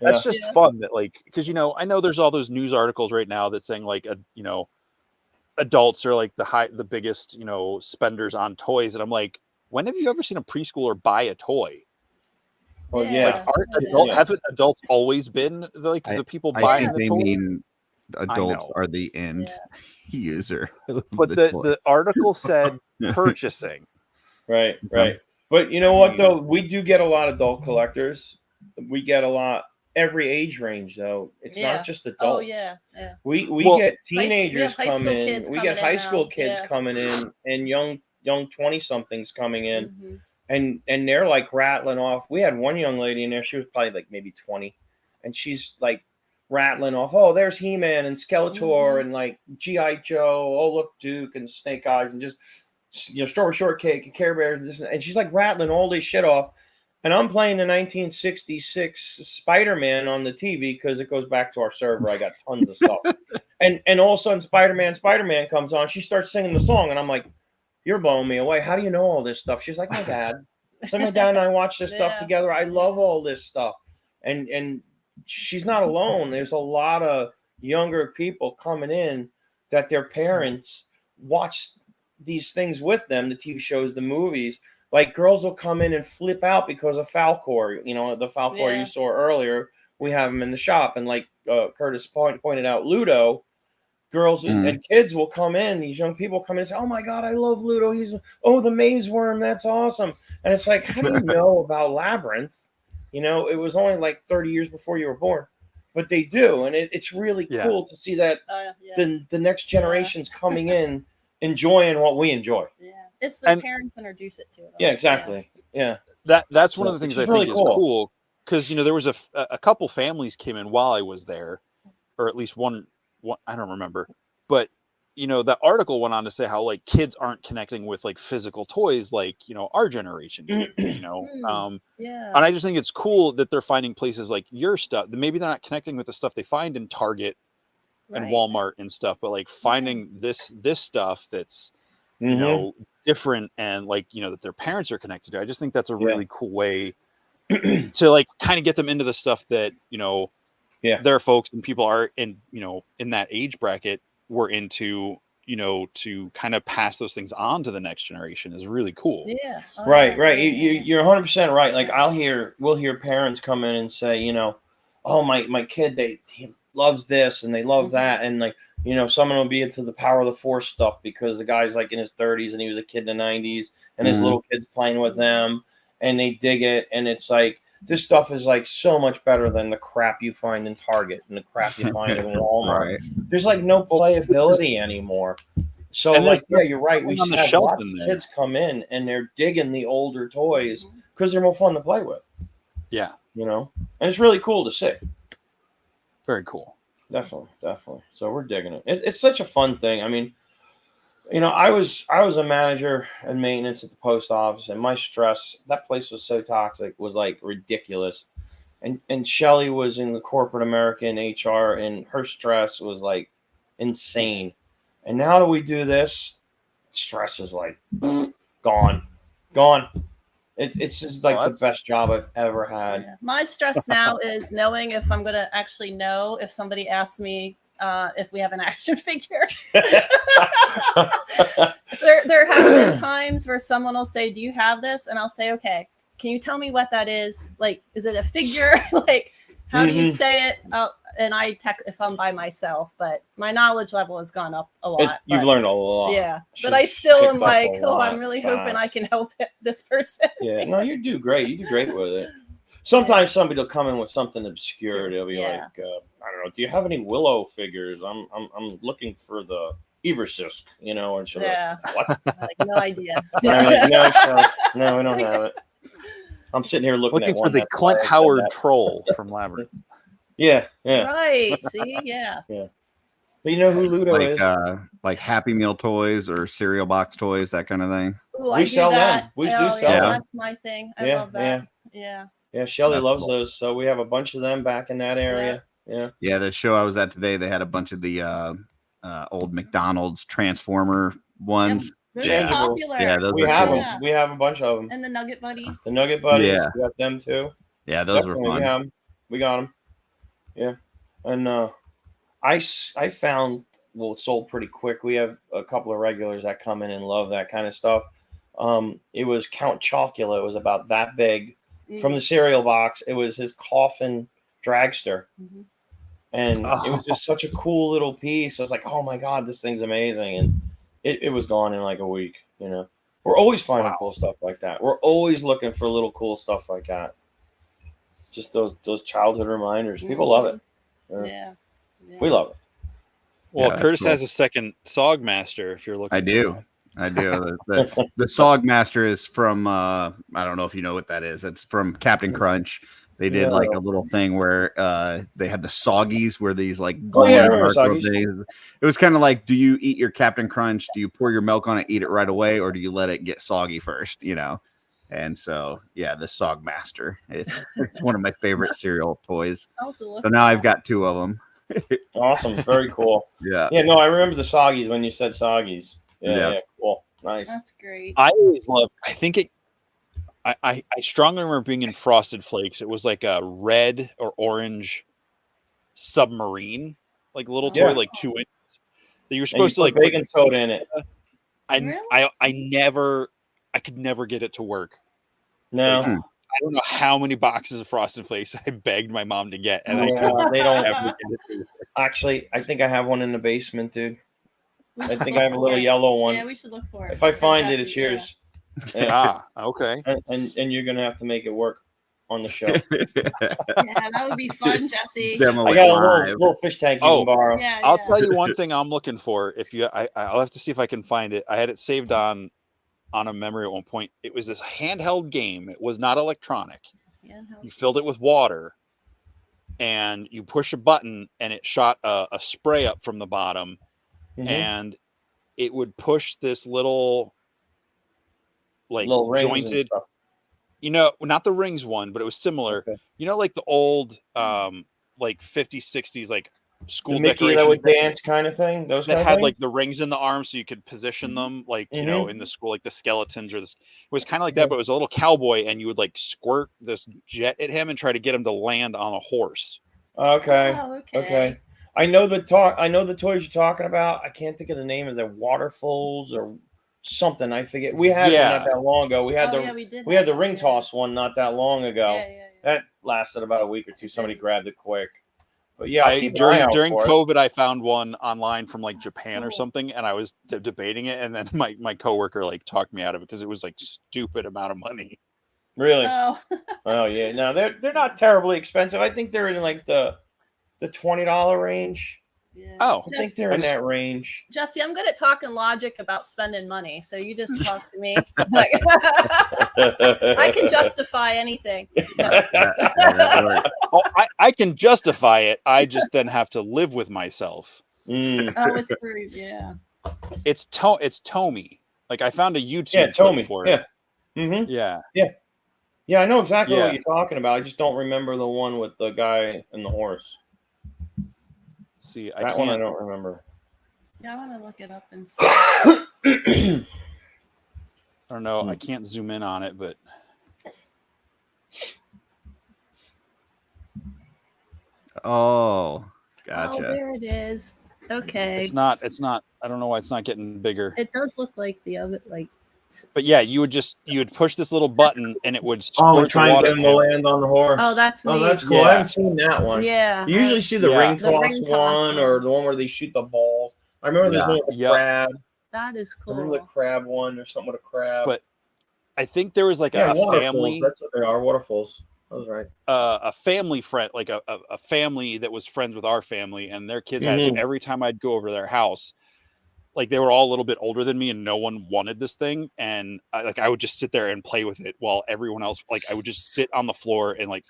that's just fun that like because I know there's all those news articles right now that saying like adults are like the biggest spenders on toys, and I'm like, when have you ever seen a preschooler buy a toy? Well, yeah. Like haven't adults always been the people buying the toy? Mean adults are the end user. But the article said purchasing. Right. But you know what though? We do get a lot of adult collectors. We get a lot every age range though. It's not just adults. Oh yeah. We get teenagers come in. We get high school kids coming in and young 20-somethings coming in. And they're like rattling off. We had one young lady in there. She was probably like maybe 20. And she's like rattling off, oh, there's He-Man and Skeletor and like G.I. Joe. Oh, look, Duke and Snake Eyes and just, Strawberry Shortcake and Care Bears. And she's like rattling all this shit off. And I'm playing the 1966 Spider-Man on the TV because it goes back to our server. I got tons of stuff. And all of a sudden Spider-Man comes on. She starts singing the song. And I'm like, you're blowing me away. How do you know all this stuff? She's like, my dad. So my dad and I watch this stuff together. I love all this stuff. And she's not alone. There's a lot of younger people coming in that their parents watch these things with them, the TV shows, the movies. Like girls will come in and flip out because of Falcor. The Falcor you saw earlier, we have them in the shop. And like Curtis pointed out, Ludo, girls and kids will come in. These young people come in and say, oh my God, I love Ludo. The maze worm. That's awesome. And it's like, how do you know about Labyrinth? It was only like 30 years before you were born, but they do. And it's really cool to see that the next generation's coming in, enjoying what we enjoy. Yeah. It's their parents introduce it to them. Yeah, exactly. Yeah. That's one of the things I think is cool. Because, there was a couple families came in while I was there, or at least one, I don't remember, but the article went on to say how like kids aren't connecting with like physical toys like our generation and I just think it's cool that they're finding places like your stuff. Maybe they're not connecting with the stuff they find in Target and Walmart and stuff, but like finding this stuff that's different and like that their parents are connected to. I just think that's a really cool way to like kind of get them into the stuff that their folks and people are in in that age bracket were into, to kind of pass those things on to the next generation is really cool. Yeah. Right. You're 100% right. Like we'll hear parents come in and say, oh, my kid, he loves this and they love that. And like, someone will be into the Power of the Force stuff because the guy's like in his 30s and he was a kid in the 90s and his little kid's playing with them and they dig it. And it's like, this stuff is like so much better than the crap you find in Target and the crap you find in Walmart. There's like no playability anymore. So like, you're right. We should have lots of kids come in and they're digging the older toys because they're more fun to play with. Yeah. And it's really cool to see. Very cool. Definitely. So we're digging it. It's such a fun thing. I mean, I was a manager and maintenance at the post office, and my stress, that place was so toxic, was like ridiculous. And Shelly was in the corporate America in HR, and her stress was like insane. And now that we do this, stress is like gone. It's just like the best job I've ever had. Yeah. My stress now is knowing if I'm going to actually know if somebody asks me if we have an action figure. So there have been times where someone will say, "Do you have this?" And I'll say, "Okay, can you tell me what that is? Like, is it a figure? Like, how do you say it?" And I tech if I'm by myself, but my knowledge level has gone up a lot. You've learned a lot. Yeah, but I still am like, oh, I'm really hoping I can help this person. Yeah, no, you do great. You do great with it. Sometimes somebody will come in with something obscure. They'll be like, I don't know, do you have any Willow figures? I'm looking for the Ebersisk, you know, and she'll like, what? Like, no idea. No, we don't have it. I'm sitting here looking at for the Clint Howard troll from Labyrinth. Yeah. Right. See, yeah. But you know who Ludo is? Like Happy Meal toys or cereal box toys, that kind of thing. Ooh, we sell them. We do sell them. That's my thing. I love that. Yeah. Yeah, Shelly loves those. So we have a bunch of them back in that area. Yeah, the show I was at today, they had a bunch of the old McDonald's Transformer ones. They're popular. Yeah, those we have cool. them. We have a bunch of them. And the Nugget Buddies. The Nugget Buddies. We got them too. Yeah, those were fun. We got them. Yeah. And I found, well, it sold pretty quick. We have a couple of regulars that come in and love that kind of stuff. It was Count Chocula. It was about that big. From the cereal box, it was his coffin dragster. And it was just such a cool little piece. I was like, oh my God, this thing's amazing. And it was gone in like a week, you know. We're always finding cool stuff like that. We're always looking for little cool stuff like that. Just those childhood reminders. People love it. Yeah. We love it. Well, Curtis has a second Sog Master if you're looking. I do. The Sog Master is from I don't know if you know what that is. It's from Captain Crunch. They did like a little thing where they had the Soggies, where these like things. It was kind of like, do you eat your Captain Crunch? Do you pour your milk on it, eat it right away, or do you let it get soggy first? You know. And so, yeah, the Sog Master it's one of my favorite cereal toys. So now I've got two of them. Awesome, very cool. Yeah. No, I remember the Soggies when you said Soggies. Yeah, cool, nice. That's great. I always loved. I think it. I strongly remember being in Frosted Flakes. It was like a red or orange submarine, like a little toy, like 2 inches. That you were supposed to like baking soda in it. I could never get it to work. No. Like, I don't know how many boxes of Frosted Flakes I begged my mom to get, and they don't ever get it to work. Actually, I think I have one in the basement, dude. I think I have a little yellow one. Yeah, we should look for it. If I find it, it's yours. Okay. And you're gonna have to make it work on the show. Yeah, that would be fun, Jesse. I got a little fish tank you can borrow. Yeah, I'll tell you one thing I'm looking for. I'll have to see if I can find it. I had it saved on a memory at one point. It was this handheld game. It was not electronic. You filled it with water and you push a button and it shot a spray up from the bottom, and it would push this little jointed, you know, not the rings one, but it was similar. You know, like the old like 50s, 60s, like school decorations that would dance kind of thing. Those that had like the rings in the arms, so you could position them like you know in the school, like the skeletons or this. It was kind of like that, but it was a little cowboy, and you would like squirt this jet at him and try to get him to land on a horse. Okay. I know the toys you're talking about. I can't think of the name of the Waterfalls or something. I forget. We had one not that long ago. We had the ring toss one not that long ago. That lasted about a week or two. Somebody grabbed it quick. But yeah, during COVID, I found one online from like Japan or something, and I was debating it, and then my coworker like talked me out of it because it was like stupid amount of money. Really? Oh yeah. No, they're not terribly expensive. I think they're in like the $20 range. Yeah. I think they're in that range. Jesse, I'm good at talking logic about spending money, so you just talk to me. I can justify anything. I can justify it. I just then have to live with myself. Oh, it's rude. Yeah. It's Tomy. Like I found a YouTube clip for it. Yeah. Yeah, I know exactly what you're talking about. I just don't remember the one with the guy and the horse. See, that one I don't remember. Yeah, I want to look it up and see. I don't know. I can't zoom in on it, but Oh, Oh, gotcha. there it is. Okay. It's not. I don't know why it's not getting bigger. It does look like the other, like. But yeah, you would push this little button and it would Oh, squirt we're the trying to water. get him to land on the horse. Oh, that's neat. Oh, that's cool. Yeah. I haven't seen that one. Yeah. You usually see the Yeah. ring The toss ring toss, one yeah. or the one where they shoot the ball. I remember there's Yeah. one with a Yep. crab. That is I remember the cool. crab one. There's something with a crab. But I think there was like yeah, a waterfalls. family, That's what they are. Waterfalls. That was right. a family friend, like a family that was friends with our family, and their kids had it. So Mhm. every time I'd go over to their house, like they were all a little bit older than me, and no one wanted this thing, and I would just sit there and play with it while everyone else, like I would just sit on the floor and like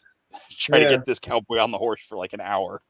try to Yeah. get this cowboy on the horse for like an hour.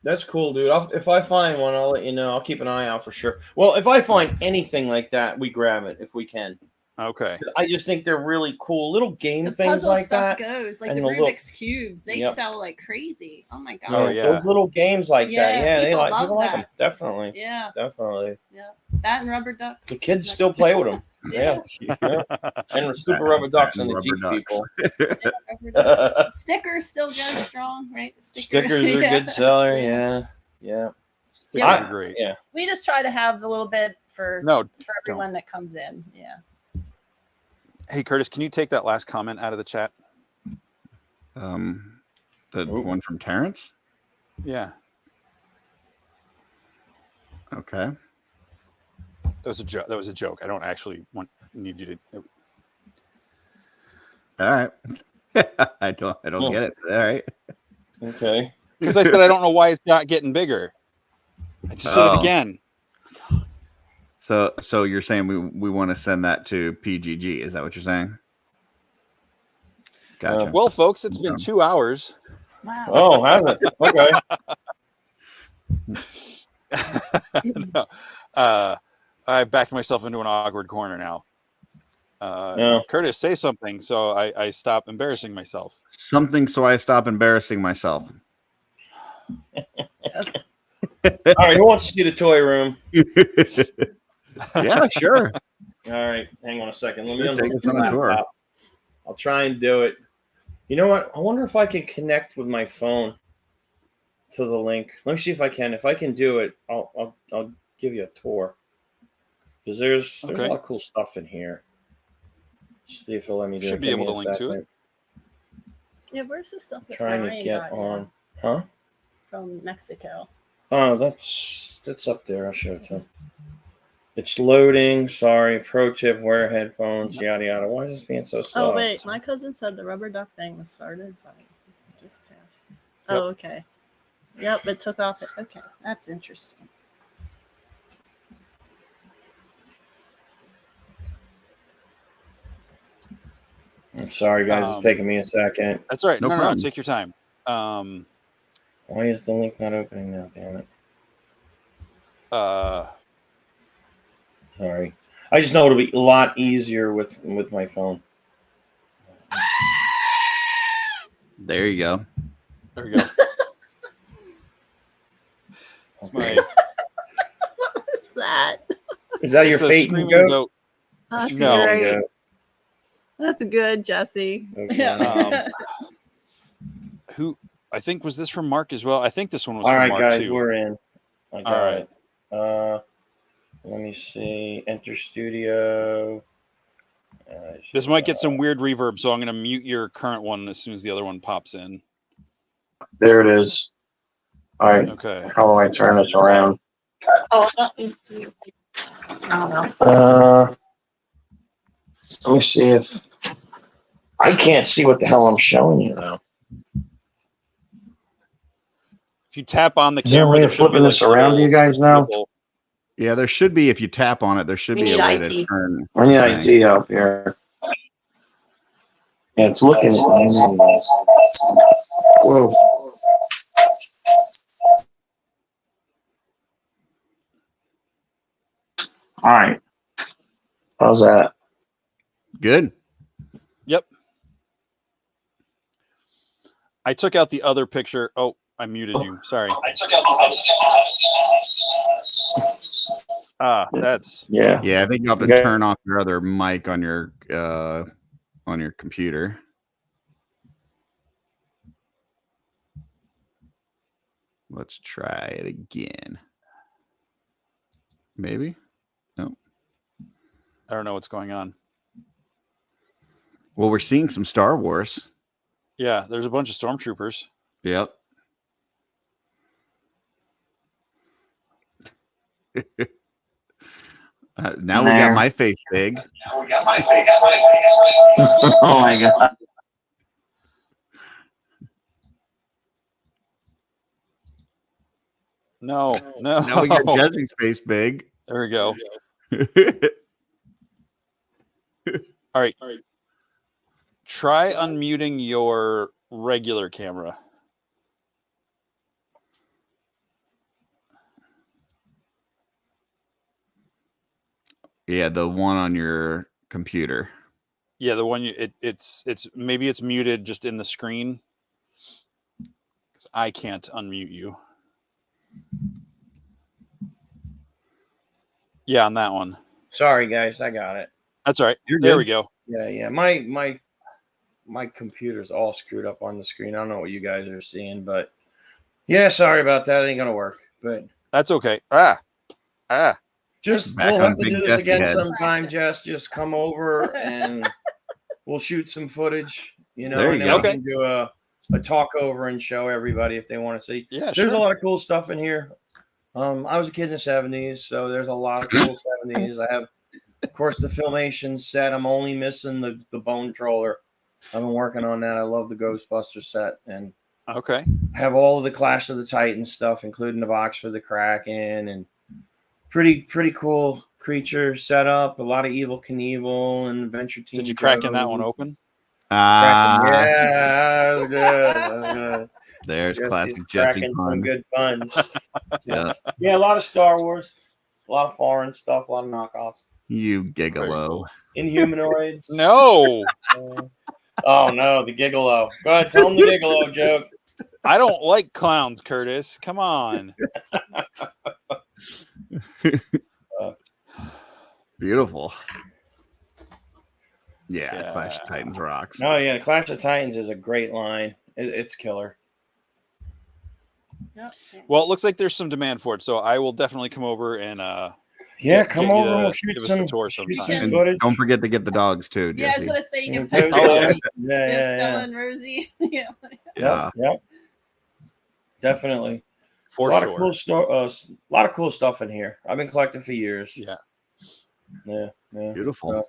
That's cool, dude. If I find one, I'll let you know. I'll keep an eye out for sure. Well, if I find anything like that, we grab it if we can. Okay. I just think they're really cool little game The things puzzle like stuff that. goes like and the the little- Rubik's cubes. They Yep. sell like crazy. Oh my god. Oh, Yeah, yeah. those little games like that. Yeah, Yeah, people love people like them. that. Definitely, Yeah. definitely. Yeah. That and rubber ducks. The kids still play with them. Yeah, and the super rubber ducks and the Rubber Jeep ducks. people. Yeah, rubber ducks. Stickers still go strong, right? Stickers are a Yeah. good seller. Yeah, yeah. Stickers Yeah. are great. Yeah. We just try to have a little bit for No. everyone that comes in. Yeah. Hey, Curtis, can you take that last comment out of the chat? The Ooh. one from Terrence. Yeah. Okay. That was a joke. That was a joke. I don't actually need you to. All right. I don't get it. All right. Okay. Because I said I don't know why it's not getting bigger. I just said it Oh. again. So you're saying we want to send that to PGG? Is that what you're saying? Gotcha. Well, folks, it's been 2 hours. Wow. Oh, has it? Okay. No. I backed myself into an awkward corner now. Yeah. Curtis, say something so I stop embarrassing myself. Something so I stop embarrassing myself. All right. Who wants to see the toy room? Yeah, sure. All right. Hang on a second. Let me Sure, take unlock us the on a tour. laptop. I'll try and do it. You know what? I wonder if I can connect with my phone to the link. Let me see if I can. If I can do it, I'll give you a tour. Because there's a Okay. lot of cool stuff in here. See if it'll let me do it. Should be Give me able to a link to second. it. Yeah, where's the stuff that Trying to Ryan get got, on. Huh? from Mexico? Oh, that's up there. I'll show it to him. It's loading. Sorry. Pro tip: wear headphones. Yada yada. Why is this being so slow? Oh wait, my cousin said the rubber duck thing was started by just passed. Oh, okay. Yep, it took off. Okay, that's interesting. I'm sorry, guys. It's taking me a second. That's all right. No No, problem. take your time. Why is the link not opening now? Damn it. Sorry. I just know it'll be a lot easier with my phone. There you go. There we go. It's my What is that? Is that your it's a fate screaming goat? goat. That's No. great. Yeah. That's good, Jesse. Okay. Yeah. Who I think was this from Mark as well. I think this one was All from right, Mark guys, too. we're in. I got All it. Let me see. Enter studio. This might get some weird reverb, so I'm going to mute your current one as soon as the other one pops in. There it is. All right. Okay. How do I turn this around? Oh, I don't know. Let me see if I can't see what the hell I'm showing you now. If you tap on the Is there a camera, way there of should be flipping like this a around to you little guys now? swivel. Yeah, there should be. If you tap on it, there should We be a need way IT. to turn. I need the thing. IT up here. Yeah, it's looking. Whoa. All right. How's that? Good. Yep. I took out the other picture. Oh, I muted you. Sorry. That's Yeah. Yeah, I think you have to Okay. turn off your other mic on your computer. Let's try it again. Maybe. No. I don't know what's going on. Well, we're seeing some Star Wars. Yeah, there's a bunch of stormtroopers. Yep. Now we got my face big. Oh my god. No, no. Now we got Jesse's face big. There we go. All right. Try unmuting your regular camera. Yeah, the one on your computer. Yeah, the one it's maybe it's muted just in the screen. 'Cause I can't unmute you. Yeah, on that one. Sorry, guys, I got it. That's all right. You're There good. we go. Yeah. My computer's all screwed up on the screen. I don't know what you guys are seeing, but yeah, sorry about that. It ain't gonna work. But That's okay. just Back we'll on have to Big do this Jesse again head. sometime, Jess. Just come over and we'll shoot some footage, you know, There and you then go. we can do a talk over and show everybody if they want to see. Yeah, There's sure. a lot of cool stuff in here. I was a kid in the 70s, so there's a lot of cool 70s. I have, of course, the Filmation set. I'm only missing the Bone Troller. I've been working on that. I love the Ghostbuster set and Okay. have all of the Clash of the Titans stuff, including the box for the Kraken and pretty cool creature setup. A lot of Evil Knievel and Adventure Team. Did you crack in that one Joes. open? Kraken, yeah, that was good. That was good. There's Jesse's classic Jesse cracking pun. some good puns. Yeah. Yeah, a lot of Star Wars, a lot of foreign stuff, a lot of knockoffs. You gigolo. Inhumanoids. No, Oh no, the Gigolo. Go ahead, tell them the Gigolo joke. I don't like clowns, Curtis. Come on. Beautiful. Yeah, Yeah. Clash of Titans rocks. Oh yeah, Clash of Titans is a great line. It's killer. Yep. Well, it looks like there's some demand for it, so I will definitely come over and Yeah, Get- come get you over and to we'll shoot give us a some, tour shoot sometime. some And footage. Don't forget to get the dogs too, Yeah, I was Jesse. gonna say you can Yeah, put oh, yeah. Yeah. and Rosie. Yeah. Yeah. Yep. Definitely. for a lot sure. of cool lot of cool stuff in here. I've been collecting for years. Yeah. Yeah. Beautiful. Yeah.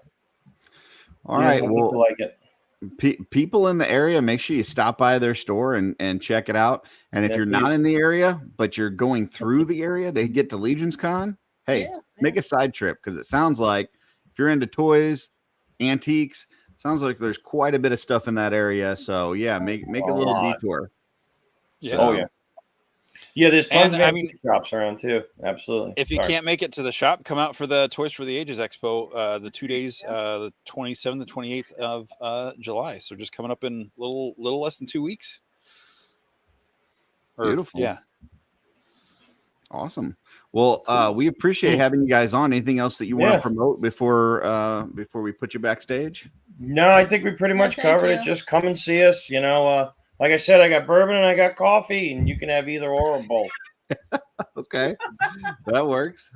All Yeah, right. I think Well, you'll like it. people in the area, make sure you stop by their store and check it out. And if Yeah, you're not please. in the area, but you're going through the area to get to Legion's Con, hey, Yeah, make a side trip because it sounds like if you're into toys, antiques, sounds like there's quite a bit of stuff in that area. So yeah, make a little lot. detour. Yeah. Oh yeah. Yeah, there's tons And, of I mean, antique shops around too. Absolutely. If you Sorry. can't make it to the shop, come out for the Toys for the Ages Expo, the 2 days, the 27th and 28th of July. So just coming up in little less than 2 weeks. Beautiful. Yeah. Awesome. Well, we appreciate having you guys on. Anything else that you want Yeah. to promote before we put you backstage? No, I think we pretty much thank covered you. it. Just come and see us. You know, like I said, I got bourbon and I got coffee, and you can have either or both. Okay. That works.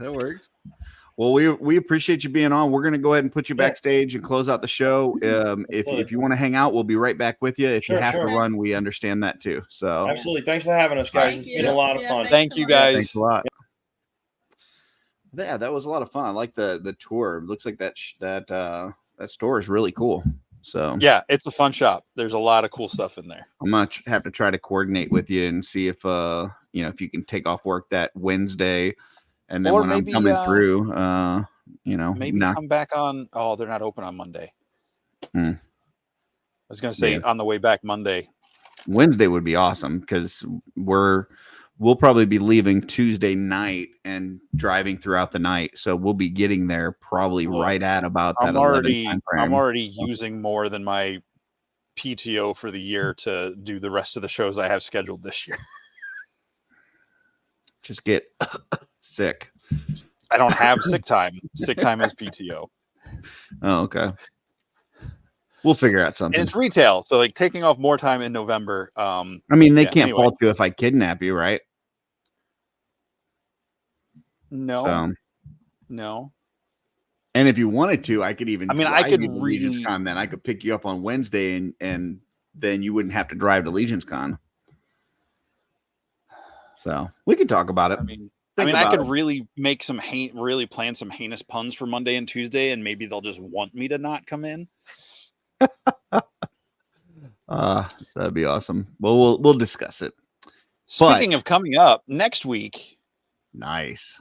Well, we appreciate you being on. We're going to go ahead and put you Yeah. backstage and close out the show. If you want to hang out, we'll be right back with you. If Sure, you have sure. to run, we understand that too. So Absolutely. Thanks for having us, guys. Thank It's you. been a lot of Yeah, fun. thanks Thank so you much. guys. thanks a lot. Yeah, that was a lot of fun. I like the tour. It looks like that store is really cool. So Yeah, it's a fun shop. There's a lot of cool stuff in there. I'm gonna have to try to coordinate with you and see if if you can take off work that Wednesday, and then Or when maybe, I'm coming through, Maybe knock- come back on. Oh, they're not open on Monday. Hmm. I was going to say Yeah. on the way back Monday. Wednesday would be awesome because we'll probably be leaving Tuesday night and driving throughout the night, so we'll be getting there probably Look, right at about that I'm 11 already time frame. I'm already using more than my PTO for the year to do the rest of the shows I have scheduled this year. Just get sick. I don't have sick time. Sick time is PTO. Oh, okay. We'll figure out And something. it's retail, so like taking off more time in November. I mean, they yeah, can't anyway. fault you if I kidnap you, right? No. So, no. and if you wanted to, I could even. I mean, I drive could you to really- Legion's Con. Then I could pick you up on Wednesday, and then you wouldn't have to drive to Legion's Con. So we could talk about it. I mean, Think I about could it. really make some really plan some heinous puns for Monday and Tuesday, and maybe they'll just want me to not come in. That'd be awesome. Well, we'll discuss it. Speaking of coming up next week, Nice.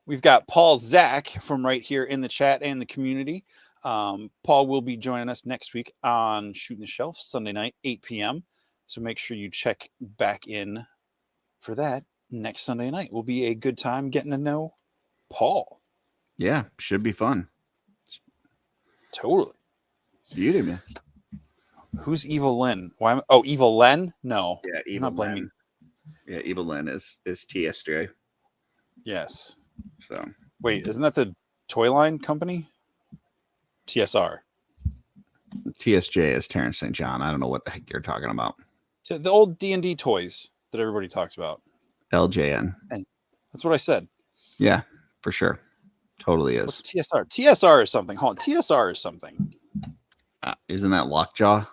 we've got Paul Zach from right here in the chat and the community. Paul will be joining us next week on Shooting the Shelf Sunday night, 8 p.m. So make sure you check back in for that next Sunday night. Will be a good time getting to know Paul. Yeah, should be fun. Totally. Beauty, man. Who's Evil Lynn? Why? Evil Len? No. Yeah, I'm Evil not blaming. Lynn. Yeah, Evil Lynn is TSJ. Yes. So Wait, isn't that the toy line company? TSR. TSJ is Terrence St. John. I don't know what the heck you're talking about. The old D&D toys that everybody talks about. LJN. That's what I said. Yeah, for sure. Totally What's is. TSR? TSR is something. Hold on. TSR is something. Isn't that Lockjaw?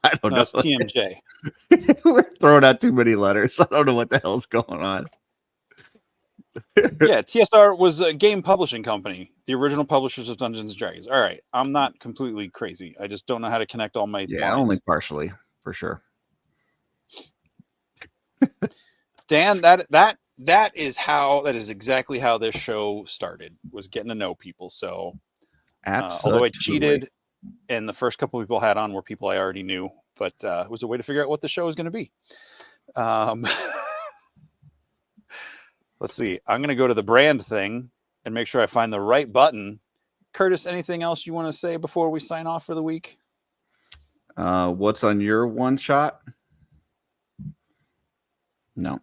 I don't No, know. it's TMJ. We're throwing out too many letters. I don't know what the hell's going on. Yeah, TSR was a game publishing company, the original publishers of Dungeons and Dragons. All right, I'm not completely crazy. I just don't know how to connect all my Yeah, lines. only partially, for sure. Dan, that is exactly how this show started. Was getting to know people. So, although I Absolutely. cheated, and the first couple people I had on were people I already knew, but it was a way to figure out what the show was going to be. Let's see. I'm going to go to the brand thing and make sure I find the right button. Curtis, anything else you want to say before we sign off for the week? What's on your one shot? No.